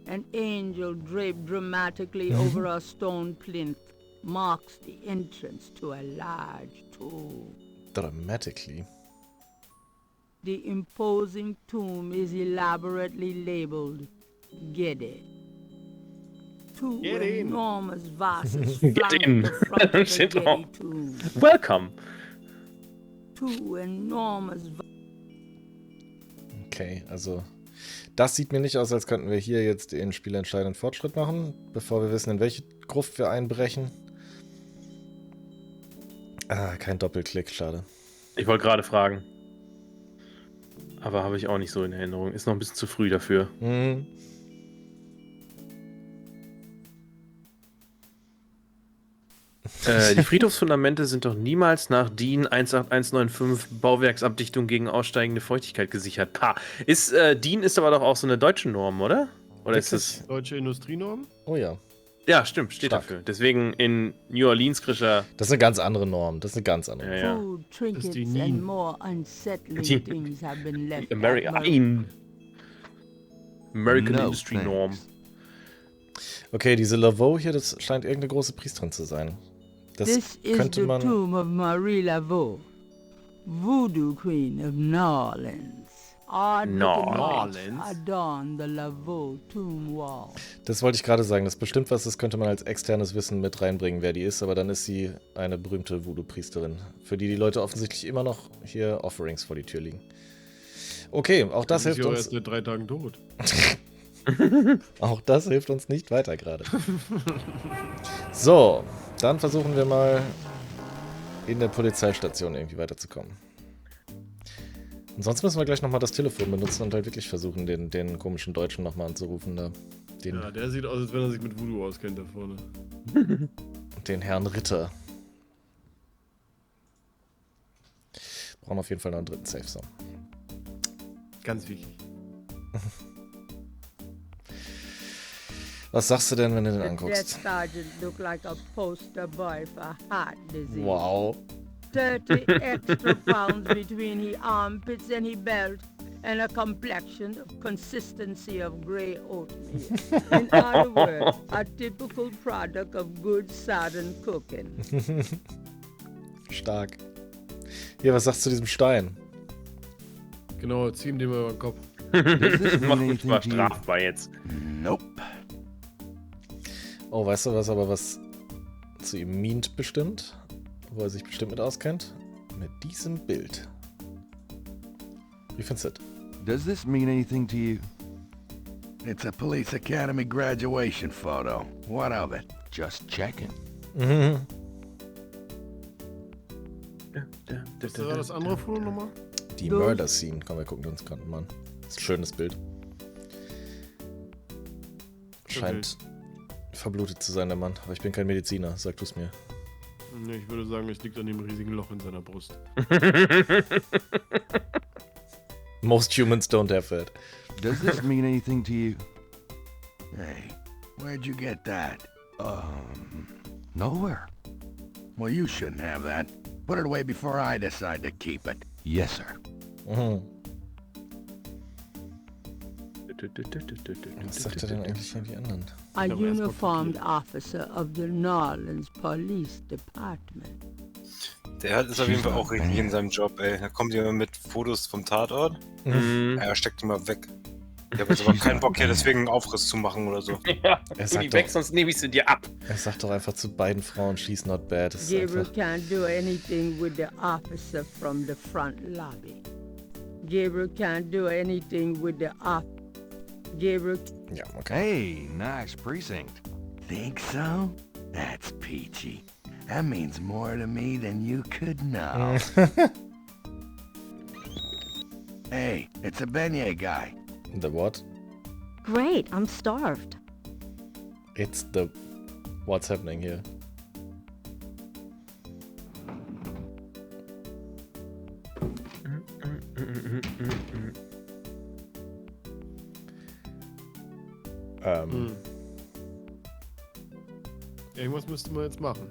S5: An angel draped dramatically over a stone plinth marks the entrance to a large tomb.
S1: Dramatically.
S5: The imposing tomb is elaborately labeled Gede. Two enormous vases flank the front of the Gede tomb.
S16: Welcome.
S5: Two enormous
S1: Okay, also das sieht mir nicht aus, als könnten wir hier jetzt den spielentscheidenden Fortschritt machen, bevor wir wissen, in welche Gruft wir einbrechen. Ah, kein Doppelklick, schade.
S16: Ich wollte gerade fragen. Aber habe ich auch nicht so in Erinnerung. Ist noch ein bisschen zu früh dafür.
S1: Mhm.
S16: Die Friedhofsfundamente sind doch niemals nach DIN 18195 Bauwerksabdichtung gegen aussteigende Feuchtigkeit gesichert. DIN ist aber doch auch so eine deutsche Norm, oder? Oder ist das
S14: Deutsche Industrienorm?
S1: Oh ja.
S16: Ja, stimmt, steht dafür. Deswegen in New Orleans Krischer.
S1: Das ist eine ganz andere Norm. Das ist eine ganz andere Norm.
S16: Ja.
S5: food, trinkets, and more unsettling things have been left.
S16: American
S4: No,
S16: Industry
S4: thanks.
S16: Norm.
S1: Okay, diese Laveau hier, das scheint irgendeine große Priesterin zu sein. Das
S5: This is
S1: könnte
S5: the
S1: man...
S5: tomb of Marie Laveau, Voodoo Queen of New Orleans. Adorn the Laveau tomb wall.
S1: Das wollte ich gerade sagen. Das ist bestimmt was, das könnte man als externes Wissen mit reinbringen, wer die ist. Aber dann ist sie eine berühmte Voodoo-Priesterin, für die Leute offensichtlich immer noch hier Offerings vor die Tür liegen. Okay, auch das hilft uns...
S14: erst in 3 Tagen tot.
S1: Auch das hilft uns nicht weiter gerade. So, dann versuchen wir mal in der Polizeistation irgendwie weiterzukommen. Und sonst müssen wir gleich nochmal das Telefon benutzen und halt wirklich versuchen, den komischen Deutschen nochmal anzurufen. Da.
S14: Ja, der sieht aus, als wenn er sich mit Voodoo auskennt da vorne.
S1: Den Herrn Ritter. Brauchen auf jeden Fall noch einen dritten Safe-Song.
S14: Ganz wichtig.
S1: Was sagst du denn, wenn du den
S5: The
S1: anguckst?
S5: dead sergeant looked like a poster boy for heart disease.
S1: Wow.
S5: 30 extra pounds between his armpits and his belt, and a complexion of consistency of grey oatmeal. In other words, a typical product of good southern cooking.
S1: Stark. Hier, was sagst du zu diesem Stein?
S14: Genau, zieh ihm den mal über den Kopf.
S16: Mach mich mal strafbar jetzt.
S15: Nope.
S1: Oh, weißt du was, aber was zu ihm meant bestimmt, wo er sich bestimmt mit auskennt. Mit diesem Bild. Wie findest du das?
S7: Does this mean anything to you? It's a police academy graduation photo. What of it? Just checking.
S1: Mhm.
S14: Was war das andere Foto nochmal?
S1: Die Murder Scene. Komm, wir gucken uns gerade mal an. Das ist ein schönes Bild. Scheint verblutet zu sein, der Mann. Aber ich bin kein Mediziner. Sag du es mir.
S14: Nee, ich würde sagen, es liegt an dem riesigen Loch in seiner Brust.
S1: Most humans don't have that.
S7: Does this mean anything to you? Hey, where'd you get that? Nowhere. Well, you shouldn't have that. Put it away before I decide to keep it. Yes, sir.
S1: Mhm. Was sagt er denn eigentlich an die anderen?
S5: A uniformed officer of the New Orleans Police Department.
S6: Der ist auf jeden Fall auch richtig in seinem Job, ey. Da kommt jemand mit Fotos vom Tatort.
S16: Mhm.
S6: Er steckt ihn mal weg. Ich habe jetzt aber keinen Bock hier, deswegen einen Aufriss zu machen oder so.
S16: Ja,
S1: Er
S16: tu die
S1: sagt
S16: weg,
S1: doch-
S16: sonst nehme ich sie dir ab.
S1: Er sagt doch einfach zu beiden Frauen, she's not bad. Das ist
S5: Gabriel
S1: einfach...
S5: can't do anything with the officer from the front lobby. Gabriel can't do anything with the Gabriel.
S1: Ja, okay.
S7: Hey, nice precinct. Think so? That's peachy. That means more to me than you could know. Hey, it's a beignet guy.
S1: The what?
S11: Great, I'm starved.
S1: It's the... What's happening here?
S14: Irgendwas müssten wir jetzt machen.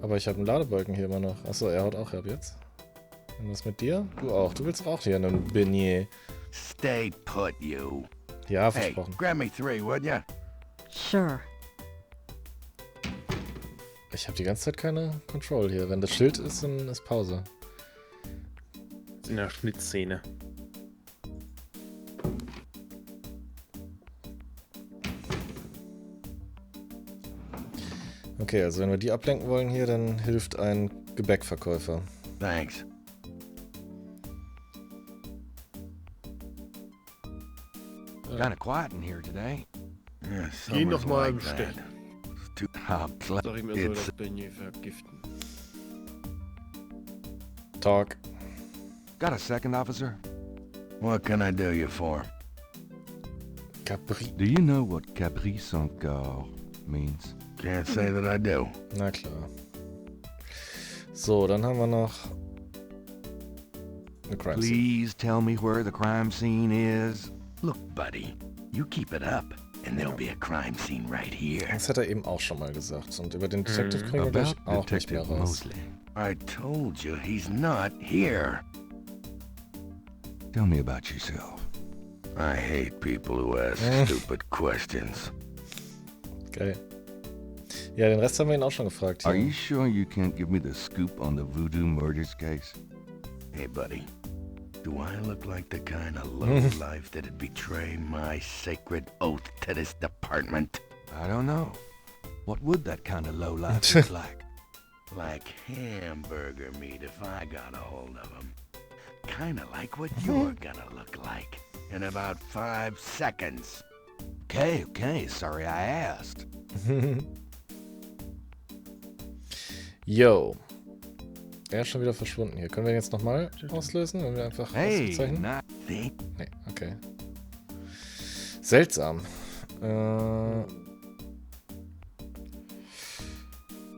S1: Aber ich habe einen Ladebalken hier immer noch. Achso, er haut auch ab jetzt. Und was mit dir? Du auch. Du willst auch hier einen Beignet.
S7: Stay put, you.
S1: Ja,
S7: Hey,
S1: versprochen.
S7: grab me 3, would ya?
S11: Sure.
S1: Ich habe die ganze Zeit keine Control hier. Wenn das Schild ist, dann ist Pause.
S16: In der Schnittszene.
S1: Okay, also wenn wir die ablenken wollen hier, dann hilft ein Gebäckverkäufer.
S7: Thanks. Kinda quiet in here today. Yeah,
S14: Geh
S7: summer's
S14: doch mal
S7: like
S14: bestellen.
S7: that. It's too hot.
S14: Sag ihm, er soll
S7: It's
S14: das Beignet vergiften.
S1: Talk.
S7: got a second, officer? What can I do you for?
S1: Capri.
S7: Do you know what caprice encore means? Can't say that I do.
S1: Na klar. So, dann haben wir noch eine Crime Scene.
S7: Please tell me where the crime scene is. Look, buddy, you keep it up, and there'll be a crime scene right here.
S1: Das hat er eben auch schon mal gesagt. Und über den Detective kriegen wir gleich
S7: About
S1: auch nicht mehr
S7: Detective
S1: raus.
S7: Mosley. I told you he's not here. Tell me about yourself. I hate people who ask stupid questions.
S1: Geil. Ja, den Rest haben wir ihn auch schon gefragt.
S7: Are
S1: Hier.
S7: you sure you can't give me the scoop on the voodoo murders case? Hey, buddy. Do I look like the kind of lowlife that'd betray my sacred oath to this department? I don't know. What would that kind of lowlife look like? Like hamburger meat if I got a hold of him. Kind of like what you're gonna look like in about 5 seconds. Okay, sorry I asked.
S1: Yo. Er ist schon wieder verschwunden hier. Können wir ihn jetzt nochmal auslösen, wenn wir einfach auszeichnen? Nee, okay. Seltsam.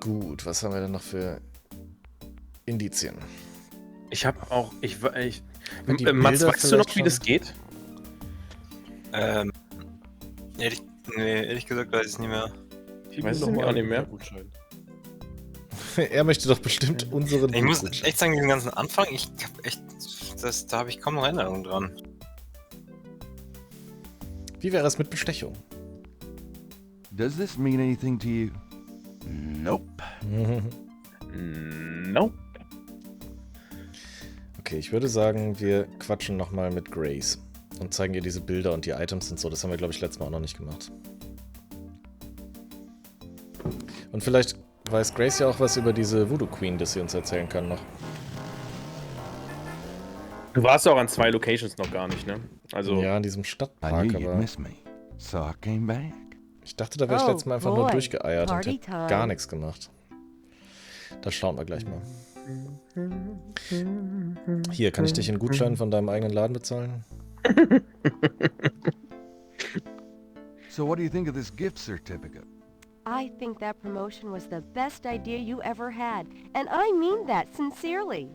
S1: Gut, was haben wir denn noch für Indizien?
S16: Ich habe auch,
S1: Die
S16: Mats,
S1: Bilder
S16: weißt du noch,
S1: vielleicht
S16: wie das
S1: schon?
S16: geht?
S6: Ehrlich gesagt weiß ich es nicht mehr.
S16: Ich weiß es nämlich auch nicht mehr.
S1: Er möchte doch bestimmt unseren
S6: Ich muss
S1: Gutschein.
S6: echt sagen, den ganzen Anfang, da habe ich kaum noch Erinnerungen dran.
S1: Wie wäre es mit Bestechung?
S7: Does this mean anything to you? Nope.
S16: Nope.
S1: Okay, ich würde sagen, wir quatschen nochmal mit Grace und zeigen ihr diese Bilder und die Items und so. Das haben wir, glaube ich, letztes Mal auch noch nicht gemacht. Und vielleicht weiß Grace ja auch was über diese Voodoo Queen, das sie uns erzählen kann noch.
S16: Du warst ja auch an 2 Locations noch gar nicht, ne? Also
S1: ja, in diesem Stadtpark, aber
S4: So I came back.
S1: ich dachte, da wäre ich letztes Mal einfach nur durchgeeiert und
S3: Party
S1: hätte
S3: time.
S1: gar nichts gemacht. Das schauen wir gleich mal. Hier, kann ich dich in Gutschein von deinem eigenen Laden bezahlen?
S4: So what do you think of this gift certificate?
S3: I think that promotion was the best idea you ever had, and I mean that sincerely.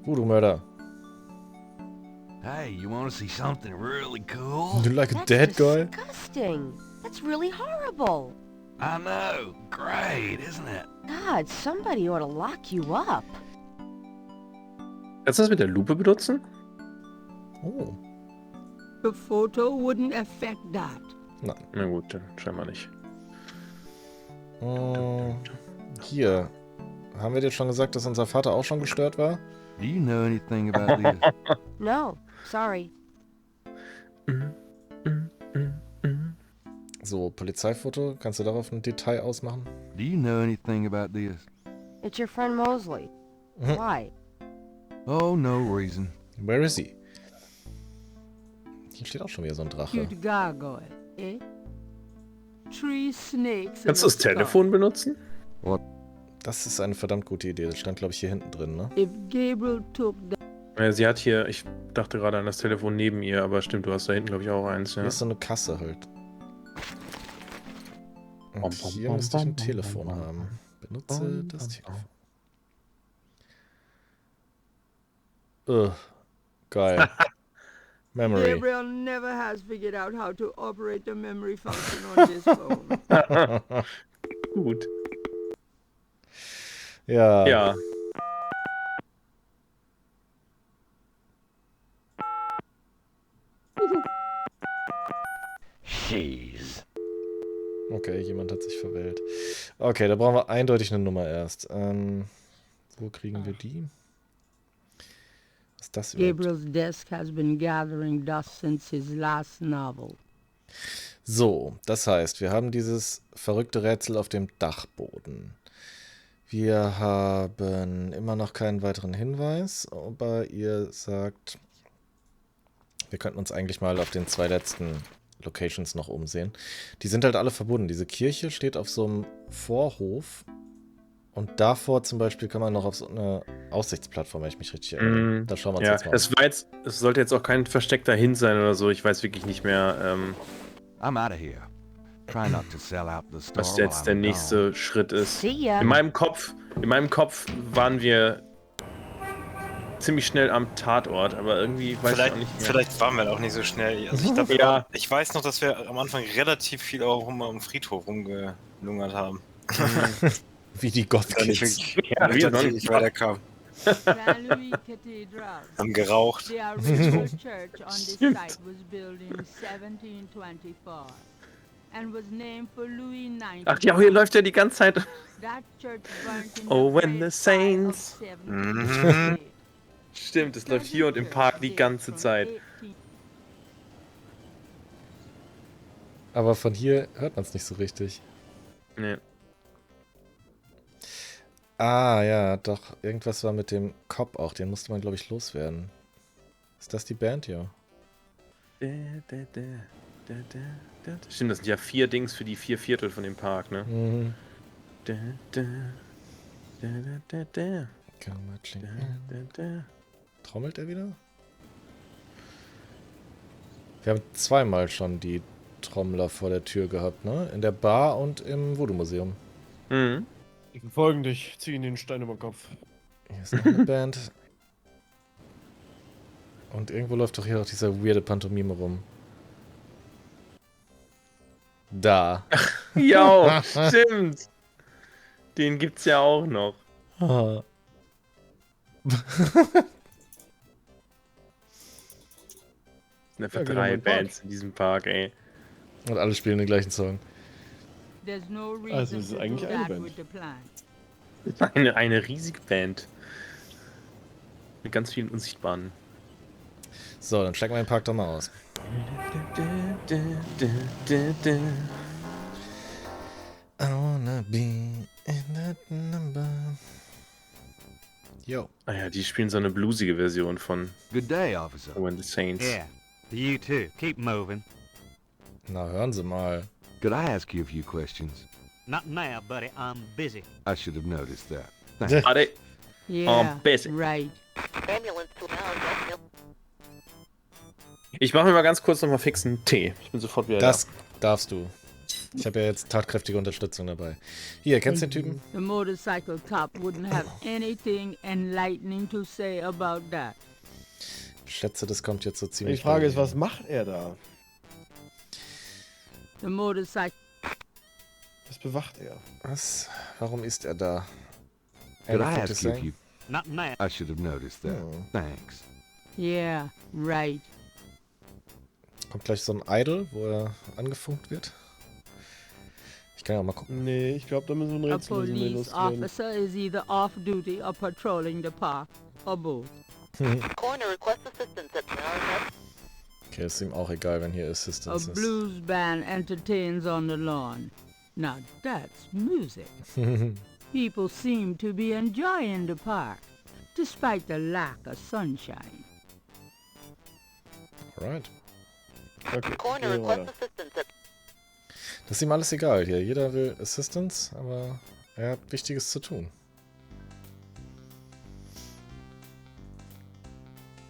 S1: Voodoo-Mörder.
S7: Hey, you want to see something really cool?
S1: You like a
S3: That's
S1: dead guy?
S3: disgusting. That's really horrible.
S7: I know. Great, isn't it?
S3: God, somebody ought to lock you up.
S16: Kannst du das mit der Lupe benutzen?
S1: Oh.
S5: The photo wouldn't affect that.
S1: Nein.
S16: Na gut, dann scheinbar nicht.
S1: Hier. Haben wir dir schon gesagt, dass unser Vater auch schon gestört war?
S4: Do you know anything about this?
S3: No, sorry.
S1: So, Polizeifoto. Kannst du darauf ein Detail ausmachen?
S4: Do you know anything about this?
S3: It's your friend Mosley. Why?
S4: Oh, no reason.
S1: Where is he? Hier steht auch schon wieder so ein Drache.
S5: Cute gargoyle, eh? 3 snakes.
S16: Kannst du das Telefon benutzen?
S1: What? Das ist eine verdammt gute Idee. Das stand, glaube ich, hier hinten drin, ne?
S5: If Gabriel took the
S16: Ja, sie hat hier, ich dachte gerade an das Telefon neben ihr, aber stimmt, du hast da hinten, glaube ich, auch eins, ja.
S1: Hier ist so eine Kasse halt. Und hier müsste ich ein Telefon haben. Benutze das Telefon. Geil. Memory.
S5: Gabriel never has figured out how to operate the memory function on this phone.
S16: Gut.
S1: Ja.
S16: Ja.
S7: Jeez.
S1: Okay, jemand hat sich verwählt. Okay, da brauchen wir eindeutig eine Nummer erst. Wo kriegen wir die? Was ist das überhaupt?
S5: Gabriel's desk has been gathering dust since his last novel.
S1: So, das heißt, wir haben dieses verrückte Rätsel auf dem Dachboden. Wir haben immer noch keinen weiteren Hinweis, aber ihr sagt, wir könnten uns eigentlich mal auf den 2 letzten Locations noch umsehen. Die sind halt alle verbunden. Diese Kirche steht auf so einem Vorhof und davor zum Beispiel kann man noch auf so eine Aussichtsplattform, wenn ich mich richtig erinnere. Da schauen wir uns jetzt mal an.
S16: Es sollte jetzt auch kein versteckter Hint sein oder so. Ich weiß wirklich nicht mehr,
S4: I'm out of here. Try not to sell out the store
S16: was jetzt der
S4: while I'm
S16: nächste Schritt ist.
S3: See ya.
S16: In meinem Kopf waren wir ziemlich schnell am Tatort, aber irgendwie weiß ich auch nicht mehr.
S6: Vielleicht waren wir auch nicht so schnell. Also ich glaube,
S16: Ja.
S6: ich weiß noch, dass wir am Anfang relativ viel auch am Friedhof rumgelungert haben.
S1: Wie die Goth-Kids.
S16: Ja, wir noch
S6: nicht weiterkam.
S5: San Louis Cathedral.
S6: Haben geraucht.
S5: The original church on this site was built in 1724 and was named for Louis XIX.
S16: Ach ja, hier läuft ja die ganze Zeit.
S5: That church burnt in
S16: Oh,
S5: the
S16: when the
S5: Great Fire of
S16: saints.
S5: 1728.
S16: Stimmt, es läuft hier und im Park die ganze Zeit.
S1: Aber von hier hört man es nicht so richtig.
S16: Nee.
S1: Ah, ja, doch. Irgendwas war mit dem Cop auch. Den musste man, glaube ich, loswerden. Ist das die Band, ja?
S16: Stimmt, das sind ja 4 Dings für die 4 Viertel von dem Park, ne?
S1: Mhm. Trommelt er wieder? Wir haben zweimal schon die Trommler vor der Tür gehabt, ne? In der Bar und im Voodoo-Museum.
S16: Mhm.
S14: Die verfolgen dich, ziehen den Stein über den Kopf.
S1: Hier ist noch eine Band. Und irgendwo läuft doch hier auch dieser weirde Pantomime rum. Da.
S16: Ja, stimmt. Den gibt's ja auch noch.
S1: Ah.
S16: Es sind einfach 3 Bands in diesem Park, ey.
S1: Und alle spielen den gleichen Song.
S5: There's no reason
S14: Also es ist
S5: to
S14: eigentlich
S5: do
S14: eine
S5: that
S14: Band.
S5: with the plan.
S16: Eine riesige Band. Mit ganz vielen Unsichtbaren.
S1: So, dann checken wir den Park doch mal aus. I wanna be in that number. Yo.
S16: Ah ja, die spielen so eine bluesige Version von
S7: Good day, officer.
S16: When the Saints.
S17: Yeah, you too. Keep moving.
S1: Na, hören Sie mal.
S7: Could I ask you a few questions?
S17: Not now, buddy. I'm busy.
S7: I should have noticed that. Thanks.
S16: Buddy,
S5: Yeah,
S16: busy.
S5: right.
S16: Ich mache mir mal ganz kurz nochmal fix einen Tee. Ich bin sofort wieder
S1: Das darfst du. Ich habe ja jetzt tatkräftige Unterstützung dabei. Hier, kennst du den Typen?
S5: The motorcycle cop wouldn't have anything enlightening to say about that.
S1: Ich schätze, das kommt jetzt so ziemlich.
S14: Die Frage
S1: bei
S14: ist, was macht er da?
S5: The motorcycle...
S14: Was bewacht er?
S1: Was? Warum ist er da?
S7: Could I
S1: Anything to
S7: ask you a
S1: say?
S7: few?
S17: Not now.
S7: I should have noticed that.
S1: Oh.
S7: Thanks.
S5: Yeah, right.
S1: Kommt gleich so ein Idol, wo er angefunkt wird. Ich kann ja auch mal gucken.
S14: Nee, ich glaube, da müssen wir ein
S5: A
S14: Rätsel lösen, wenn wir
S5: police
S14: losgehen.
S5: officer is either off-duty or patrolling the park, or both.
S18: Coroner requests assistance at
S1: Okay, ist ihm auch egal, wenn hier
S5: A
S1: Assistance ist.
S5: blues band entertains on the lawn. Now that's music. People seem to be enjoying the park, despite the lack of sunshine.
S1: Alright.
S14: Okay,
S18: Coroner
S14: gehen wir
S18: requests
S14: weiter.
S18: assistance at
S1: Das ist ihm alles egal hier. Jeder will Assistance, aber er hat Wichtiges zu tun.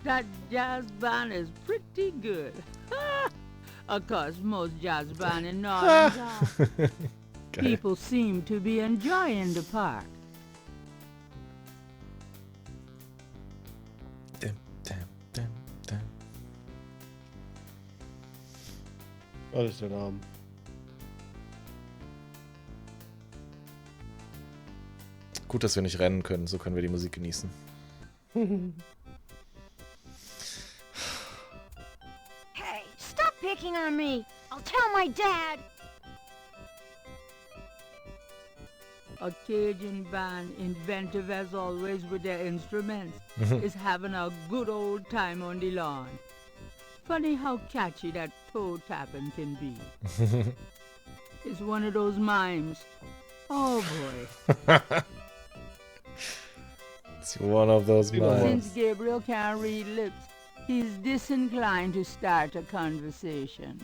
S5: That jazz band is pretty good. Of course, most jazz band in Northern are.
S1: Geil.
S5: People seem to be enjoying the park.
S14: Was ist der Name?
S1: Gut, dass wir nicht rennen können, so können wir die Musik genießen.
S3: Hey, stop picking on me. I'll tell my dad.
S5: A Cajun band, inventive as always with their instruments, is having a good old time on the lawn. Funny how catchy that toe tapping can be. It's one of those mimes. Oh boy.
S1: It's one of those
S5: Since
S1: moments.
S5: Gabriel can't read lips, he's disinclined to start a conversation.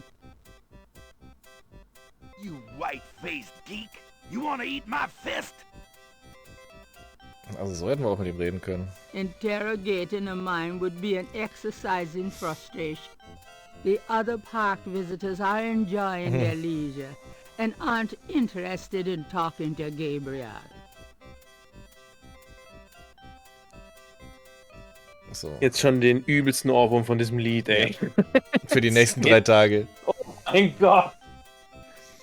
S15: You white-faced geek! You wanna eat my fist?
S1: Also so hätten wir auch mit ihm reden können.
S5: Interrogating a mime would be an exercise in frustration. The other park visitors are enjoying their leisure and aren't interested in talking to Gabriel.
S1: So.
S16: Jetzt schon den übelsten Ohrwurm von diesem Lied, ey.
S1: Für die nächsten 3 Tage.
S16: Oh mein Gott.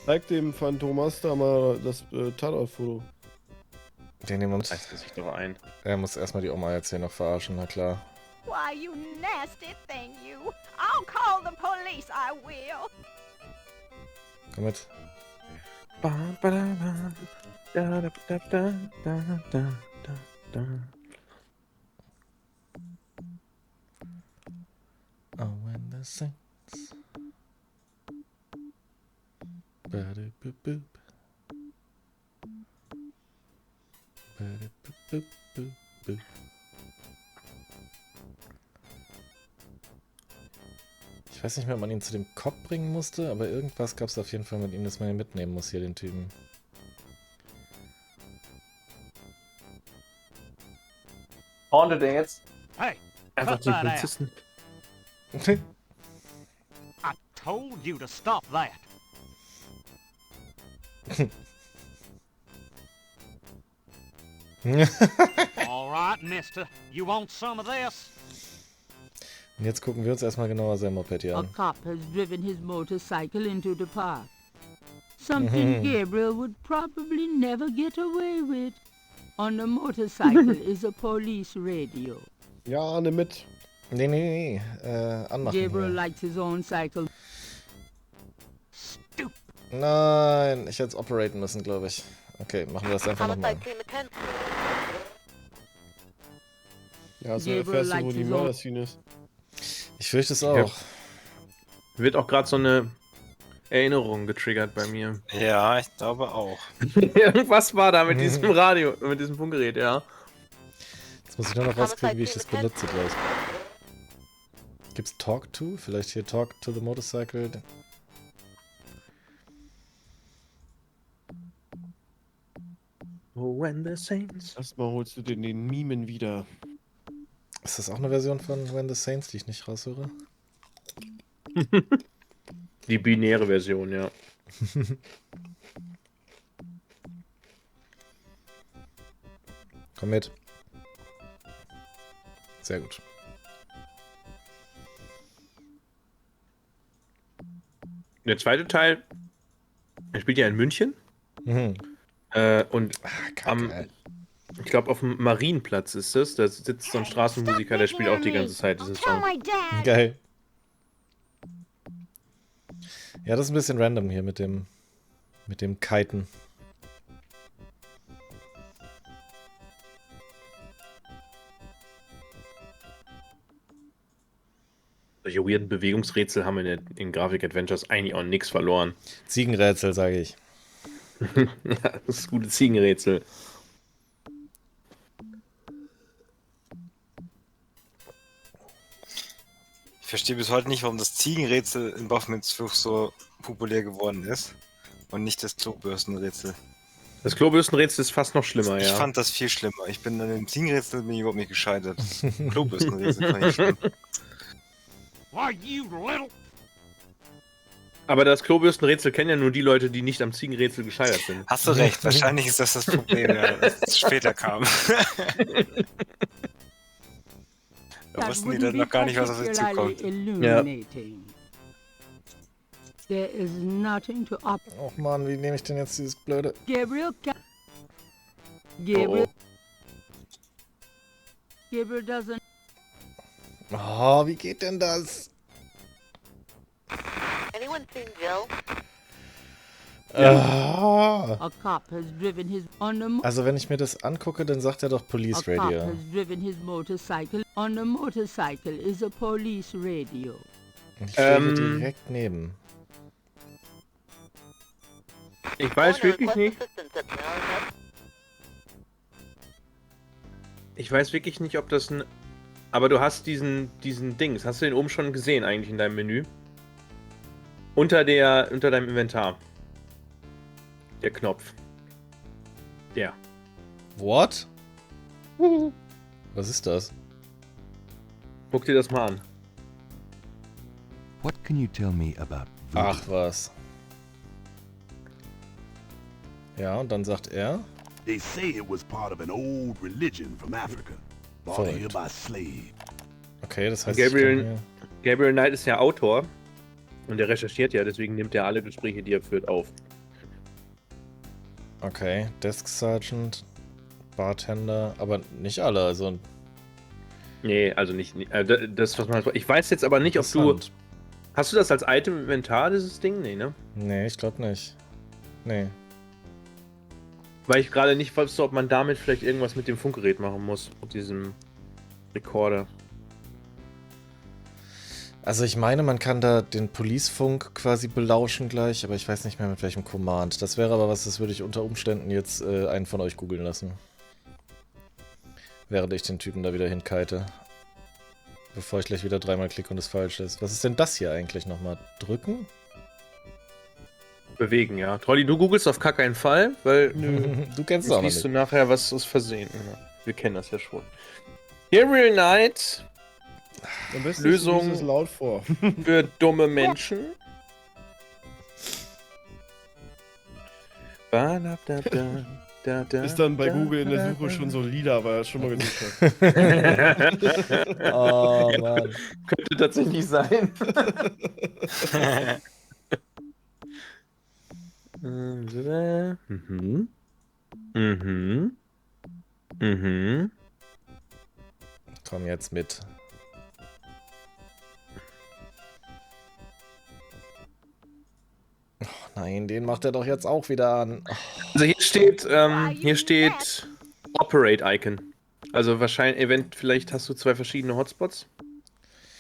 S14: Zeig dem Phantomas da mal das Tatortfoto.
S1: Den nehmen wir mit.
S16: Reißt er sich doch ein.
S1: Er muss erstmal die Oma jetzt hier noch verarschen, na klar.
S12: Why, you nasty thing, you. I'll call the police, I will.
S1: Komm mit. Oh, when the saints. Ba-da-boop-boop. Ba-da-boop-boop-boop-boop. Ich weiß nicht mehr, ob man ihn zu dem Cop bringen musste, aber irgendwas gab es auf jeden Fall mit ihm, dass man ihn mitnehmen muss, hier den Typen.
S16: Hauntet er jetzt?
S17: Hey,
S16: Einfach
S17: cut
S16: den
S17: that out.
S16: Polizisten.
S17: I told you to stop that. All right, mister. You want some of this?
S1: Und jetzt gucken wir uns erstmal genauer sein Moped hier
S5: A
S1: an.
S5: cop has driven his motorcycle into the park. Something Gabriel would probably never get away with. On the motorcycle is a police radio.
S14: Ja, nimm mit.
S1: Nee. Anmachen.
S5: Gabriel
S1: Hier.
S5: likes his own cycle.
S1: Nein, ich hätte es operaten müssen, glaube ich. Okay, machen wir das einfach nochmal.
S18: homicide team attend.
S14: Ja, so
S5: Gabriel
S14: erfährst du, wo
S5: likes
S14: die
S5: his own-
S14: Mörderszene ist.
S1: Ich fürchte es auch.
S16: Wird auch gerade so eine Erinnerung getriggert bei mir.
S6: Ja, ich glaube auch.
S16: Irgendwas war da mit diesem Radio, mit diesem Funkgerät, ja.
S1: Jetzt muss ich nur noch rauskriegen, wie ich das benutze gleich. Gibt's Talk to? Vielleicht hier Talk to the Motorcycle?
S16: Oh, when the Saints.
S14: Erstmal holst du den Mimen wieder.
S1: Ist das auch eine Version von When the Saints, die ich nicht raushöre?
S16: Die binäre Version, ja.
S1: Komm mit. Sehr gut.
S16: Der zweite Teil, er spielt ja in München.
S1: Mhm.
S16: Und ich glaube, auf dem Marienplatz ist das. Da sitzt so ein Straßenmusiker, der spielt auch die ganze Zeit diesen Song.
S1: Geil. Ja, das ist ein bisschen random hier mit dem Kiten.
S16: Solche weirden Bewegungsrätsel haben in Graphic Adventures eigentlich auch nichts verloren.
S1: Ziegenrätsel, sage ich.
S16: Ja, das ist gute Ziegenrätsel.
S6: Ich verstehe bis heute nicht, warum das Ziegenrätsel in Baphomets Fluch so populär geworden ist und nicht das Klobürstenrätsel.
S16: Das Klobürstenrätsel ist fast noch schlimmer,
S6: Ich
S16: ja.
S6: fand das viel schlimmer. Ich bin an dem Ziegenrätsel überhaupt nicht gescheitert. Klobürstenrätsel fand ich schlimm.
S17: Are you little?
S16: Aber das Klobürstenrätsel kennen ja nur die Leute, die nicht am Ziegenrätsel gescheitert sind.
S6: Hast du recht, wahrscheinlich ist das Problem, ja, dass es später kam. Da wussten die dann noch gar nicht, was auf sie zukommt.
S5: Ja. There is nothing to up.
S1: Och Mann, wie nehme ich denn jetzt dieses blöde...
S5: Gabriel doesn't...
S1: Oh, wie geht denn das?
S18: Anyone seen Jill?
S5: A cop has driven his
S1: Also wenn ich mir das angucke, dann sagt er doch Police
S5: A cop
S1: Radio.
S5: has driven his motorcycle. On the motorcycle is a police radio.
S1: Ich stehe direkt neben.
S16: Ich weiß wirklich nicht. Ich weiß wirklich nicht, ob das ein... Aber du hast diesen Dings. Hast du den oben schon gesehen eigentlich in deinem Menü? Unter deinem Inventar. Der Knopf. Der.
S1: What? Was ist das?
S16: Guck dir das mal an.
S4: What can you tell me about voodoo?
S1: Ach was. Ja, und dann sagt er...
S15: They say it was part of an old religion from Africa. Brought here by slave.
S1: Okay, das heißt...
S16: Gabriel Knight ist ja Autor. Und er recherchiert ja, deswegen nimmt er alle Gespräche, die er führt, auf.
S1: Okay, Desk Sergeant, Bartender, aber nicht alle, also...
S16: Nee, also nicht... das, was man... Ich weiß jetzt aber nicht, ob du... Hast du das als Item im Inventar, dieses Ding? Nee, ne?
S1: Nee, ich glaube nicht. Nee.
S16: Weil ich gerade nicht wusste, ob man damit vielleicht irgendwas mit dem Funkgerät machen muss. Mit diesem Recorder.
S1: Also ich meine, man kann da den Police-Funk quasi belauschen gleich, aber ich weiß nicht mehr mit welchem Command. Das wäre aber was, das würde ich unter Umständen jetzt einen von euch googeln lassen. Während ich den Typen da wieder hinkite. Bevor ich gleich wieder dreimal klicke und es falsch ist. Was ist denn das hier eigentlich nochmal? Drücken?
S16: Bewegen, ja. Trolli, du googelst auf gar keinen Fall, weil...
S1: Du kennst es auch noch nicht.
S16: Siehst du nachher, was ist versehen. Ja, wir kennen das ja schon. Gabriel Knight...
S14: Am besten
S16: Lösung
S14: es laut vor.
S16: für dumme Menschen.
S14: Ist dann bei Google in der Suche schon so lila, weil er schon mal gesucht hat.
S1: Oh Mann.
S16: Könnte tatsächlich sein.
S1: Komm jetzt mit. Oh nein, den macht er doch jetzt auch wieder an. Oh.
S16: Also hier steht Operate Icon. Also wahrscheinlich, vielleicht hast du zwei verschiedene Hotspots.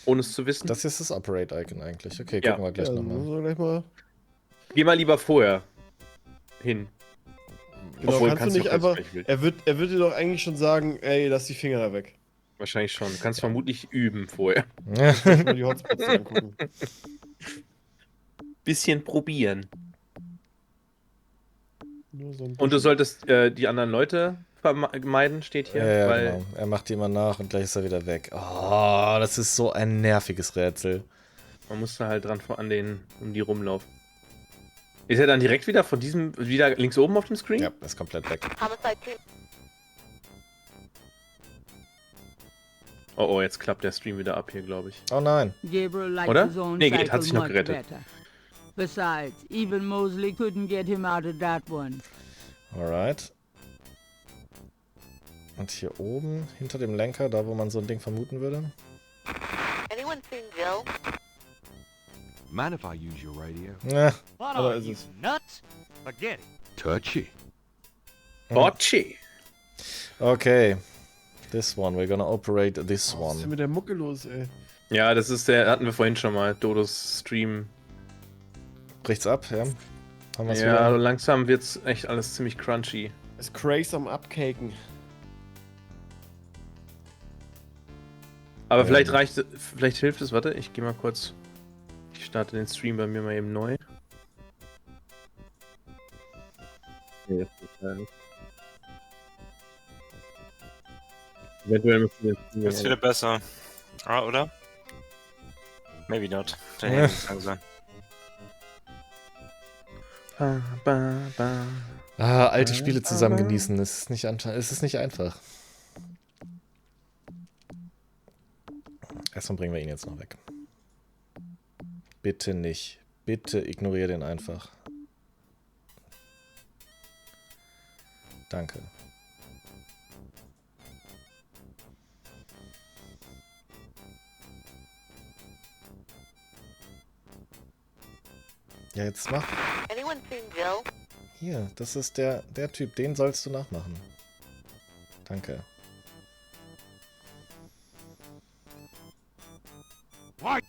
S16: ohne es zu wissen.
S1: Das hier ist das Operate-Icon eigentlich. Okay,
S16: Ja.
S1: gucken wir gleich nochmal.
S16: Geh mal lieber vorher hin.
S14: Genau,
S16: Obwohl,
S14: kannst du nicht
S16: auch
S14: einfach.
S16: jetzt gleich
S14: Er wird dir doch eigentlich schon sagen, ey, lass die Finger da weg.
S16: Wahrscheinlich schon. Du kannst vermutlich üben vorher.
S14: Mal die Hotspots angucken.
S16: Bisschen probieren.
S14: Nur so ein
S16: Und du solltest die anderen Leute vermeiden, steht hier.
S1: Ja,
S16: weil
S1: genau. Er macht die immer nach und gleich ist er wieder weg. Oh, das ist so ein nerviges Rätsel.
S16: man muss da halt dran um die rumlaufen. Ist er dann direkt wieder von diesem, wieder links oben auf dem Screen?
S1: Ja, ist komplett weg.
S16: Oh, jetzt klappt der Stream wieder ab hier, glaube ich.
S1: Oh nein.
S5: Gabriel likes
S16: Oder?
S5: his own
S16: Nee, geht,
S5: cycle
S16: hat sich noch
S5: much
S16: gerettet.
S5: better. Besides, even Mosley couldn't get him out of that one.
S1: Alright. Und hier oben, hinter dem Lenker, da wo man so ein Ding vermuten würde.
S18: Anyone seen Joe?
S4: Mind if I use your radio?
S1: Ja.
S17: What
S14: Oder
S17: are
S14: ist
S17: you,
S14: es?
S17: nuts? Forget it.
S4: Touchy.
S16: Bocci.
S1: Okay. This one, we're gonna operate this
S14: Was ist denn
S1: one.
S14: mit der Mucke los, ey?
S16: Ja, das ist hatten wir vorhin schon mal, Dodos Stream.
S1: Bricht's ab, ja? Haben wir's
S16: Ja,
S1: wieder?
S16: langsam wird's echt alles ziemlich crunchy.
S14: Ist Craze am Abcaken.
S16: Aber vielleicht hilft es, warte, ich gehe mal kurz. Ich starte den Stream bei mir mal eben neu. Nee, jetzt ist er nicht. Eventuell müssen wir den
S6: Ist wieder besser. Ah, oder? Maybe not. Der
S1: Ja.
S6: Handy ist langsam.
S1: Alte Spiele zusammen genießen. Es ist nicht einfach. Erstmal bringen wir ihn jetzt noch weg. Bitte nicht. Bitte ignoriere den einfach. Danke. Ja, jetzt mach.
S18: Anyone seen Joe?
S1: Hier, das ist der Typ. Den sollst du nachmachen. Danke.
S17: Why?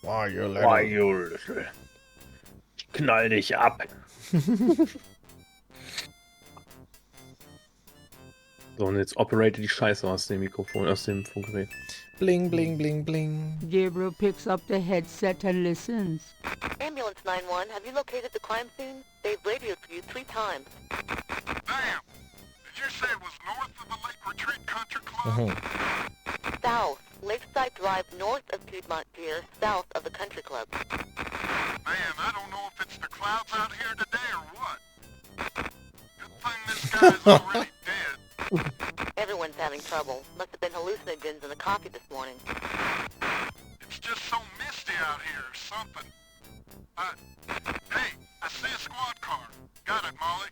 S1: Why you
S16: Why you little? Ich knall dich ab. So, und jetzt operate die Scheiße aus dem Mikrofon, aus dem Funkgerät.
S1: Bling, bling, bling, bling.
S5: Gabriel picks up the headset and listens.
S18: Ambulance 911, have you located the crime scene? They've radioed for you 3 times.
S15: Damn! Did you say it was north of the Lake Retreat Country Club?
S18: South, Lakeside Drive north of Piedmont Pier, south of the country club.
S15: Man, I don't know if it's the clouds out here today or what. Good thing this guy's already dead.
S18: Everyone's having trouble. Must have been hallucinogens in the coffee this morning.
S15: It's just so misty out here or something. Hey, I see a squad car. Got it, Molly.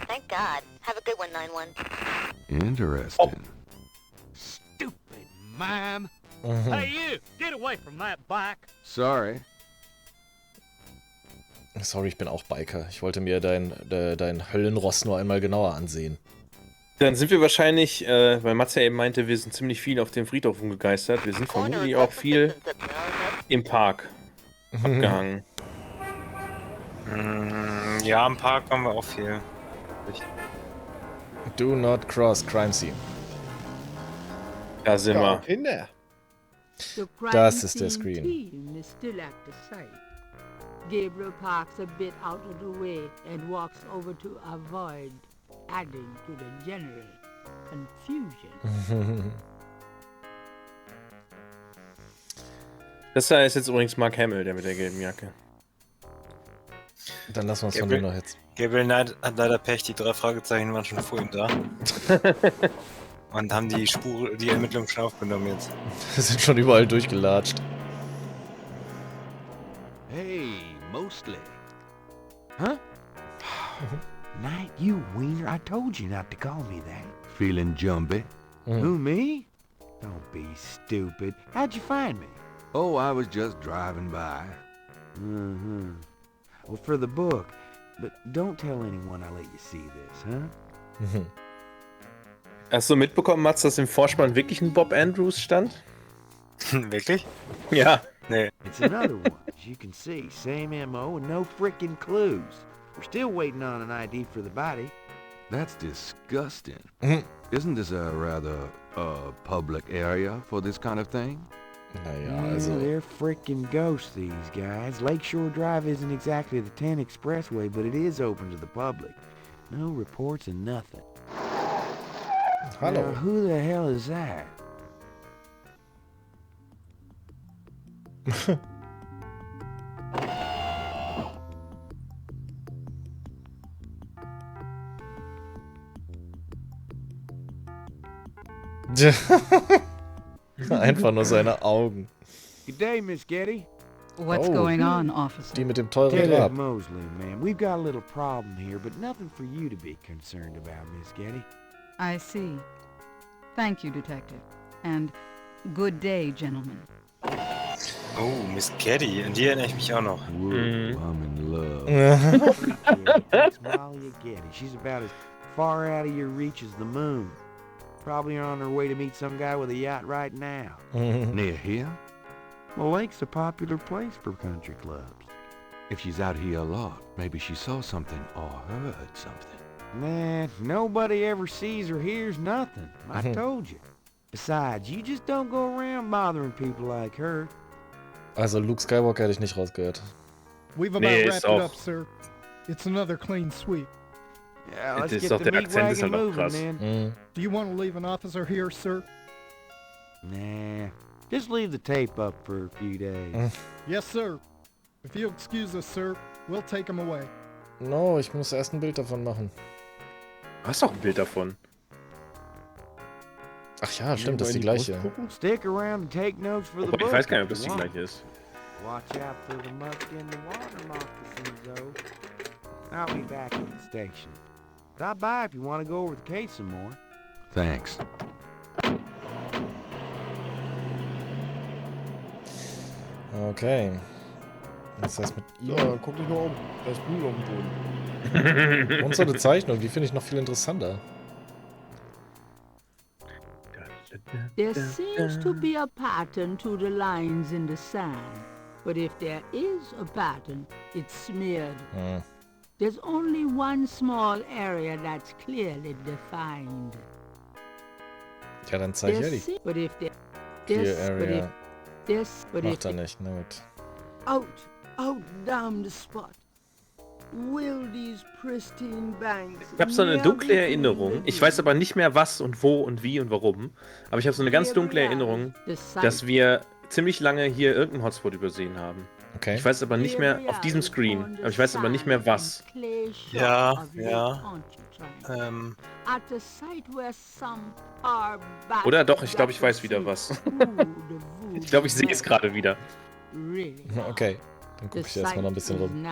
S18: Thank God. Have a good one, 911.
S4: Interesting.
S17: Stupid mime. Hey, you! Get away from that bike.
S4: Sorry.
S1: Sorry, ich bin auch Biker. Ich wollte mir dein Höllenross nur einmal genauer ansehen.
S16: Dann sind wir wahrscheinlich, weil Mats ja eben meinte, wir sind ziemlich viel auf dem Friedhof umgegeistert. Wir sind vermutlich auch viel im Park abgehangen.
S6: Ja, im Park waren wir auch viel.
S1: Do not cross crime scene.
S16: Da sind wir.
S14: Kinder.
S5: The
S1: Das
S5: crime
S1: ist der
S5: scene
S1: Screen.
S5: team is still at the site. Gabriel parks a bit out of the way and walks over to avoid adding to the general confusion.
S16: Das da ist jetzt übrigens Mark Hamill, der mit der gelben Jacke.
S1: Dann lassen wir es von dir noch jetzt.
S6: Gabriel Knight hat leider Pech, die 3 Fragezeichen waren schon vor ihm da. Und haben die Ermittlungen schon aufgenommen jetzt.
S1: Wir sind schon überall durchgelatscht.
S7: Hey, Mostly. Huh? Knight, you wiener. I told you not to call me that.
S4: Feeling jumpy?
S7: Who, me? Don't be stupid. How'd you find me?
S4: Oh, I was just driving by.
S7: Well, for the book. But don't tell anyone I let you see this, huh?
S16: Hast du mitbekommen, Mats, dass im Vorspann wirklich ein Bob Andrews stand?
S6: Wirklich?
S16: Ja.
S6: Nee.
S7: It's another one. As you can see, same MO and no frickin' clues. We're still waiting on an ID for the body.
S4: That's disgusting. Isn't this a rather, public area for this kind of thing?
S7: Yeah, they're frickin' ghosts, these guys. Lakeshore Drive isn't exactly the 10 expressway, but it is open to the public. No reports and nothing.
S1: Hello.
S7: Now, who the hell is that?
S1: Einfach nur seine Augen.
S7: Good day, Miss Getty.
S12: What's going on, officer?
S1: Die mit dem teuren
S7: Detective
S1: Grab.
S7: Mosley, ma'am. We've got a little problem here, but nothing for you to be concerned about, Miss Getty.
S12: I see. Thank you, Detective. And good day, gentlemen.
S6: Oh, Miss Getty, an die erinnere ich mich auch noch.
S7: I'm in love. That's Malia Getty. She's about as far out of your reach as the moon. Probably on her way to meet some guy with a yacht right now.
S4: Near here?
S7: Well, Lake's a popular place for country clubs.
S4: If she's out here a lot, maybe she saw something or heard something.
S7: Nah, nobody ever sees or hears nothing. I told you. Besides, you just don't go around bothering people like her.
S1: Also Luke Skywalker hätte ich nicht rausgehört.
S19: We've about wrapped it up, sir. It's another clean sweep.
S7: Yeah, let's get the meat wagon moving, man.
S19: Do you want to leave an officer here, sir?
S7: Nah, just leave the tape up for a few days.
S19: Yes, sir. If you'll excuse us, sir, we'll take him away.
S1: No, ich muss erst ein Bild davon machen.
S16: Du hast doch ein Bild davon.
S1: Ach ja, stimmt, das ist die gleiche.
S7: Stick around and take notes for the book.
S16: Ich weiß gar nicht, ob das die gleiche ist.
S7: Watch out for the muck in the water moccasins, though. I'll be back at the station. Stop by if you want to go over the case some more.
S4: Thanks.
S1: Okay. Was ist das mit ihm?
S14: Ja, guck dich nur um. Da ist Blut auf dem Boden.
S1: Und so eine Zeichnung, die finde ich noch viel interessanter.
S5: There seems to be a pattern to the lines in the sand. But if there is a pattern, it's smeared. There's only one small area that's clearly defined.
S1: Ja, dann zeig ich die.
S5: But if
S1: Clear area.
S5: But
S1: Macht er nicht, na gut.
S5: Out down the spot. Will these pristine banks
S16: Ich habe so eine dunkle Erinnerung. Ich weiß aber nicht mehr was und wo und wie und warum. Aber ich habe so eine ganz dunkle Erinnerung, dass wir ziemlich lange hier irgendeinen Hotspot übersehen haben.
S1: Okay.
S16: Ich weiß aber nicht mehr auf diesem Screen. Aber ich weiß aber nicht mehr was.
S6: Ja.
S16: Oder doch, ich glaube, ich weiß wieder was. Ich glaube, ich sehe es gerade wieder.
S1: Okay, dann gucke ich erstmal noch ein bisschen rum.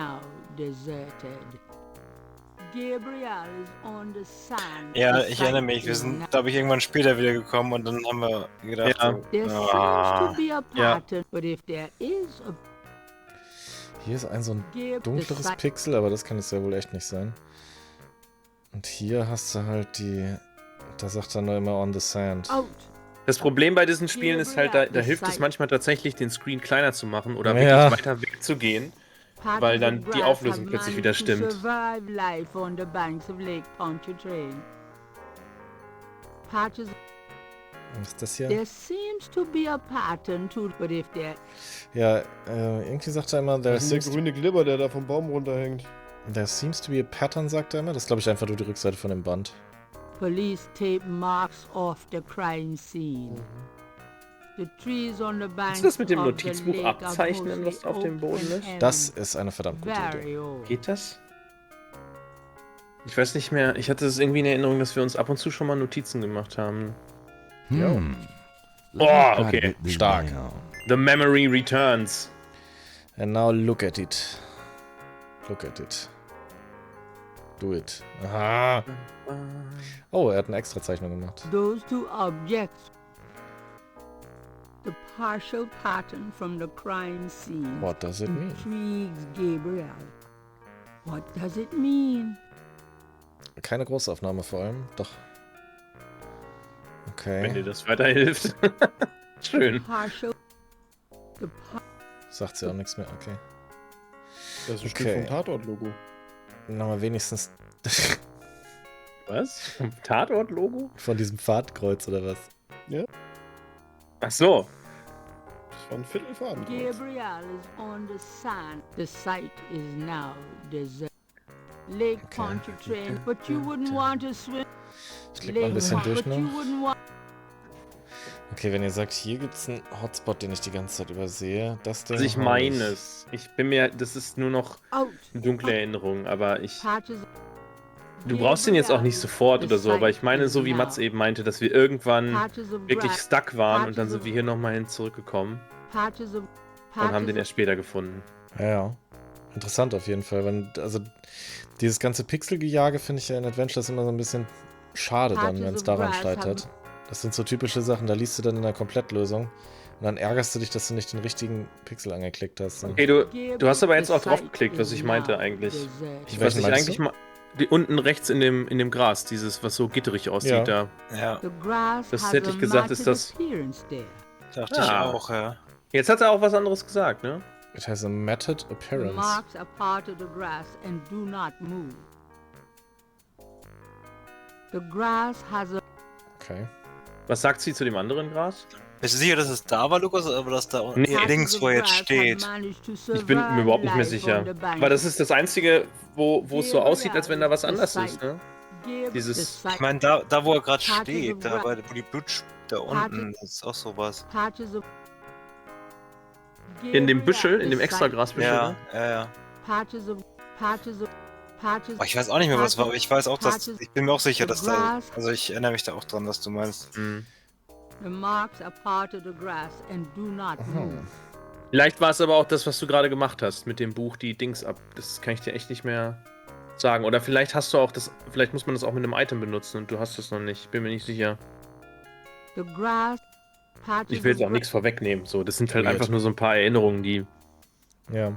S6: Ja, ich erinnere mich. Wir sind, glaube ich, irgendwann später wieder gekommen und dann haben wir gedacht,
S1: Hier ist so ein dunkleres Pixel, aber das kann es ja wohl echt nicht sein. Und hier hast du halt da sagt er nur immer on the sand.
S16: Das Problem bei diesen Spielen ist halt, da hilft es manchmal tatsächlich, den Screen kleiner zu machen oder wirklich weiter wegzugehen, weil dann die Auflösung plötzlich wieder stimmt.
S1: Was ist das hier? Ja, irgendwie sagt er immer,
S14: das ist der grüne Glibber, der da vom Baum runterhängt.
S1: There seems to be a pattern, sagt er immer. Das ist, glaube ich, einfach nur die Rückseite von dem Band.
S5: Police tape marks off the crime scene. The trees on the bank.
S16: Ist das mit dem Notizbuch abzeichnen, was auf dem Boden ist?
S1: Das ist eine verdammt gute Idee.
S16: Geht das? Ich weiß nicht mehr. Ich hatte es irgendwie in Erinnerung, dass wir uns ab und zu schon mal Notizen gemacht haben. Oh, okay.
S1: Stark.
S16: The memory returns.
S1: And now look at it. Look at it. Do it. Aha. Oh, er hat eine extra Zeichnung gemacht.
S5: Those two objects. The partial pattern from the crime scene.
S1: What does it mean?
S5: Intrigues Gabriel. What does it mean?
S1: Keine Großaufnahme vor allem. Doch. Okay.
S16: Wenn dir das weiterhilft. Schön.
S1: Sagt sie auch nichts mehr, okay.
S14: Das ist ein Stück vom Tatort-Logo.
S1: Na, mal wenigstens.
S16: Was? Vom Tatort-Logo?
S1: Von diesem Fahrtkreuz oder was?
S14: Ja.
S16: Ach so.
S14: Das war ein Viertelfadenkreuz.
S5: Gabriel is on the sand. The site is now deserted. Lake Pontchartrain, but you wouldn't want to swim.
S1: Ich klick mal ein bisschen durch
S5: but you
S1: noch.
S5: wouldn't want.
S1: Okay, wenn ihr sagt, hier gibt es einen Hotspot, den ich die ganze Zeit übersehe, das Ding.
S16: Also ich meine es. Ich bin mir, das ist nur noch eine dunkle Erinnerung, aber ich... Du brauchst den jetzt auch nicht sofort oder so, aber ich meine, so wie Mats eben meinte, dass wir irgendwann wirklich stuck waren und dann sind wir hier nochmal hin zurückgekommen und haben den erst später gefunden.
S1: Ja. Interessant auf jeden Fall. Also dieses ganze Pixelgejage finde ich ja in Adventures immer so ein bisschen schade dann, wenn es daran scheitert. Das sind so typische Sachen, da liest du dann in der Komplettlösung und dann ärgerst du dich, dass du nicht den richtigen Pixel angeklickt hast.
S16: Okay, du hast aber jetzt auch drauf geklickt, was ich meinte eigentlich. Was ich eigentlich mal... Unten rechts in dem Gras, dieses, was so gitterig aussieht, da.
S6: Ja.
S16: Das hätte ich gesagt, ist das...
S6: Dachte ich auch, ja.
S16: Jetzt hat er auch was anderes gesagt, ne?
S1: It has a matted
S5: The
S1: appearance.
S5: marks are part of the grass and do not move. The grass has a...
S1: Okay.
S16: Was sagt sie zu dem anderen Gras?
S6: Bist du sicher, dass es da war, Lukas, oder dass da unten links, wo er jetzt steht?
S16: Ich bin mir überhaupt nicht mehr sicher. Aber das ist das Einzige, wo es so aussieht, als wenn da was anders ist, ne? Dieses...
S6: Ich meine, da wo er gerade steht, da wo die Blut da unten, das ist auch sowas.
S16: In dem Büschel, in dem Extragrasbüschel,
S6: ja,
S16: ne?
S6: ja. Aber ich weiß auch nicht mehr, was war, aber ich weiß auch, dass... Ich bin mir auch sicher, dass da... Also ich erinnere mich da auch dran, was du meinst.
S5: The marks are part of the grass and do not move.
S16: Vielleicht war es aber auch das, was du gerade gemacht hast, mit dem Buch, die Dings ab. Das kann ich dir echt nicht mehr sagen. Oder vielleicht hast du auch das, vielleicht muss man das auch mit einem Item benutzen und du hast es noch nicht. Bin mir nicht sicher.
S5: The grass,
S16: ich will jetzt auch nichts vorwegnehmen. So, das sind halt einfach nur so ein paar Erinnerungen, die...
S1: Ja.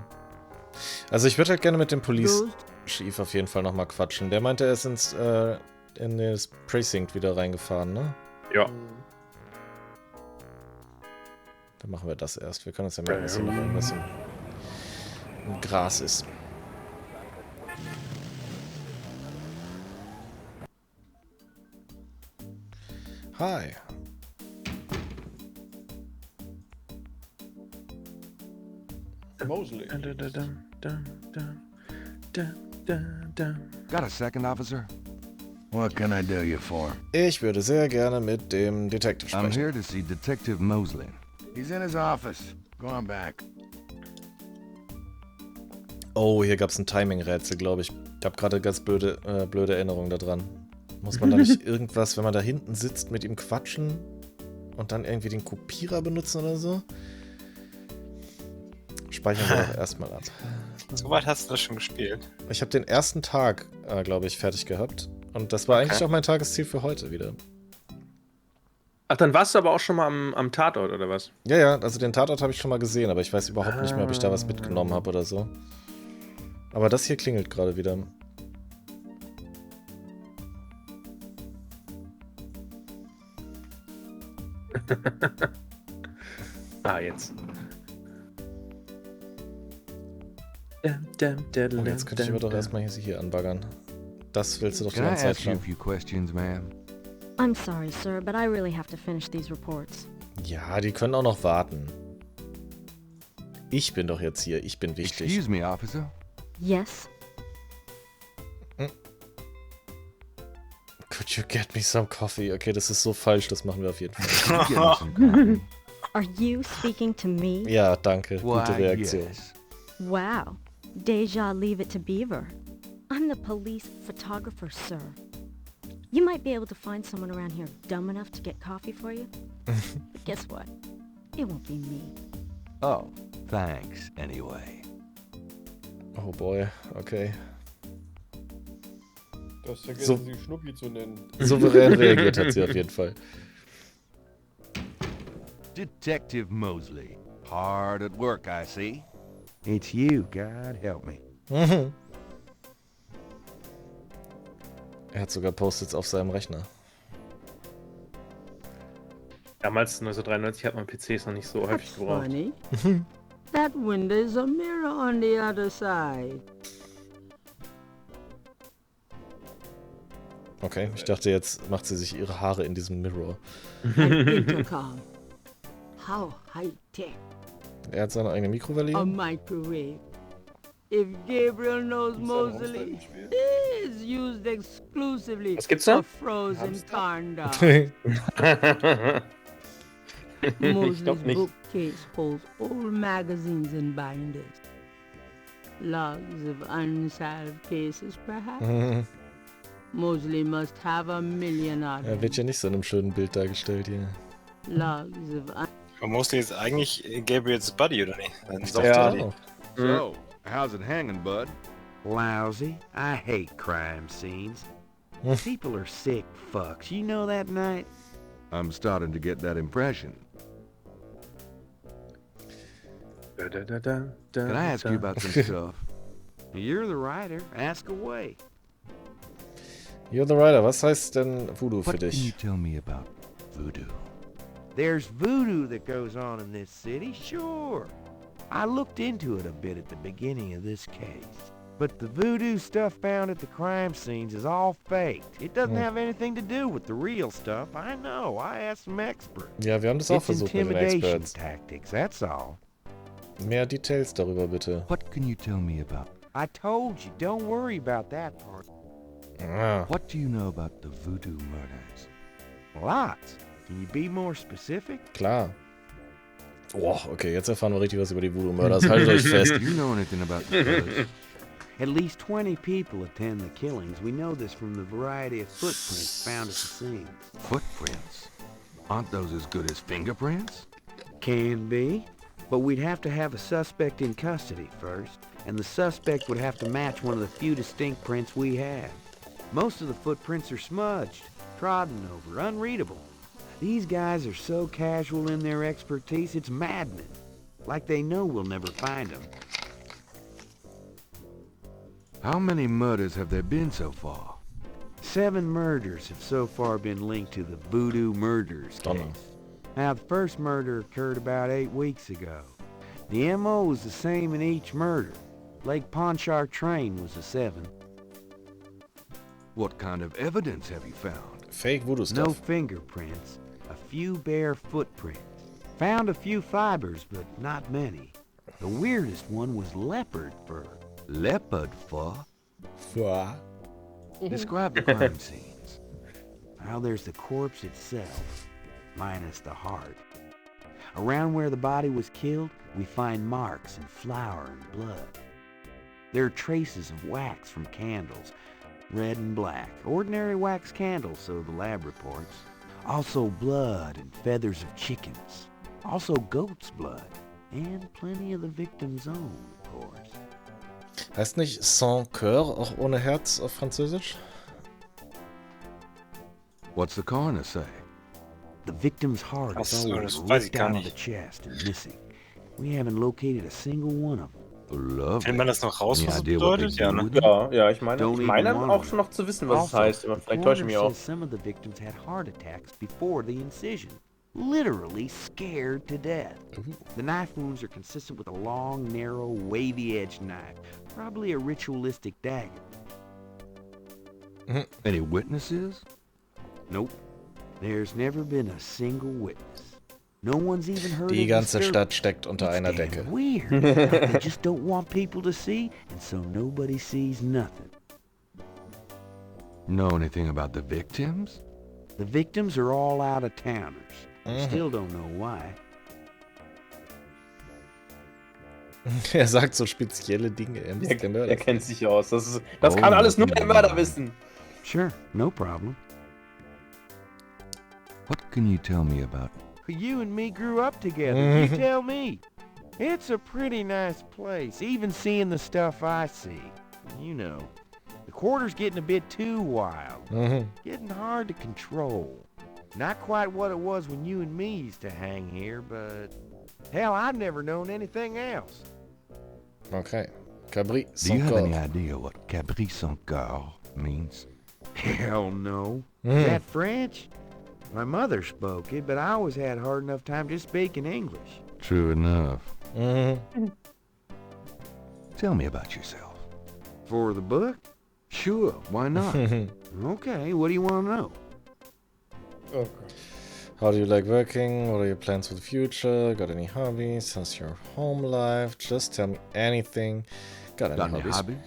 S1: Also ich würde halt gerne mit dem Police Chief auf jeden Fall nochmal quatschen. Der meinte, er ist in das Precinct wieder reingefahren, ne?
S16: Ja.
S1: Dann machen wir das erst. Wir können uns ja merken, dass hier noch irgendwas im Gras ist. Hi.
S14: Mosley.
S7: Got a second, officer? What can I do you for?
S1: Ich würde sehr gerne mit dem Detective sprechen.
S7: I'm here to see Detective Mosley. He's in his office. Go on back.
S1: Oh, hier gab es ein Timing-Rätsel, glaube ich. Ich habe gerade ganz blöde Erinnerungen daran. Muss man da nicht irgendwas, wenn man da hinten sitzt, mit ihm quatschen und dann irgendwie den Kopierer benutzen oder so? Speichern wir doch erstmal ab.
S6: So weit hast du das schon gespielt?
S1: Ich habe den ersten Tag, glaube ich, fertig gehabt. Und das war eigentlich auch mein Tagesziel für heute wieder.
S16: Ach, dann warst du aber auch schon mal am Tatort, oder was?
S1: Ja, ja, also den Tatort habe ich schon mal gesehen, aber ich weiß überhaupt nicht mehr, ob ich da was mitgenommen habe oder so. Aber das hier klingelt gerade wieder.
S16: Jetzt.
S1: Und jetzt könnte ich aber doch erstmal hier anbaggern. Das willst du doch die
S4: Can I
S1: ganze Zeit
S4: ask you a
S1: schon.
S4: few questions, ma'am?
S3: I'm sorry, sir, but I really have to finish these reports.
S1: Ja, die können auch noch warten. Ich bin doch jetzt hier, ich bin wichtig.
S4: Excuse me, officer.
S3: Yes?
S1: Could you get me some coffee? Okay, das ist so falsch, das machen wir auf jeden Fall.
S3: Are you speaking to me?
S1: Ja, danke. Gute Reaktion.
S4: Yes.
S3: Wow. Deja, leave it to Beaver. I'm the police photographer, sir. You might be able to find someone around here dumb enough to get coffee for you. But guess what? It won't be me.
S4: Oh, thanks, anyway.
S1: Oh boy, okay.
S14: Das vergessen Sie, Schnucki zu nennen.
S1: Souverän reagiert hat sie auf jeden Fall.
S7: Detective Mosley. Hard at work, I see. It's you, God help me.
S1: Er hat sogar Post-its auf seinem Rechner.
S16: Damals, 1993, hat man PCs noch nicht so häufig gebraucht.
S5: Funny. That window is a mirror on the other side.
S1: Okay, ich dachte, jetzt macht sie sich ihre Haare in diesem Mirror.
S5: An intercom. How high-tech.
S1: Er hat seine eigene Mikrowelle.
S5: A microwave. If Gabriel knows Mosley, is used exclusively
S16: Was gibt's da?
S5: for frozen corn dogs.
S16: Ich
S5: Mosley's
S16: glaub nicht.
S5: bookcase holds old magazines and binders. Logs of unsolved cases, perhaps? Mosley must have a million of
S1: Er
S5: them.
S1: wird ja nicht so in einem schönen Bild dargestellt hier.
S5: Logs of
S6: Aber Mosley ist eigentlich Gabriels Buddy, oder nicht? Ein
S1: Ja.
S7: So, how's it hanging, bud?
S20: Lousy. I hate crime scenes. People are sick fucks. You know that, Knight?
S7: I'm starting to get that impression.
S20: Can I ask you about some stuff? You're the writer. Ask away.
S1: You're the Rider, was heißt denn Voodoo für
S4: What can you
S1: dich?
S4: tell me about voodoo?
S20: There's voodoo that goes on in this city, sure. I looked into it a bit at the beginning of this case. But the voodoo stuff found at the crime scenes is all faked. It doesn't have anything to do with the real stuff. I know. I asked some experts.
S1: Ja, wir haben das auch
S20: It's
S1: versucht mit den
S20: intimidation
S1: Experts.
S20: tactics, that's all.
S1: Mehr Details darüber bitte.
S4: What can you tell me about?
S20: I told you, don't worry about that part.
S1: Ah.
S4: What do you know about the voodoo murders?
S20: Lots. Can you be more specific?
S1: Klar. Boah, okay, jetzt erfahren wir richtig was über die Voodoo-Mörder. Haltet euch fest.
S4: Do you know anything about the killers?
S20: At least 20 people attend the killings. We know this from the variety of footprints found at the scene.
S4: Footprints? Aren't those as good as fingerprints?
S20: Can be, but we'd have to have a suspect in custody first, and the suspect would have to match one of the few distinct prints we have. Most of the footprints are smudged, trodden over, unreadable. These guys are so casual in their expertise, it's maddening. Like they know we'll never find them.
S4: How many murders have there been so far?
S20: 7 murders have so far been linked to the Voodoo Murders case. Now, the first murder occurred about 8 weeks ago. The M.O. was the same in each murder. Lake Pontchartrain was the 7th.
S4: What kind of evidence have you found?
S1: Fake voodoo stuff.
S20: No fingerprints, a few bare footprints. Found a few fibers, but not many. The weirdest one was leopard fur.
S4: Leopard fur?
S1: Fur?
S20: Describe the crime scenes. Now there's the corpse itself, minus the heart. Around where the body was killed, we find marks and flour and blood. There are traces of wax from candles, red and black. Ordinary wax candles, so the lab reports. Also blood and feathers of chickens. Also goat's blood. And plenty of the victim's own, of course.
S1: Heißt nicht sans cœur auch ohne Herz auf Französisch?
S4: What's the coroner say?
S20: The victim's heart is always ripped out of the chest and missing. We haven't located a single one of them.
S6: Findet man das noch raus, was es
S4: idea what
S6: bedeutet?
S4: they
S6: Ja,
S4: do
S6: ne?
S4: with it?
S16: Ja, ich meine auch schon noch zu wissen, was es heißt. Aber vielleicht täusche ich mich auch.
S20: Some of the victims had heart attacks before the incision. Literally scared to death. The knife wounds are consistent with a long, narrow, wavy-edged knife. Probably a ritualistic dagger.
S4: Any witnesses?
S20: Nope. There's never been a single witness. No one's even heard
S1: Die
S20: of
S1: ganze
S20: the
S1: Stadt steckt unter einer Decke.
S20: Weird. They just don't want people to see, and so nobody sees nothing.
S4: Know anything about the victims?
S20: The victims are all out-of-towners. Still don't know why.
S1: Er sagt so spezielle Dinge. Er muss der Mörder.
S16: Er kennt sich aus. Das kann alles nur der Mörder wissen.
S20: Sure, no problem.
S4: What can you tell me about?
S20: You and me grew up together. You tell me. It's a pretty nice place, even seeing the stuff I see. You know, the quarter's getting a bit too wild. Getting hard to control. Not quite what it was when you and me used to hang here, but hell, I've never known anything else.
S1: Okay. Cabri
S4: Do
S1: sans
S4: you have any
S1: corps.
S4: idea what cabri sans corps means?
S20: Hell no. Is that French? My mother spoke it, but I always had hard enough time just speaking English.
S4: True enough.
S1: Mhm.
S4: Tell me about yourself.
S20: For the book? Sure, why not? Okay, what do you want to know?
S14: Oh Gott.
S1: How do you like working? What are your plans for the future? Got any hobbies? How's your home life? Just tell me anything. Got any hobbies?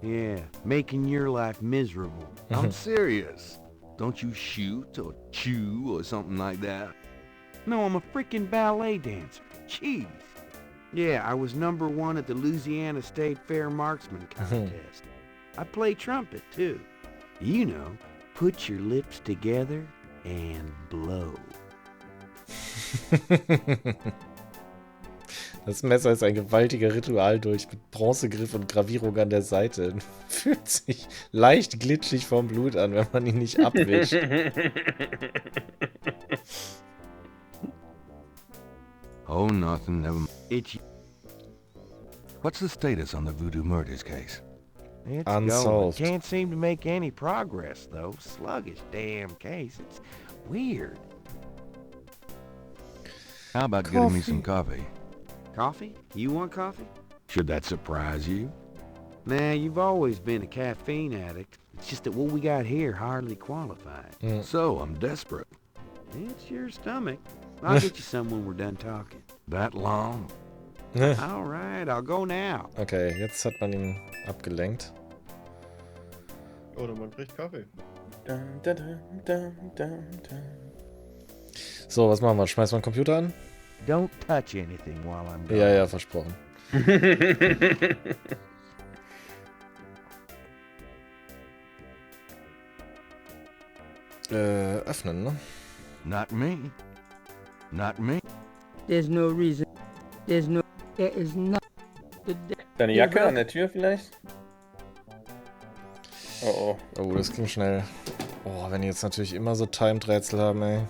S20: Yeah, making your life miserable.
S4: I'm serious. Don't you shoot or chew or something like that?
S20: No, I'm a freaking ballet dancer. Jeez. Yeah, I was #1 at the Louisiana State Fair Marksman Contest. I play trumpet, too. You know, put your lips together and blow.
S1: Das Messer ist ein gewaltiger Ritualdolch mit Bronzegriff und Gravierung an der Seite. Fühlt sich leicht glitschig vom Blut an, wenn man ihn nicht abwischt.
S4: Oh, nothing, never mind. What's the status on the Voodoo murders case?
S20: It's
S1: Unsolved.
S20: going. Can't seem to make any progress, though. Sluggish damn case. It's weird.
S4: How about getting me some coffee?
S20: Coffee? You want coffee?
S4: Should that surprise you?
S20: Nah, you've always been a caffeine addict. It's just that what we got here hardly qualified.
S4: So, I'm desperate.
S20: It's your stomach. I'll get you some when we're done talking.
S4: That long?
S20: All right, I'll go now.
S1: Okay, jetzt hat man ihn abgelenkt.
S14: Oder man kriegt Kaffee.
S1: So, was machen wir? Schmeißen wir den Computer an?
S20: Don't touch anything while I'm gone.
S1: Ja, ja, versprochen. Öffnen, ne?
S4: Not me. Not me.
S5: There's no reason. There is not.
S16: Deine Jacke an der Tür vielleicht? Oh, oh.
S1: Oh, das ging schnell. Oh, wenn die jetzt natürlich immer so Timed-Rätsel haben, ey.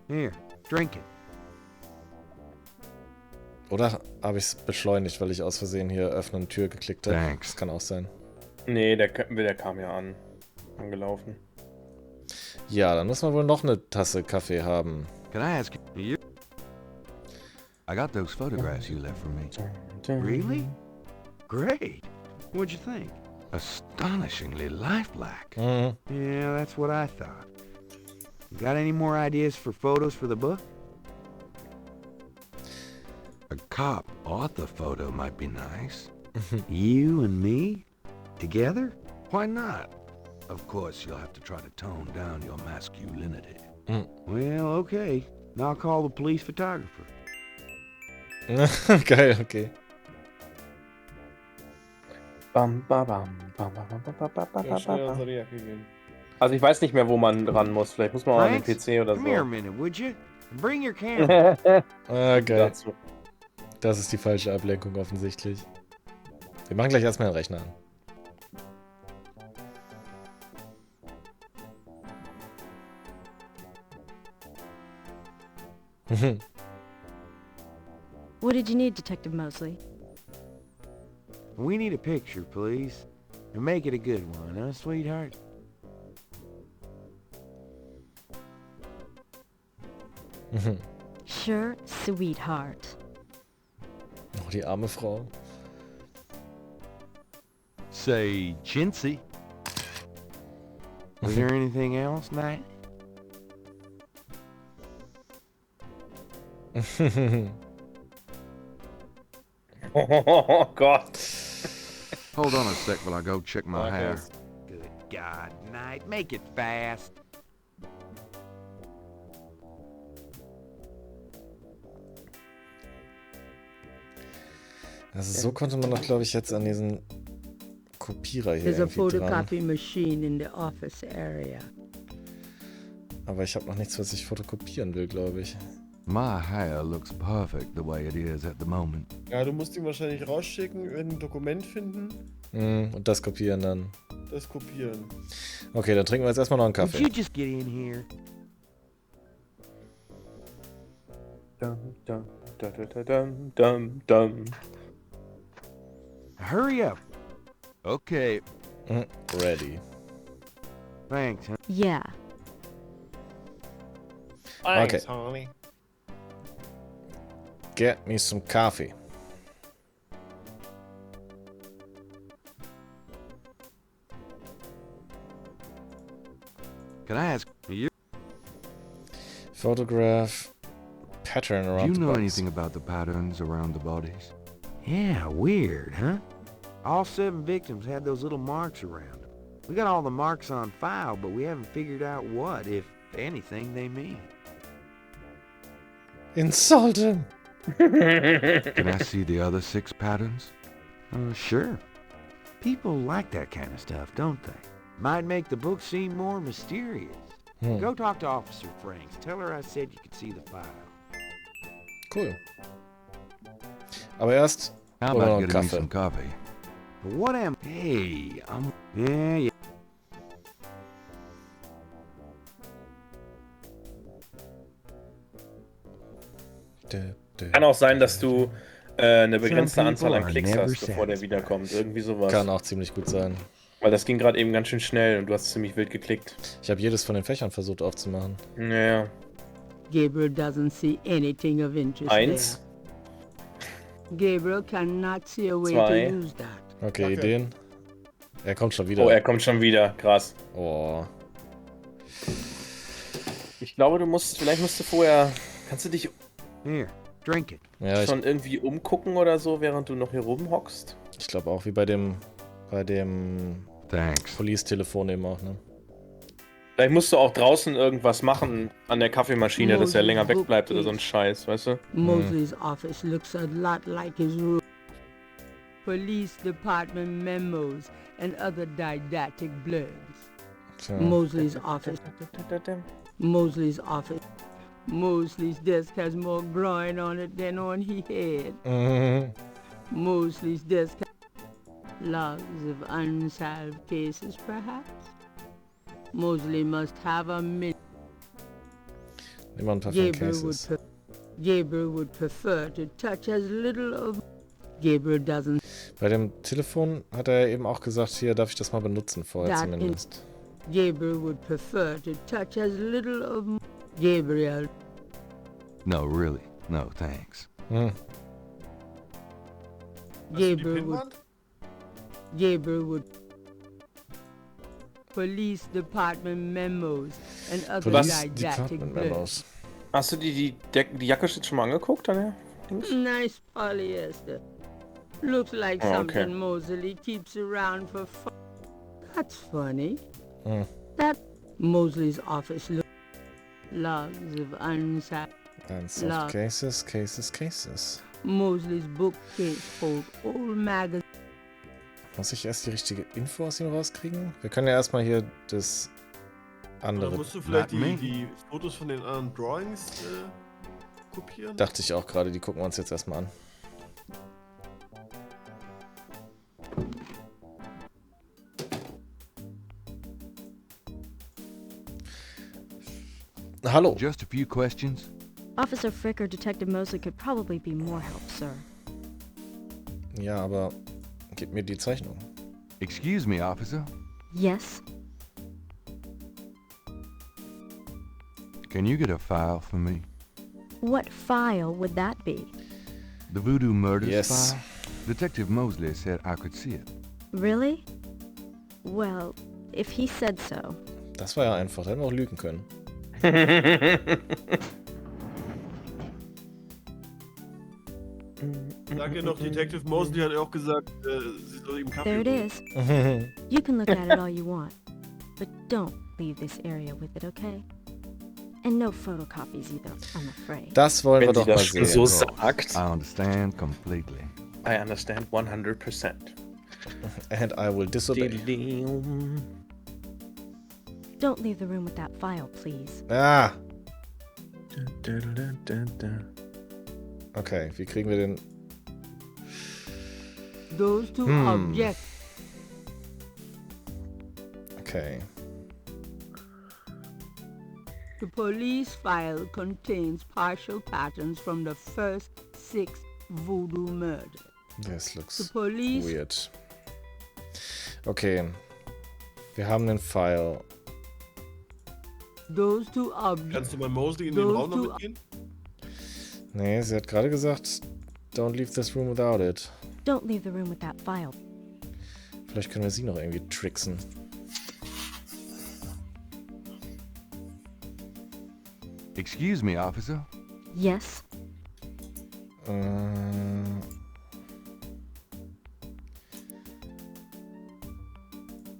S20: Here, drink it.
S1: Oder habe ich es beschleunigt, weil ich aus Versehen hier öffnen Tür geklickt habe?
S4: Thanks.
S1: Das kann auch sein.
S16: Nee, der kam ja angelaufen.
S1: Ja, dann müssen wir wohl noch eine Tasse Kaffee haben.
S4: Can I ask you? I got those photographs you left for me.
S20: Really? Great. What'd you think?
S4: Astonishingly lifelike.
S20: Yeah, that's what I thought. You got any more ideas for photos for the book?
S4: A cop author photo might be nice.
S20: You and me? Together?
S4: Why not? Of course, you'll have to try to tone down your masculinity.
S20: Well, okay. Now I'll call the police photographer.
S1: Geil, okay.
S16: Also ich weiß nicht mehr, wo man ran muss. Vielleicht muss man mal an den PC oder so.
S20: Come here a minute, would you? Bring your camera.
S1: Geil. Das ist die falsche Ablenkung offensichtlich. Wir machen gleich erstmal den Rechner an.
S3: What did you need, Detective Mosley?
S20: We need a picture, please. And make it a good one, huh, sweetheart?
S3: Sure, sweetheart.
S1: Oh, die arme Frau.
S20: Say, chintzy. Was there anything else, Knight?
S16: Oh Gott.
S4: Hold on a sec while I go check my hair.
S20: Good God, Knight, make it fast.
S1: Also so konnte man doch, glaube ich, jetzt an diesen Kopierer hier
S5: There's a
S1: irgendwie
S5: photocopy
S1: dran.
S5: machine in the office area.
S1: Aber ich habe noch nichts, was ich fotokopieren will, glaube ich.
S4: My hair looks perfect the way it is at the moment.
S14: Ja, du musst ihn wahrscheinlich rausschicken, ein Dokument finden.
S1: Und das kopieren dann.
S14: Das kopieren.
S1: Okay, dann trinken wir jetzt erstmal noch einen
S20: Would
S1: Kaffee.
S20: you just get in here? Hurry up.
S4: Okay.
S1: Ready.
S20: Thanks, huh?
S3: Yeah.
S1: Okay.
S14: Thanks, homie.
S1: Get me some coffee.
S4: Can I ask you?
S1: Photograph pattern
S4: Do
S1: around
S4: you
S1: the
S4: know
S1: bodies.
S4: anything about the patterns around the bodies?
S20: Yeah, weird, huh? All 7 victims had those little marks around them. We got all the marks on file, but we haven't figured out what, if anything, they mean.
S1: Insult him!
S4: Can I see the other 6 patterns?
S20: Sure. People like that kind of stuff, don't they? Might make the book seem more mysterious. Go talk to Officer Franks. Tell her I said you could see the file.
S1: Cool. Aber erst
S4: How
S1: holen wir noch
S4: about
S1: einen
S4: getting me
S1: Kaffee.
S4: some coffee?
S20: But what am... Hey, Yeah.
S16: Kann auch sein, dass du eine begrenzte
S20: Some
S16: Anzahl an
S20: people
S16: Klicks
S20: are
S16: hast,
S20: never
S16: bevor der wiederkommt. Irgendwie sowas.
S1: Kann auch ziemlich gut sein.
S16: Weil das ging gerade eben ganz schön schnell und du hast ziemlich wild geklickt.
S1: Ich habe jedes von den Fächern versucht aufzumachen.
S16: Naja.
S5: Gabriel doesn't see anything of interest
S16: 1.
S5: there. Gabriel cannot see a way
S16: 2.
S5: to use that.
S1: Okay, Ideen. Er kommt schon wieder.
S16: Oh, er kommt schon wieder. Krass.
S1: Oh.
S16: Ich glaube, vielleicht musst du vorher... Kannst du dich
S20: Here, drink it.
S1: Ja,
S16: schon irgendwie umgucken oder so, während du noch hier rumhockst?
S1: Ich glaube auch, wie bei dem
S4: Thanks.
S1: Police-Telefon eben auch, ne?
S16: Vielleicht musst du auch draußen irgendwas machen an der Kaffeemaschine, dass er länger wegbleibt oder so ein Scheiß, weißt du?
S5: Mosley's office looks a lot like his room. Police department memos and other didactic blurbs.
S1: Tja.
S5: Mosley's office. Mosley's office. Mosley's desk has more groin on it than on his head. Mosley's desk has logs of unsolved cases, perhaps. Mosley must have a minute.
S1: Immer ein paar von Cases.
S5: Gabriel would prefer to touch as little of... Gabriel doesn't...
S1: Bei dem Telefon hat er eben auch gesagt, hier darf ich das mal benutzen, vorher
S5: That
S1: zumindest.
S5: Gabriel would prefer to touch as little of... Gabriel.
S4: No, really. No, thanks.
S5: Gabriel would... Police department memos and other didactic blurbs.
S16: Hast du die Jacke jetzt schon mal angeguckt, an der Dings?
S5: Nice polyester. Looks like
S16: Oh, okay.
S5: something Mosley keeps around for fun. That's funny.
S1: Hm.
S5: That Mosley's office looks... Logs of unsolved...
S1: Unsolved cases.
S5: Mosley's bookcase holds old magazines.
S1: Muss ich erst die richtige Info aus ihm rauskriegen? Wir können ja erstmal hier das andere...
S14: Oder musst du vielleicht die Fotos von den anderen Drawings kopieren?
S1: Dachte ich auch gerade, die gucken wir uns jetzt erstmal an. Hallo.
S4: Just a few questions.
S21: Officer Frick or Detective Mosley could probably be more help, sir.
S1: Ja, aber gib mir die Zeichnung.
S4: Excuse me, officer.
S21: Yes?
S4: Can you get a file for me?
S21: What file would that be?
S4: The Voodoo Murders
S1: Yes.
S4: file? Detective Mosley said I could see it.
S21: Really? Well, if he said so.
S1: Das war ja einfach, da hätten wir auch lügen können.
S14: Sag ihr noch, Detective Mosley hat auch gesagt, sie soll ihm Kaffee
S21: There it
S14: holen.
S21: is. You can look at it all you want, but don't leave this area with it, okay? And no photocopies either, I'm afraid.
S1: Das wollen wir
S16: Wenn sie
S1: doch mal
S16: das schon
S1: sehen.
S16: so sagt.
S4: I understand completely.
S16: I understand 100%.
S1: And I will disobey.
S21: Don't leave the room with that file, please.
S1: Ah! Okay, wie kriegen wir den...
S5: Those two objects.
S1: Okay.
S5: The police file contains partial patterns from the first 6 voodoo murders.
S1: This looks
S5: The police...
S1: weird. Okay. Wir haben den File.
S5: Those two objects.
S14: Kannst du mal Mosley in den Raum noch mitgehen?
S1: Nee, sie hat gerade gesagt, don't leave this room without it.
S21: Don't leave the room with that file.
S1: Vielleicht können wir sie noch irgendwie tricksen.
S4: Excuse me, officer.
S21: Yes?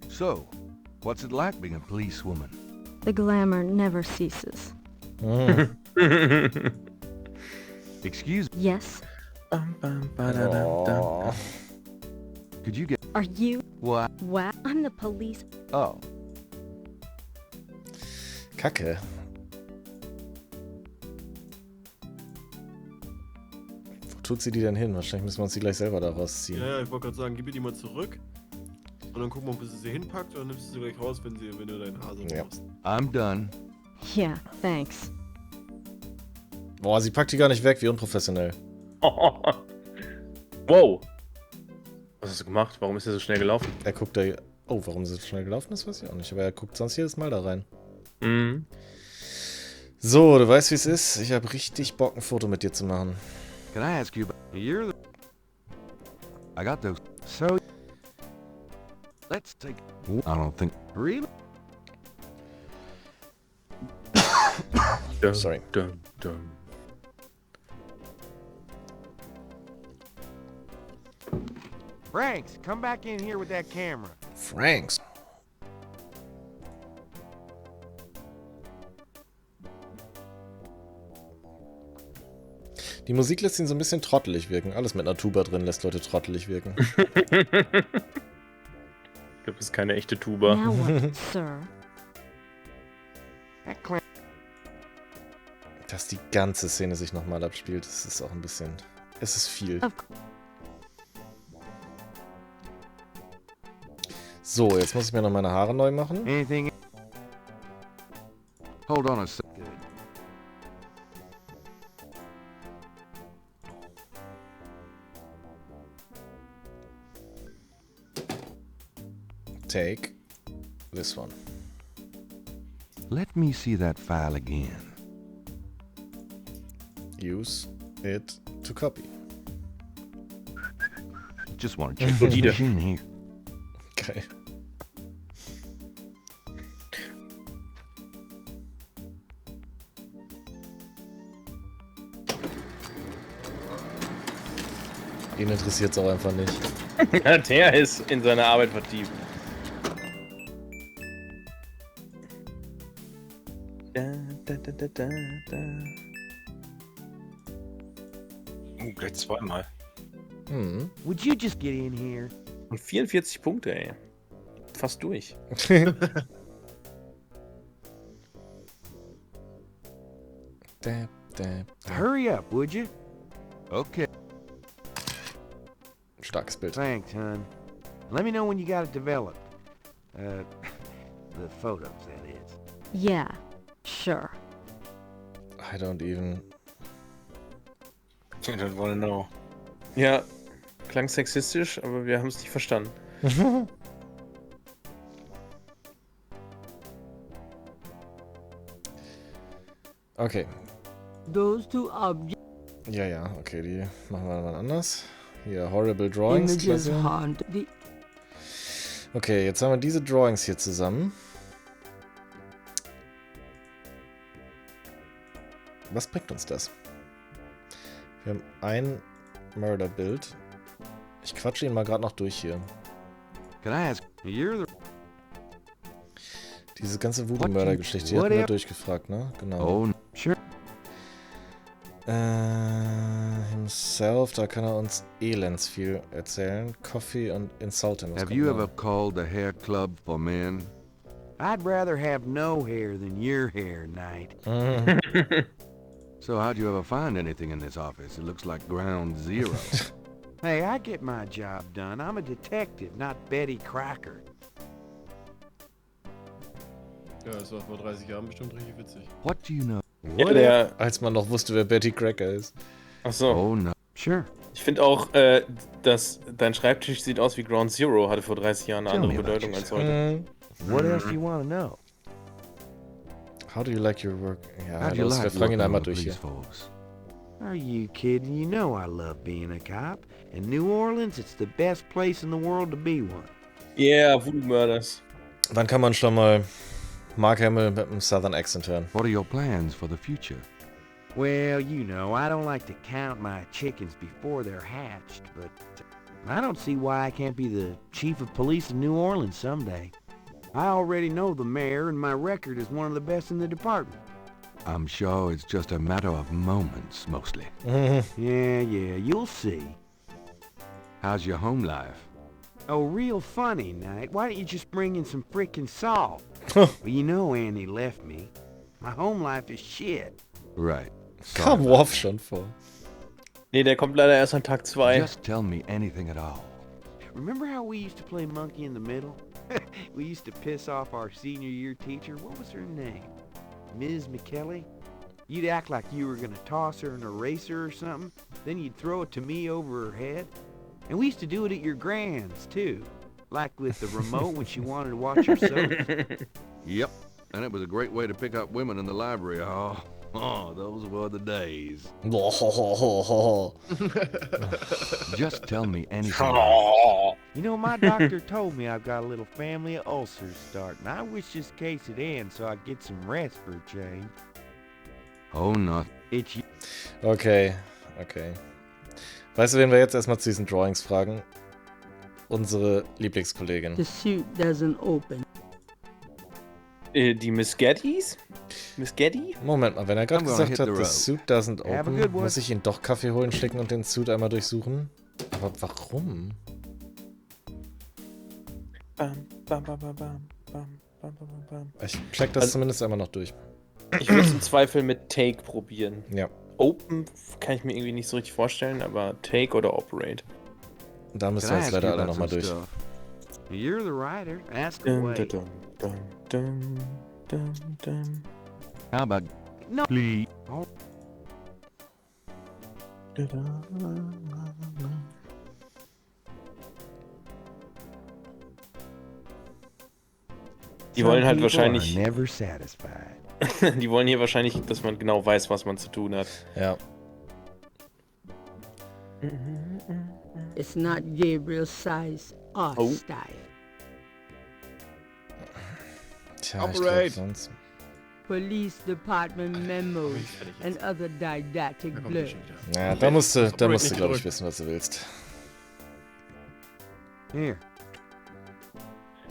S4: So, what's it like being a policewoman?
S21: The glamour never ceases.
S4: Excuse me.
S21: Yes?
S1: Oh.
S4: Could you get...
S21: Are you?
S4: What?
S21: What? I'm the police.
S4: Oh.
S1: Kacke. Wo tut sie die denn hin? Wahrscheinlich müssen wir uns die gleich selber da rausziehen.
S14: Ja, ich wollte gerade sagen, gib ihr die mal zurück. Und dann gucken wir, ob sie sie hinpackt, oder nimmst du sie gleich raus, wenn du deinen Hase brauchst.
S4: I'm done.
S21: Yeah, thanks.
S1: Boah, sie packt die gar nicht weg, wie unprofessionell.
S16: Wow. Was hast du gemacht? Warum ist er so schnell gelaufen?
S1: Er guckt da... Oh, warum sie so schnell gelaufen ist, weiß ich auch nicht. Aber er guckt sonst jedes Mal da rein.
S16: Mhm.
S1: So, du weißt, wie es ist. Ich habe richtig Bock, ein Foto mit dir zu machen.
S4: Can I ask you about... You're the... I got those. So... Let's take... I don't think... Really?
S1: Sorry.
S16: Dun, dun.
S13: Franks, come back in here with that camera.
S1: Franks. Die Musik lässt ihn so ein bisschen trottelig wirken. Alles mit einer Tuba drin lässt Leute trottelig wirken.
S16: Ich glaube, das ist keine echte Tuba.
S21: Now what, sir?
S1: Dass die ganze Szene sich nochmal abspielt, das ist auch ein bisschen... Es ist viel. So, jetzt muss ich mir noch meine Haare neu machen.
S4: Anything? Hold on a sec.
S1: Take this one.
S4: Let me see that file again.
S1: Use it to copy.
S4: Just want to check the machine here.
S1: Okay. Ihn interessiert es auch einfach nicht.
S16: Der ist in seine Arbeit vertieft.
S6: Gleich zweimal.
S1: Hm.
S13: Would you just get in here?
S16: Und 44 Punkte, ey. Fast durch.
S13: Hurry up, would you?
S4: Okay.
S1: Starkes Bild.
S13: Thanks, hon. Let me know when you got it developed. The photos, that is.
S21: Yeah, sure.
S1: I don't even...
S6: I don't wanna know.
S16: Ja, klang sexistisch, aber wir haben es nicht verstanden.
S1: Okay.
S5: Those two objects.
S1: Ja, okay, die machen wir mal anders. Hier, Horrible Drawings.
S5: Images
S1: Klasse.
S5: haunt the...
S1: Okay, jetzt haben wir diese Drawings hier zusammen. Was bringt uns das? Wir haben ein Murder-Bild. Ich quatsche ihn mal gerade noch durch hier.
S4: Can I ask, you're the...
S1: Diese ganze Voodoo-Mörder-Geschichte, die hatten wir durchgefragt, ne? Genau.
S4: Oh, sure.
S1: Himself, da kann er uns elends viel erzählen. Coffee und Insulting.
S4: Have you ever called the hair club for men?
S13: I'd rather have no hair than your hair, Knight.
S4: So how'd you ever find anything in this office? It looks like ground zero.
S13: Hey, I get my job done. I'm a detective, not Betty Crocker.
S14: Ja, das war vor 30 Jahren bestimmt richtig witzig.
S4: What do you know?
S16: Ja,
S1: als man noch wusste, wer Betty Crocker ist.
S16: Achso.
S4: Oh no.
S13: Sure.
S16: Ich finde auch, dass dein Schreibtisch sieht aus wie Ground Zero, hatte vor 30 Jahren eine andere Bedeutung als heute.
S13: What else do you want to know?
S1: How do you like your work? Ja,
S13: How'd you
S1: los, wir
S13: like
S1: fragen ihn
S13: working
S1: einmal
S13: with
S1: durch hier.
S13: police force? Are you kidding? You know I love being a cop. In New Orleans, it's the best place in the world to be one.
S16: Yeah, Voodoo Murders.
S1: Wann kann man schon mal Mark Hamill mit einem Southern Accent hören?
S4: What are your plans for the future?
S13: Well, you know, I don't like to count my chickens before they're hatched, but I don't see why I can't be the chief of police in New Orleans someday. I already know the mayor, and my record is one of the best in the department.
S4: I'm sure it's just a matter of moments, mostly.
S13: Yeah, you'll see.
S4: How's your home life?
S13: Oh, real funny, Knight. Why don't you just bring in some frickin' salt? Well, you know Annie left me. My home life is shit.
S4: Right.
S1: Kam Worf schon vor.
S16: Nee, der kommt leider erst an Tag 2.
S4: Just tell me anything at all.
S13: Remember how we used to play monkey in the middle? We used to piss off our senior year teacher. What was her name? Ms. McKelly? You'd act like you were gonna toss her an eraser or something, then you'd throw it to me over her head. And we used to do it at your grand's, too. Like with the remote when she wanted to watch her soaps.
S7: Yep, and it was a great way to pick up women in the library. Oh, those were the days.
S4: Just tell me anything.
S13: You know, my doctor told me I've got a little family of ulcers starting. I wish this case would end so I'd get some rest for a change.
S4: Oh, no.
S13: It's...
S1: Okay. Weißt du, wen wir jetzt erstmal zu diesen Drawings fragen? Unsere Lieblingskollegin.
S5: The suit doesn't open.
S16: Die Miss Gettys? Miss Getty?
S1: Moment mal, wenn er gerade gesagt hat, the suit doesn't open, muss ich ihn doch Kaffee holen, schicken und den Suit einmal durchsuchen? Aber warum? Ich check das zumindest einmal noch durch.
S16: Ich würde es im Zweifel mit Take probieren.
S1: Ja.
S16: Open kann ich mir irgendwie nicht so richtig vorstellen, aber Take oder Operate.
S1: Da müssen wir jetzt leider alle nochmal durch.
S13: You're the writer. Ask away.
S4: How about...
S13: No.
S4: Please.
S16: Die wollen halt wahrscheinlich...
S13: Never satisfied.
S16: Die wollen hier wahrscheinlich, dass man genau weiß, was man zu tun hat.
S1: Ja.
S5: It's not Gabriel's size or style.
S1: Tja, ich glaub sonst...
S5: Police Department memos and other didactic blurbs.
S1: Ja, da musst du glaube ich, wissen, was du willst.
S13: Here.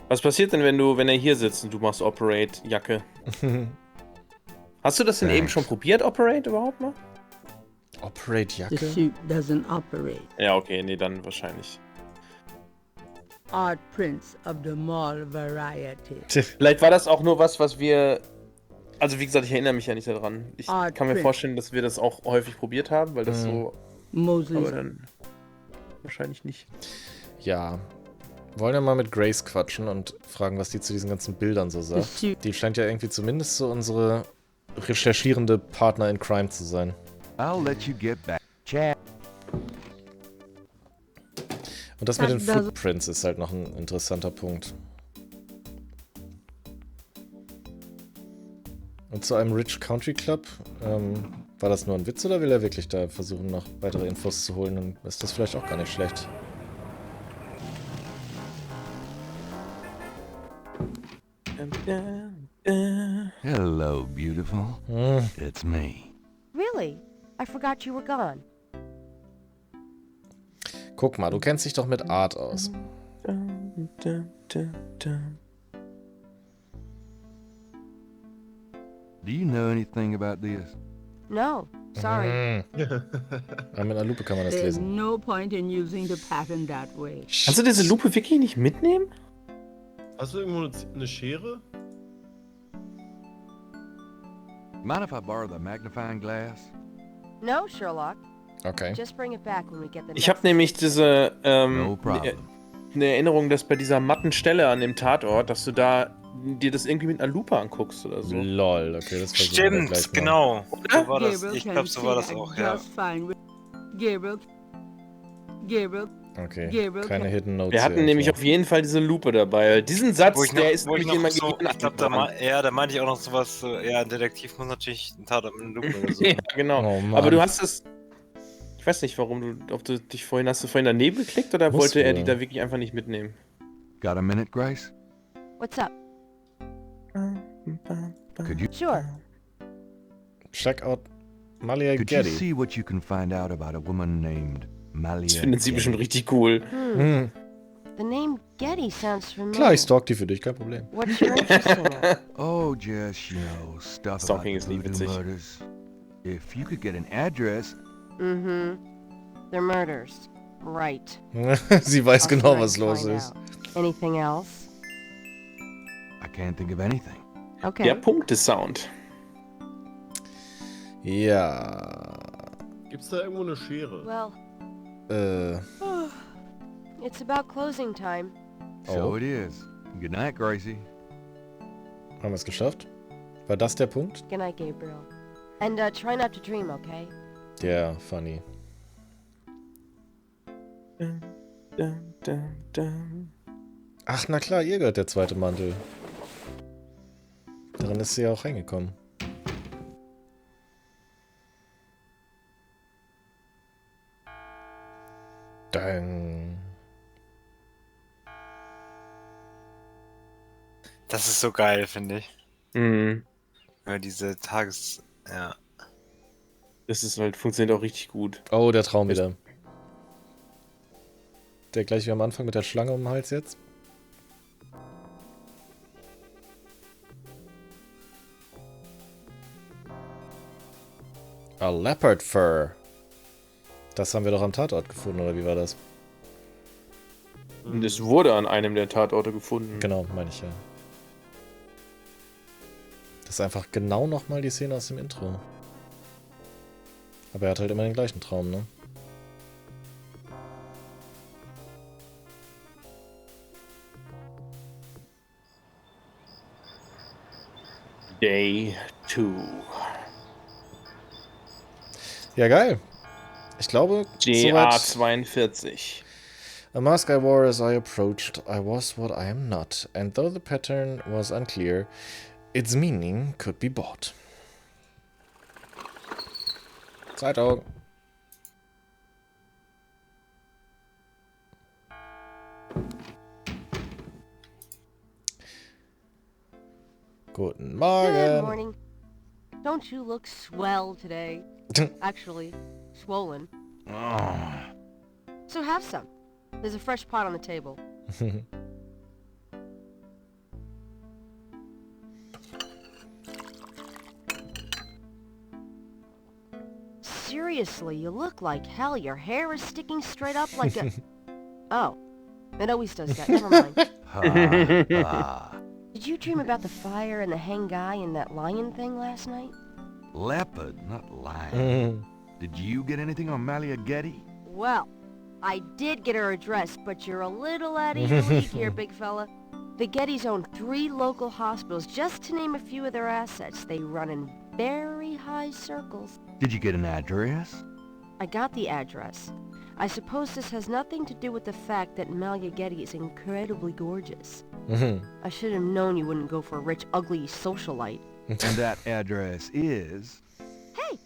S16: Was passiert denn, wenn er hier sitzt und du machst Operate-Jacke? Hast du das denn eben schon probiert, Operate überhaupt mal?
S1: Operate-Jacke?
S5: The suit doesn't operate.
S16: Ja, okay, nee, dann wahrscheinlich.
S5: Art prints of the mall variety.
S16: Vielleicht war das auch nur was wir... Also wie gesagt, ich erinnere mich ja nicht daran. Ich kann mir vorstellen, dass wir das auch häufig probiert haben, weil das so... Aber dann wahrscheinlich nicht.
S1: Ja. Wollen wir mal mit Grace quatschen und fragen, was die zu diesen ganzen Bildern so sagt. Die scheint ja irgendwie zumindest so unsere recherchierende Partner in Crime zu sein.
S4: I'll let you get back. Chat.
S1: Und das mit den Footprints ist halt noch ein interessanter Punkt. Und zu einem Rich Country Club, war das nur ein Witz oder will er wirklich da versuchen, noch weitere Infos zu holen? Dann ist das vielleicht auch gar nicht schlecht.
S4: Hello, beautiful. It's me.
S3: Really? I forgot you were gone.
S1: Guck mal, du kennst dich doch mit Art aus.
S4: Do you know anything about this?
S3: No, sorry.
S1: Ja, mit einer Lupe kann man das
S5: There's
S1: lesen.
S5: no point in using the pattern that way.
S16: Kannst du diese Lupe wirklich nicht mitnehmen?
S14: Hast du irgendwo eine Schere?
S4: Mind if I borrow the magnifying glass?
S3: No, Sherlock.
S1: Okay.
S3: Just bring it back when we get the
S16: Ich habe nämlich diese
S4: No problem.
S16: eine Erinnerung, dass bei dieser matten Stelle an dem Tatort, dass du da dir das irgendwie mit einer Lupe anguckst oder so.
S1: Lol, okay, das versuchen wir gleich
S6: Stimmt,
S1: mal.
S6: genau.
S16: Oder?
S6: So war das. Ich glaube, so war das auch, ja.
S5: Gabriel,
S1: Okay,
S5: Gabriel
S1: keine Hidden Notes.
S16: Wir hatten
S1: hier
S16: nämlich
S1: irgendwo.
S16: auf jeden Fall diese Lupe dabei. Diesen Satz, der ist
S6: wo ich
S16: nämlich
S6: noch
S16: in mein
S6: so,
S16: Gehirn
S6: ich glaube, da meinte ich auch noch sowas, so, ja, ein Detektiv muss natürlich einen Tatort mit einer Lupe oder so.
S16: Ja, genau.
S1: Oh, Mann.
S16: Aber du hast es. Ich weiß nicht, hast du vorhin daneben geklickt oder
S1: Muss
S16: wollte er die
S1: wohl.
S16: da wirklich einfach nicht mitnehmen?
S4: Got a minute, Grace?
S3: What's up?
S4: Could you
S3: Sure.
S1: Check out Malia
S4: could you
S1: Getty.
S4: see what you can find out about a woman named Malia
S16: Das findet sie
S4: Getty?
S16: bestimmt richtig cool.
S1: Hm.
S3: The name Getty sounds familiar.
S1: Klar, ich stalk die für dich, kein Problem.
S3: What's your interest in her?
S4: Oh, just, stuff
S16: Stalking
S4: about
S16: ist
S4: the
S16: nie
S4: voodoo
S16: witzig.
S4: murders. If you could get an address...
S3: Mm-hmm. They're murders. Right.
S1: Sie weiß
S3: I'll
S1: genau,
S3: try
S1: was
S3: and
S1: los
S3: find
S1: ist.
S3: out. Anything else?
S4: I can't think of anything.
S3: Okay.
S16: Der Punktesound.
S1: Ja.
S14: Gibt's da irgendwo eine Schere?
S3: Well,
S1: Äh.
S3: it's about closing time.
S4: So it is. Good night, Gracie.
S1: Haben wir es geschafft? War das der Punkt?
S3: Good night, Gabriel. And try not to dream, okay?
S1: Ja, funny. Ach, na klar, ihr gehört der zweite Mantel. Darin ist sie ja auch reingekommen. Dang.
S6: Das ist so geil, finde ich.
S16: Mhm.
S6: Ja, diese ja.
S16: Das ist halt, funktioniert auch richtig gut.
S1: Oh, der Traum wieder. Der gleich wie am Anfang mit der Schlange um den Hals jetzt. A leopard fur. Das haben wir doch am Tatort gefunden, oder wie war das?
S16: Und es wurde an einem der Tatorte gefunden.
S1: Genau, meine ich ja. Das ist einfach genau nochmal die Szene aus dem Intro. Aber er hat halt immer den gleichen Traum, ne?
S16: Day 2.
S1: Ja, geil. Ich glaube,
S16: GA42.
S1: A mask I wore as I approached, I was what I am not, and though the pattern was unclear, its meaning could be bought. Zeitung. Guten Morgen.
S3: Good morning. Don't you look swell today? Actually, swollen. So have some. There's a fresh pot on the table. Seriously, you look like hell. Your hair is sticking straight up like a... Oh, it always does that. Never mind. Did you dream about the fire and the hang guy and that lion thing last night?
S4: Leopard, not lion. Did you get anything on Malia Getty?
S3: Well, I did get her address, but you're a little out of your league here, big fella. The Gettys own 3 local hospitals, just to name a few of their assets. They run in very high circles.
S4: Did you get an address?
S3: I got the address. I suppose this has nothing to do with the fact that Malia Getty is incredibly gorgeous. I should have known you wouldn't go for a rich, ugly socialite.
S4: And that address is...
S3: Hey!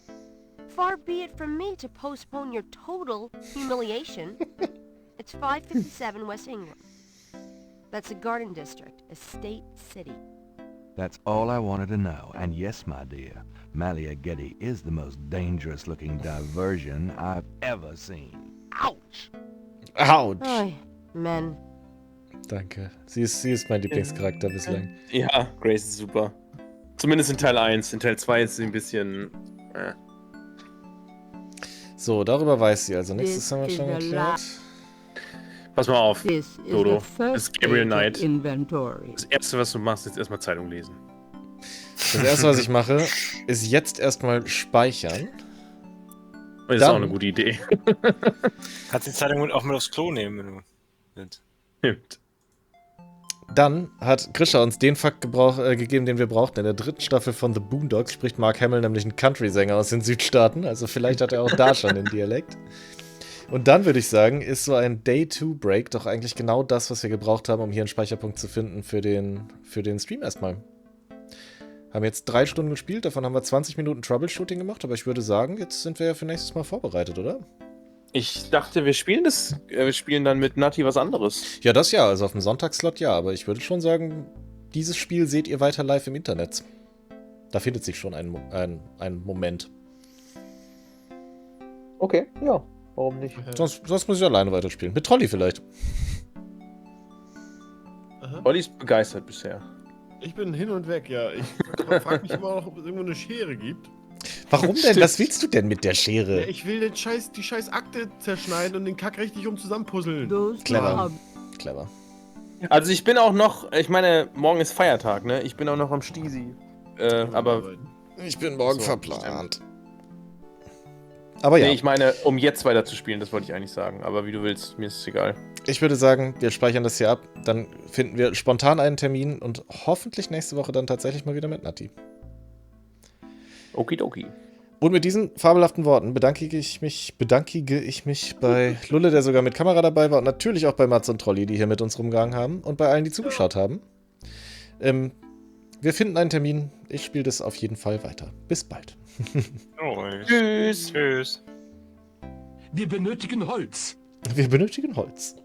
S3: Far be it from me to postpone your total humiliation. It's 557 West Ingram. That's a garden district, a state city.
S4: That's all I wanted to know. And yes, my dear, Malia Getty is the most dangerous-looking diversion I've ever seen. Ouch!
S1: Autsch!
S3: Ay, men.
S1: Danke. Sie ist mein Lieblingscharakter bislang.
S16: Ja, Grace ist super. Zumindest in Teil 1. In Teil 2 ist sie ein bisschen...
S1: So, darüber weiß sie also. Nächstes haben wir schon geklärt.
S16: Pass mal auf,
S5: This is
S16: Dodo.
S5: the first
S16: Das ist Gabriel
S5: page of
S16: Knight.
S5: inventory.
S16: Das erste, was du machst, ist erstmal Zeitung lesen.
S1: Das erste, was ich mache, ist jetzt erstmal speichern.
S16: Das ist auch eine gute Idee.
S6: Kannst die Zeitung auch mit aufs Klo nehmen, wenn du willst.
S16: Stimmt.
S1: Dann hat Grisha uns den Fakt gegeben, den wir brauchten. In der 3. Staffel von The Boondocks spricht Mark Hamill nämlich einen Country-Sänger aus den Südstaaten. Also vielleicht hat er auch da schon den Dialekt. Und dann würde ich sagen, ist so ein Day-2-Break doch eigentlich genau das, was wir gebraucht haben, um hier einen Speicherpunkt zu finden für den Stream erstmal. Haben jetzt 3 Stunden gespielt, davon haben wir 20 Minuten Troubleshooting gemacht, aber ich würde sagen, jetzt sind wir ja für nächstes Mal vorbereitet, oder?
S16: Ich dachte, wir spielen dann mit Nati was anderes.
S1: Ja, das ja, also auf dem Sonntagsslot ja, aber ich würde schon sagen, dieses Spiel seht ihr weiter live im Internet. Da findet sich schon ein Moment.
S16: Okay, ja, warum nicht?
S1: Sonst muss ich alleine weiterspielen. Mit Trolli vielleicht.
S16: Trolli ist begeistert bisher.
S14: Ich bin hin und weg, ja. Ich frage mich immer noch, ob es irgendwo eine Schere gibt.
S1: Warum denn? Was willst du denn mit der Schere?
S14: Ja, ich will die scheiß Akte zerschneiden und den Kack richtig zusammenpuzzeln.
S1: Clever. Clever.
S16: Also ich bin auch noch, ich meine, morgen ist Feiertag, ne? Ich bin auch noch am Stisi. Aber...
S1: Ich bin morgen verplant. Aber ja.
S16: Nee, ich meine, um jetzt weiter zu spielen, das wollte ich eigentlich sagen. Aber wie du willst, mir ist es egal.
S1: Ich würde sagen, wir speichern das hier ab. Dann finden wir spontan einen Termin und hoffentlich nächste Woche dann tatsächlich mal wieder mit Nati.
S16: Okidoki.
S1: Und mit diesen fabelhaften Worten bedankige ich mich bei Lulle, der sogar mit Kamera dabei war, und natürlich auch bei Mats und Trolli, die hier mit uns rumgegangen haben, und bei allen, die zugeschaut haben. Wir finden einen Termin. Ich spiele das auf jeden Fall weiter. Bis bald.
S6: Tschüss. Tschüss.
S7: Wir benötigen Holz.
S1: Wir benötigen Holz.